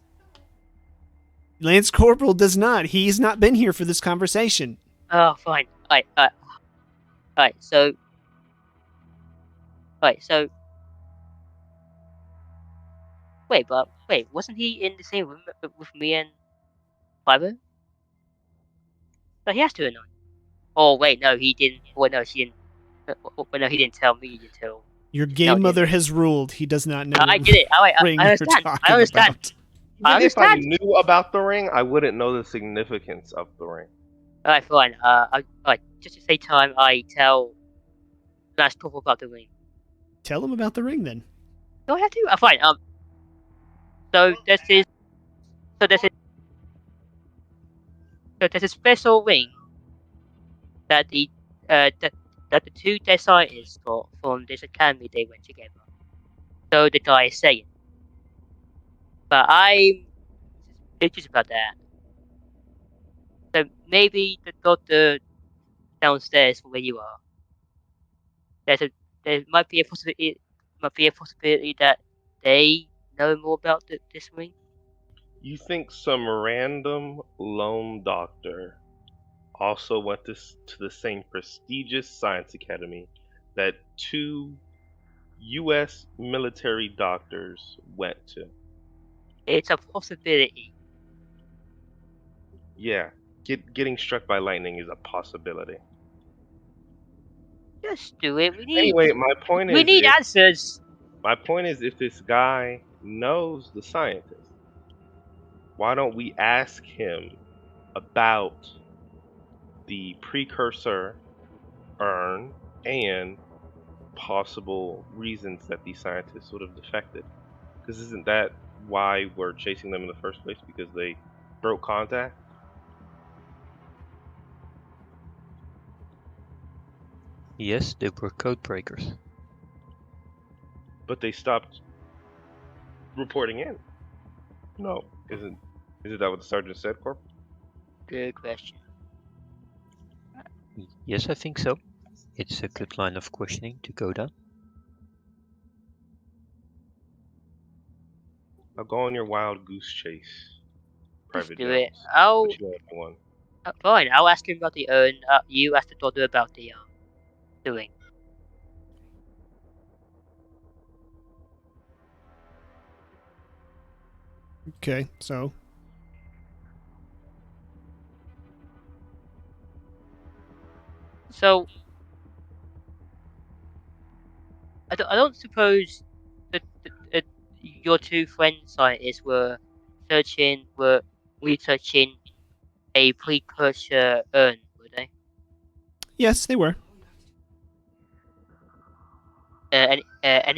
Lance Corporal does not. He's not been here for this conversation. Oh, fine. Alright. So. Wait. Wasn't he in the same room with me and Fiber? So he has to have known. Oh wait, no, he didn't. Well, no, she didn't. Well, no, he didn't tell me until. Your No, game he mother didn't. has ruled. He does not know I what get it. ring I you're understand. talking I understand. about. I Even if I understand. knew about the ring, I wouldn't know the significance of the ring. Alright, fine. Alright, just to save time, I tell Lance Corporal about the ring. Tell him about the ring then. Do I have to? Fine. So this is so there's a so there's a special ring that the two dead scientists got from this academy they went together. So the guy is saying, but I'm suspicious about that. So maybe the doctor downstairs from where you are. There's a there might be a possibility that they know more about this ring. You think some random lone doctor also went to the same prestigious science academy that two U.S. military doctors went to? It's a possibility. Yeah, getting struck by lightning is a possibility. Just do it. Anyway, my point We is need if answers. this guy knows the scientist, why don't we ask him about the precursor urn and possible reasons that these scientists would have defected? Because isn't that why we're chasing them in the first place? Because they broke contact? Yes, they were code breakers. But they stopped reporting in. No, isn't that what the sergeant said, Corp? Good question. Yes, I think so. It's a good line of questioning to go down. Now go on your wild goose chase, Just Private do it. Jones. I'll But you only one. fine. I'll ask him about the urn. You ask the doctor about the ring. Okay, so So I don't suppose that your two friend scientists were researching a precursor urn, were they? yes, they were. Any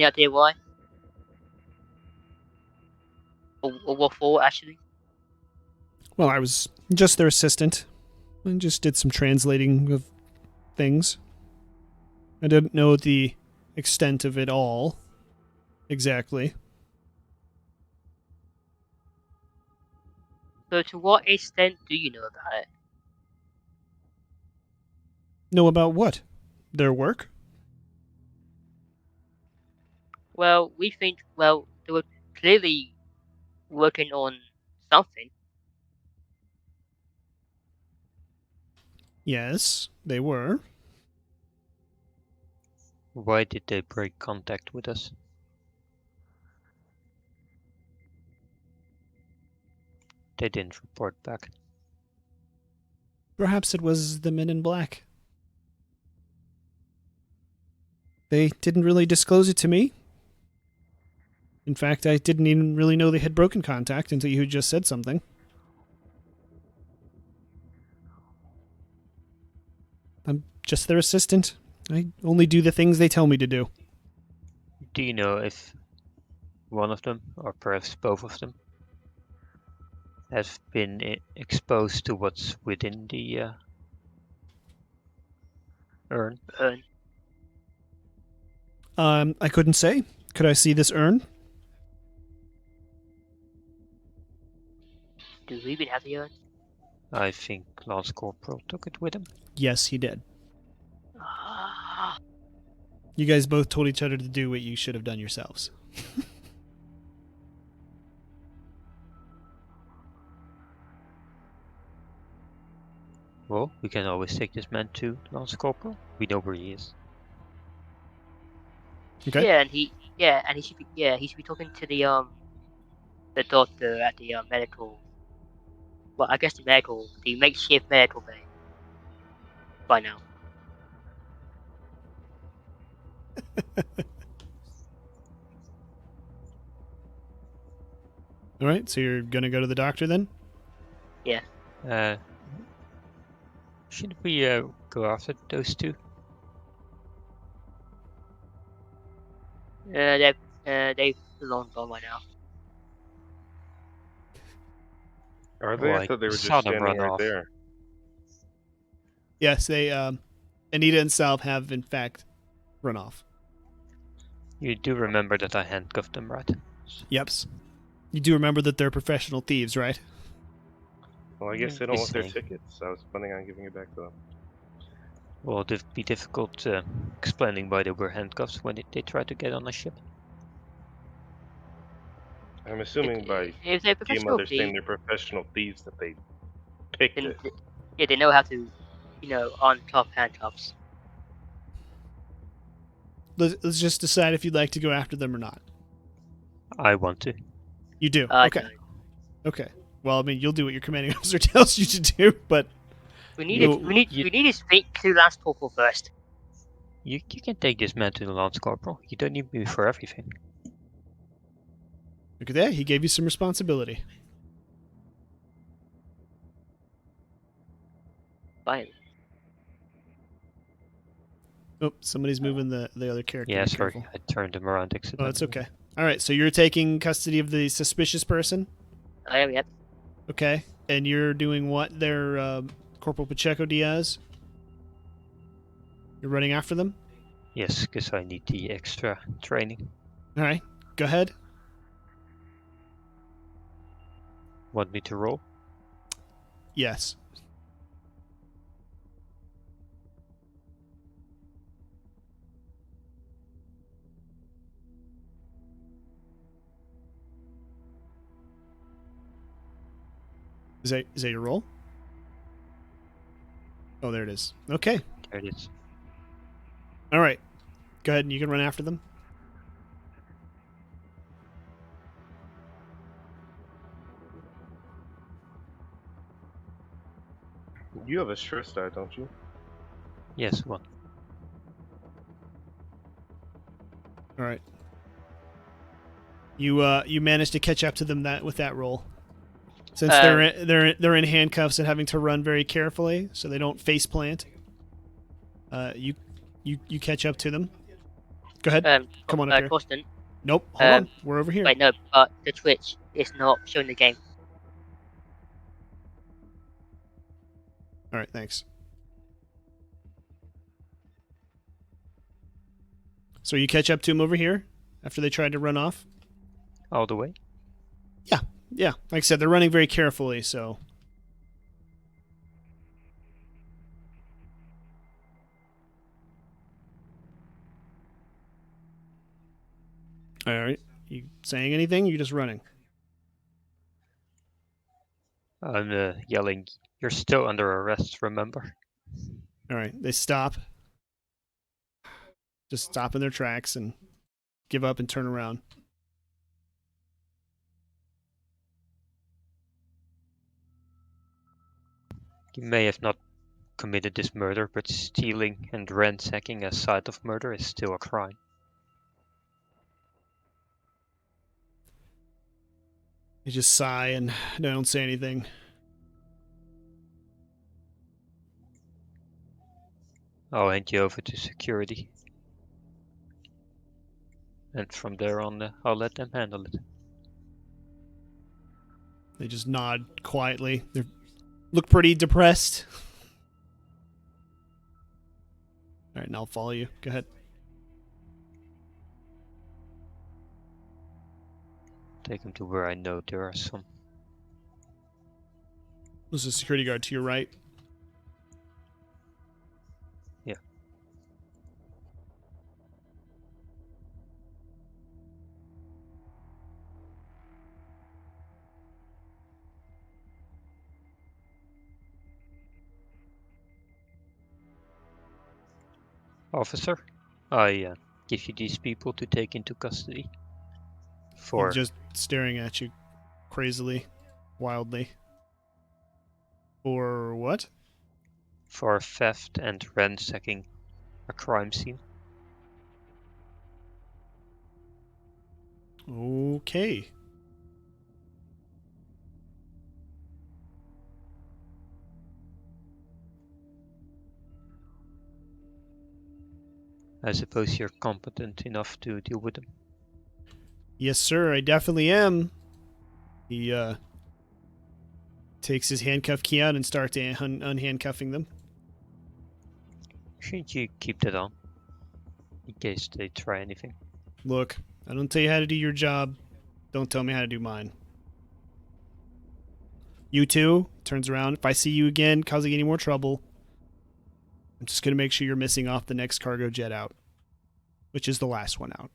idea why? Or what for, actually? Well, I was just their assistant. I just did some translating of things. I didn't know the extent of it all exactly. So to what extent do you know about it? Know about what? Their work? Well, we think, well, they were clearly working on something. Yes, they were. Why did they break contact with us? They didn't report back. Perhaps it was the men in black. They didn't really disclose it to me. In fact, I didn't even really know they had broken contact until you just said something. I'm just their assistant. I only do the things they tell me to do. Do you know if one of them, or perhaps both of them, have been exposed to what's within the urn? Urn. I couldn't say. Could I see this urn? Do we even have the urn? I think Lance Corporal took it with him. Yes, he did. Ah, You guys both told each other to do what you should have done yourselves. Well, we can always take this man to Lance Corporal. We know where he is. Okay. and he should be talking to the doctor at the medical. Well, I guess the makeshift medical bay. by now. All right, so you're gonna go to the doctor then? Yeah. Should we go after those two? They've long gone by now. Are they? Well, I thought they I were saw just them standing run right off. there. Yes, they. Anita and Salve have in fact run off. You do remember that I handcuffed them, right? Yeps. You do remember that they're professional thieves, right? Well, I guess they don't Just want their saying. tickets. I was planning on giving it back to them. Well, it'd be difficult explaining why they were handcuffed when they tried to get on a ship. I'm assuming by If they're game professional understanding thieves, they're professional thieves that they picked then it. yeah, they know how to, unclip handcuffs. Let's just decide if you'd like to go after them or not. I want to. You do. Okay. No. Okay. Well, I mean, you'll do what your commanding officer tells you to do, but We need You- it. We need to speak to Lance Corporal first. You can take this man to the Lance Corporal. You don't need me for everything. look at that. He gave you some responsibility. Fine. Oh, somebody's moving the other character. Yeah, Be sorry, careful. I turned him around Oh, accidentally. it's okay. All right, so you're taking custody of the suspicious person, I am. Yep. okay? And you're doing what there, Corporal Pacheco Diaz? You're running after them? Yes, because I need the extra training. All right, go ahead. Want me to roll? Yes. Is that your roll? Oh, there it is. Okay. There it is. All right. Go ahead and you can run after them. You have a stress die, don't you? Yes, one. All right. You managed to catch up to them with that roll. Since they're in handcuffs and having to run very carefully so they don't face plant. You catch up to them. Go ahead. Come on up here. Torsten. Nope. Hold on. We're over here. Wait, no, but the Twitch is not showing the game. All right. Thanks. So you catch up to them over here after they tried to run off. All the way? Yeah. Like I said, they're running very carefully. So. All right. You saying anything? You just running? I'm yelling, "You're still under arrest, remember?" All right. They stop. Just stop in their tracks and give up and turn around. You may have not committed this murder, but stealing and ransacking a site of murder is still a crime. They just sigh and don't say anything. I'll hand you over to security. And from there on, I'll let them handle it. They just nod quietly. They look pretty depressed. All right, and I'll follow you. Go ahead. Take them to where I know there are some. There's a security guard to your right. Yeah. Officer, I give you these people to take into custody. For He's just staring at you crazily, wildly. For what? for theft and ransacking a crime scene. Okay. I suppose you're competent enough to deal with them. Yes, sir, I definitely am. He takes his handcuff key out and starts unhandcuffing them. Shouldn't you keep that on? In case they try anything. Look, I don't tell you how to do your job. Don't tell me how to do mine. You too, turns around. If I see you again causing any more trouble, I'm just going to make sure you're missing off the next cargo jet out, which is the last one out.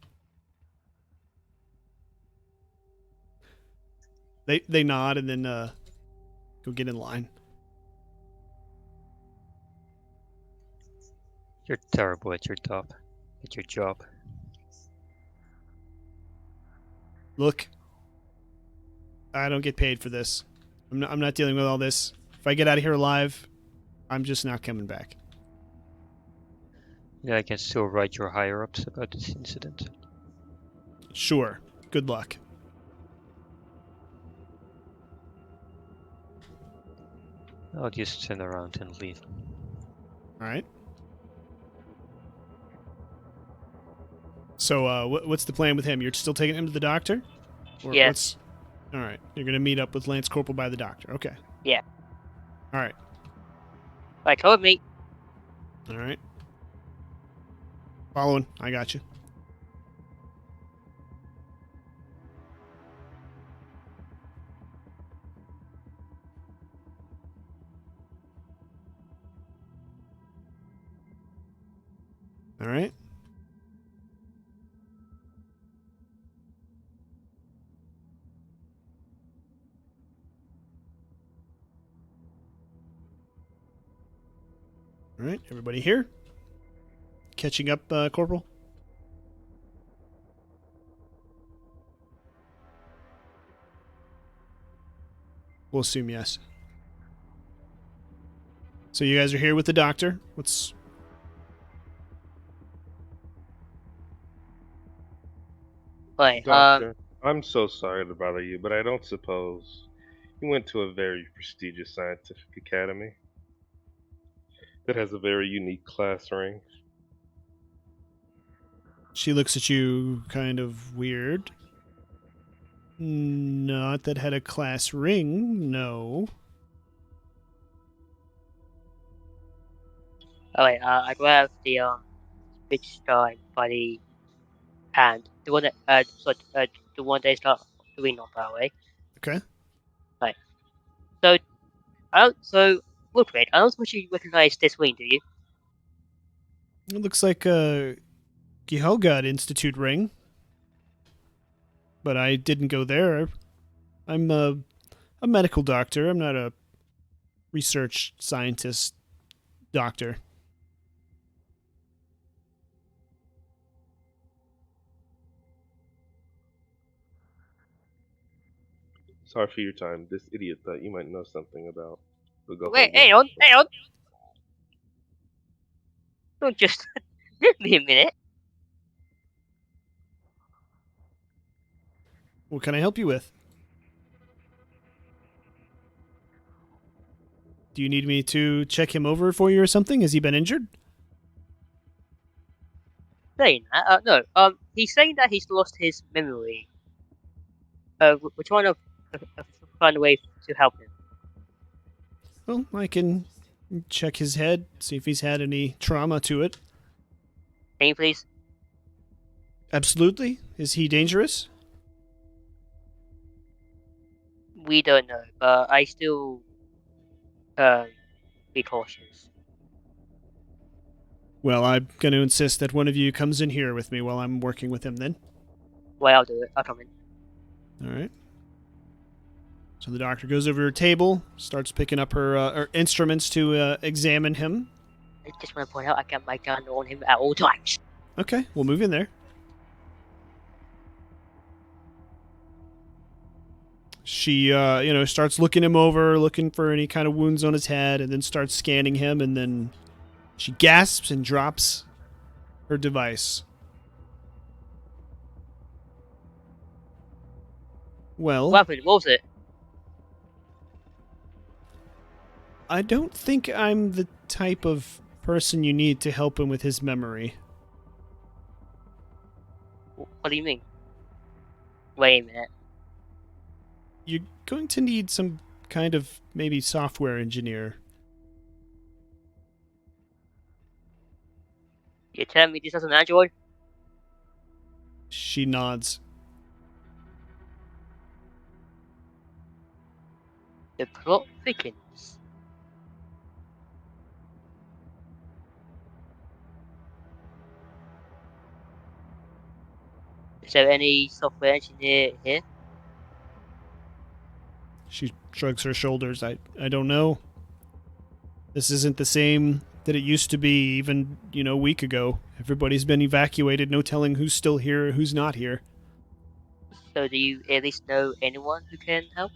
They nod and then go get in line. You're terrible at your job. Look, I don't get paid for this. I'm not dealing with all this. If I get out of here alive, I'm just not coming back. Yeah, I can still write your higher-ups about this incident. Sure. Good luck. I'll just turn around and leave. All right. So, what's the plan with him? You're still taking him to the doctor? Or Yes. All right. You're going to meet up with Lance Corporal by the doctor. Okay. Yeah. All right. Right, told me. All right. Following. I got you. All right. All right. Everybody here? Catching up, Corporal? We'll assume yes. So you guys are here with the doctor. What's... Right, Doctor, I'm so sorry to bother you, but I don't suppose you went to a very prestigious scientific academy that has a very unique class ring. She looks at you kind of weird. Not that had a class ring, no. alright, I grab the, speech time by the hand. The one that, the one they start doing on, by the way. Okay. So, real quick, I don't suppose you recognize this ring, do you? It looks like a Gihelgad Institute ring. But I didn't go there. I'm a medical doctor. I'm not a research scientist doctor. Sorry for your time. This idiot thought you might know something about the Wait, Gahogans. hang on! Don't just... give me a minute. What can I help you with? Do you need me to check him over for you or something? Has he been injured? Saying that, no, he's saying that he's lost his memory. We're trying to find a way to help him. Well, I can check his head, see if he's had any trauma to it. Can you please? Absolutely. Is he dangerous? We don't know, but I still, be cautious. Well, I'm going to insist that one of you comes in here with me while I'm working with him then. Well, I'll do it. I'll come in. All right. So the doctor goes over to her table, starts picking up her instruments to examine him. I just want to point out I got my gun on him at all times. Okay, we'll move in there. She, starts looking him over, looking for any kind of wounds on his head, and then starts scanning him, and then she gasps and drops her device. Well, What happened? What was it? I don't think I'm the type of person you need to help him with his memory. What do you mean? Wait a minute. You're going to need some kind of maybe software engineer. You're telling me this is an android? She nods. The plot thickens. Is there any software engineer here? She shrugs her shoulders. I don't know. This isn't the same that it used to be even, a week ago. Everybody's been evacuated, no telling who's still here or who's not here. So do you at least know anyone who can help?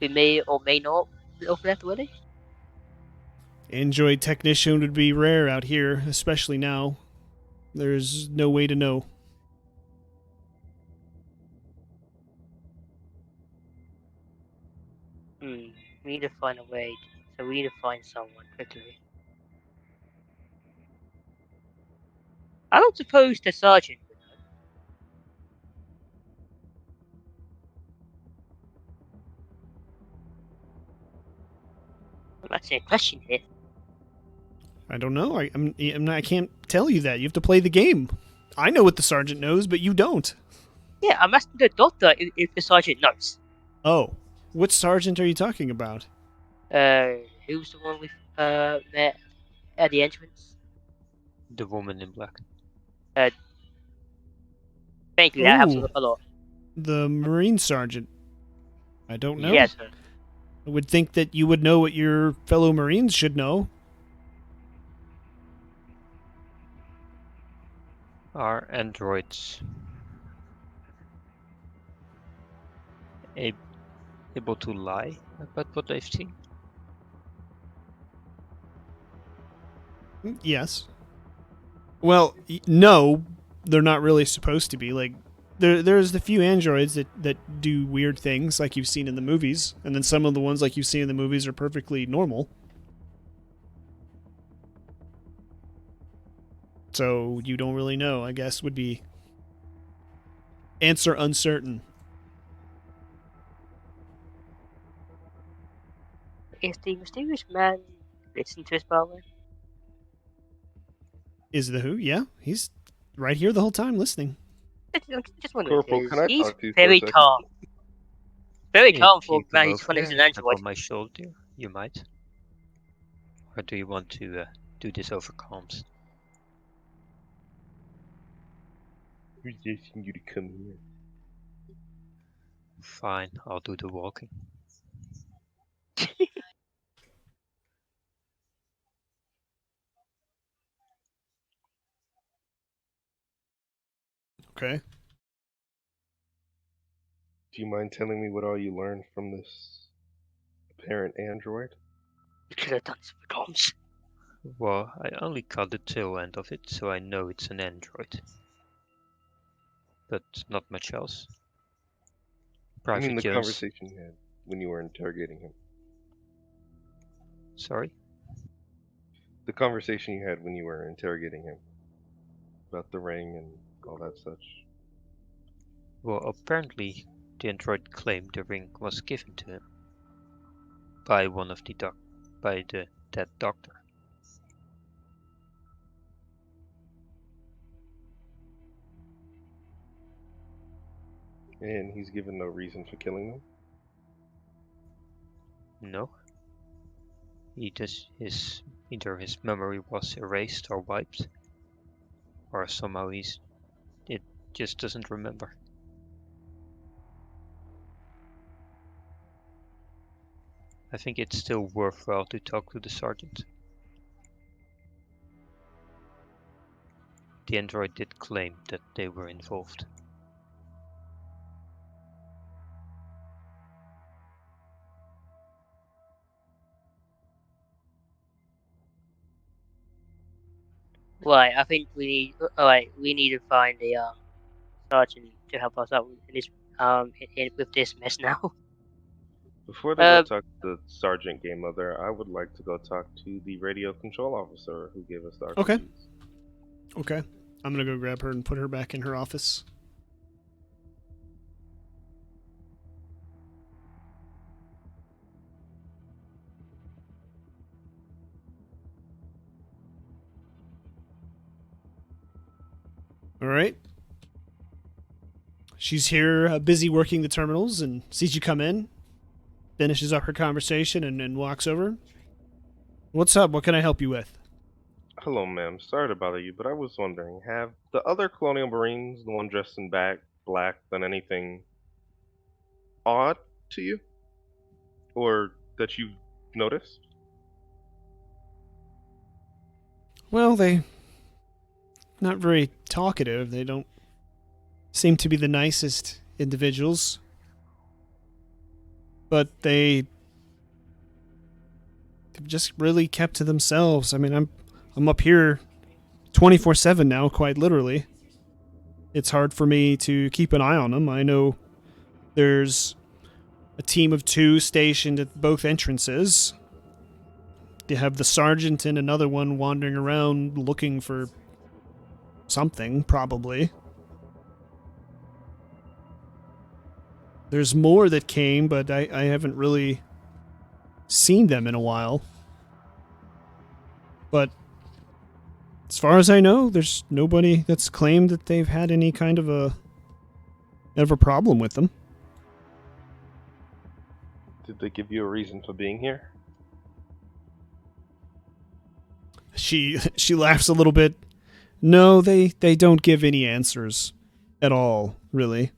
Who may or may not be left already? Android technician would be rare out here, especially now. There's no way to know. We need to find a way. So we need to find someone quickly. I don't suppose the sergeant would know. I'm asking a question here. I don't know. I can't tell you that. You have to play the game. I know what the sergeant knows, but you don't. Yeah, I'm asking the doctor if the sergeant knows. Oh, what sergeant are you talking about? Who's the one we met at the entrance? The woman in black. Thank you, that helps Ooh, a lot. the Marine sergeant. I don't know. Yes, sir. I would think that you would know what your fellow Marines should know. Are androids able to lie about what they've seen? Yes. Well, no, they're not really supposed to be. Like, there's the few androids that do weird things, like you've seen in the movies, and then some of the ones like you see in the movies are perfectly normal. So you don't really know, I guess, would be answer uncertain. Is the mysterious man listening to us, by the way? Is the who? Yeah, he's right here the whole time listening. Just wondering, Corporal, can because I he's talk to you for a very second? calm. Very calm If for you a man come who's over funny as here an and step android. on my shoulder, you might. Or do you want to do this over comms? Who's asking you to come here? Fine, I'll do the walking. Okay. Do you mind telling me what all you learned from this apparent android? You could have done some comms. Well, I only caught the tail end of it, so I know it's an android. But not much else. I Private mean the Jones. conversation you had when you were interrogating him. Sorry? The conversation you had when you were interrogating him. About the ring and all that such. Well, apparently the android claimed the ring was given to him by one of the dead doctor. And he's given no reason for killing them? No. Either his memory was erased or wiped, or somehow it just doesn't remember. I think it's still worthwhile to talk to the sergeant. The android did claim that they were involved. Right, I think we need to find a sergeant to help us out with this with this mess now. Before they go Uh, talk to Sergeant Game Mother, I would like to go talk to the radio control officer who gave us the Okay. RPGs. Okay. I'm gonna go grab her and put her back in her office. All right. She's here, busy working the terminals, and sees you come in. Finishes up her conversation and walks over. What's up? What can I help you with? Hello, ma'am. Sorry to bother you, but I was wondering, have the other Colonial Marines, the one dressed in black, done anything odd to you? Or that you've noticed? Well, they not very talkative. They don't seem to be the nicest individuals. But they've just really kept to themselves. I mean, I'm up here 24/7 now, quite literally. It's hard for me to keep an eye on them. I know there's a team of 2 stationed at both entrances. They have the sergeant and another one wandering around looking for something, probably. There's more that came, but I haven't really seen them in a while. But as far as I know, there's nobody that's claimed that they've had any kind of a problem with them. Did they give you a reason for being here? She laughs a little bit. No, they don't give any answers at all, really.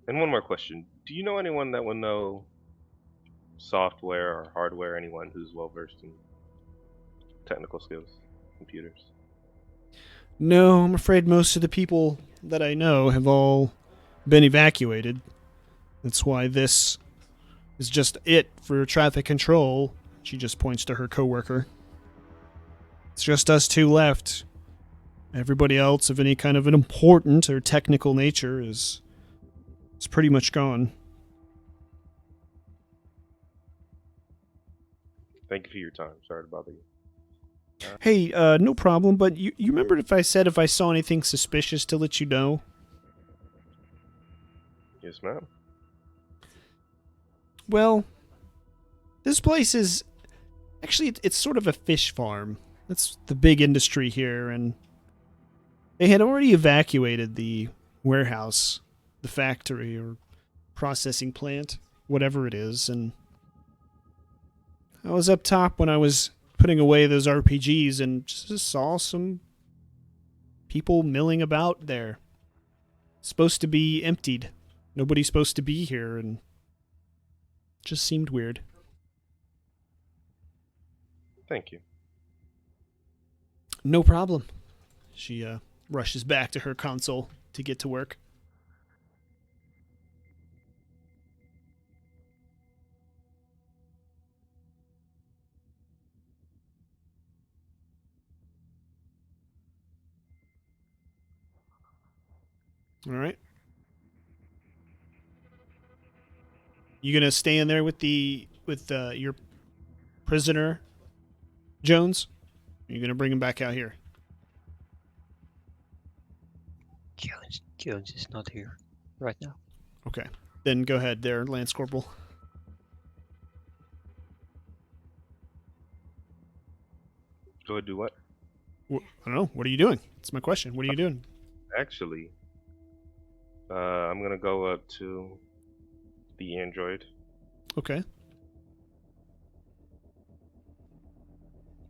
And one more question. Do you know anyone that would know software or hardware, anyone who's well versed in technical skills, computers? No, I'm afraid most of the people that I know have all been evacuated. That's why this is just it for traffic control. She just points to her coworker. It's just us 2 left. Everybody else of any kind of an important or technical nature is pretty much gone. Thank you for your time. Sorry to bother you. Hey, no problem, but you remembered if I said if I saw anything suspicious to let you know? Yes, ma'am. Well, this place is... Actually, it's sort of a fish farm. That's the big industry here, and they had already evacuated the warehouse, the factory, or processing plant, whatever it is, and I was up top when I was putting away those RPGs and just saw some people milling about there. It's supposed to be emptied. Nobody's supposed to be here, and it just seemed weird. Thank you. No problem. She rushes back to her console to get to work. All right. You gonna stay in there with your prisoner, Jones? Are you gonna bring him back out here? Jones is not here right now. Okay. Then go ahead there, Lance Corporal. Go ahead, do what? I don't know. What are you doing? That's my question. What are you doing? Actually, I'm gonna go up to the android. Okay.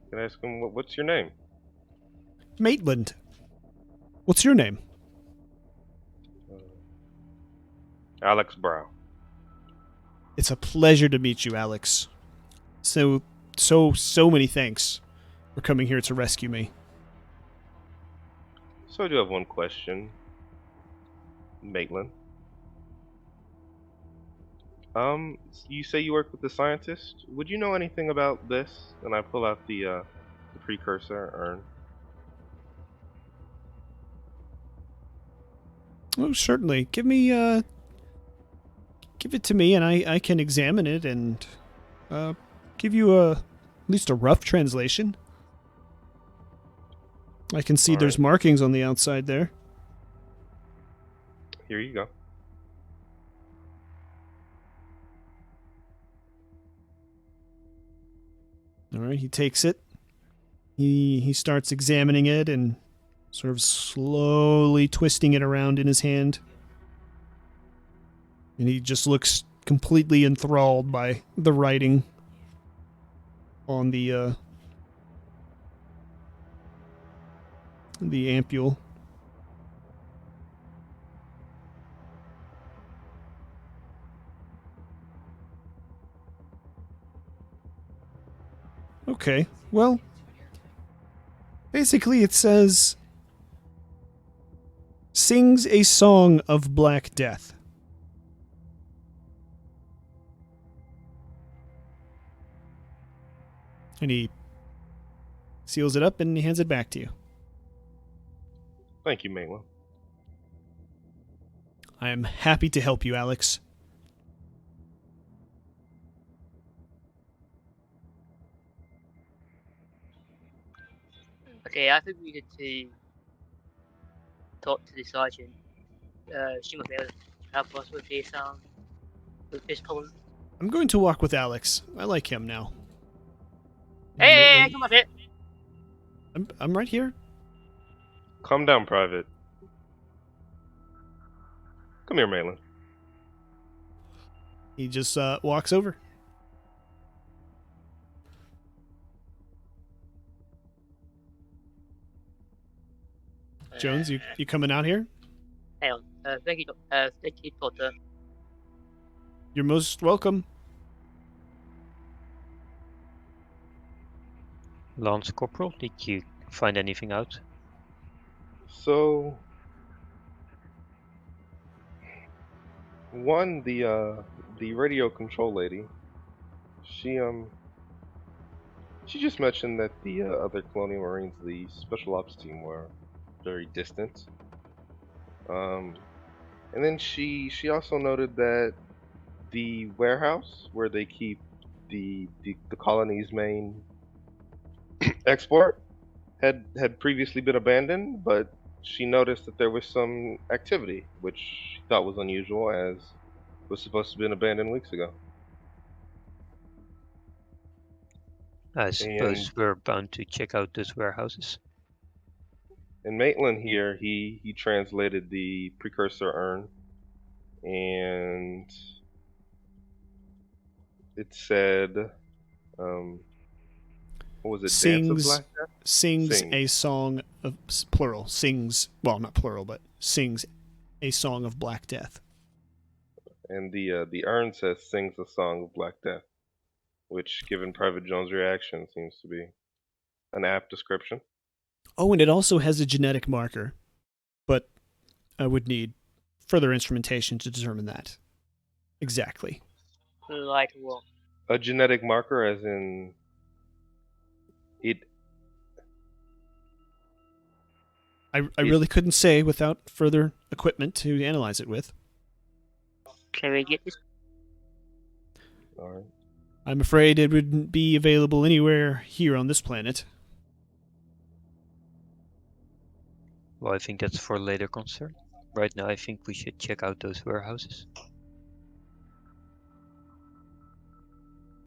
Can I ask him what's your name? Maitland. What's your name? Alex Brow. It's a pleasure to meet you, Alex. So many thanks for coming here to rescue me. So I do have one question, Maitland. You say you work with the scientist. Would you know anything about this? And I pull out the precursor urn? Oh, certainly. Give it to me, and I can examine it and give you at least a rough translation. I can see All there's right. markings on the outside there. Here you go. All right, he takes it. He starts examining it and sort of slowly twisting it around in his hand. And he just looks completely enthralled by the writing on the ampule. Okay, well, basically it says, sings a song of black death. And he seals it up and he hands it back to you. Thank you, Maitland. I am happy to help you, Alex. Okay, I think we need to talk to the sergeant. She might be able to help us with this problem. I'm going to walk with Alex. I like him now. Hey, come up here. I'm right here. Calm down, Private. Come here, Maitland. He just walks over. Jones, you coming out here? Hang on. Thank you, Doctor. You're most welcome. Lance Corporal, did you find anything out? So, one, the radio control lady, she just mentioned that the other Colonial Marines, the Special Ops team, were very distant. And then she also noted that the warehouse where they keep the colony's main export had previously been abandoned, but she noticed that there was some activity, which she thought was unusual, as it was supposed to have been abandoned weeks ago. I And suppose we're bound to check out those warehouses. in Maitland here, he translated the precursor urn, and it said, what was it? Dance of Black Death? Sings Sing. a song of plural. Sings, well, not plural, but sings a song of black death. And the urn says sings a song of Black Death, which, given Private Jones' reaction, seems to be an apt description. Oh, and it also has a genetic marker, but I would need further instrumentation to determine that. Exactly. Like what? A genetic marker, as in it. I really couldn't say without further equipment to analyze it with. Can we get this? All right. I'm afraid it wouldn't be available anywhere here on this planet. Well, I think that's for later concern. Right now, I think we should check out those warehouses.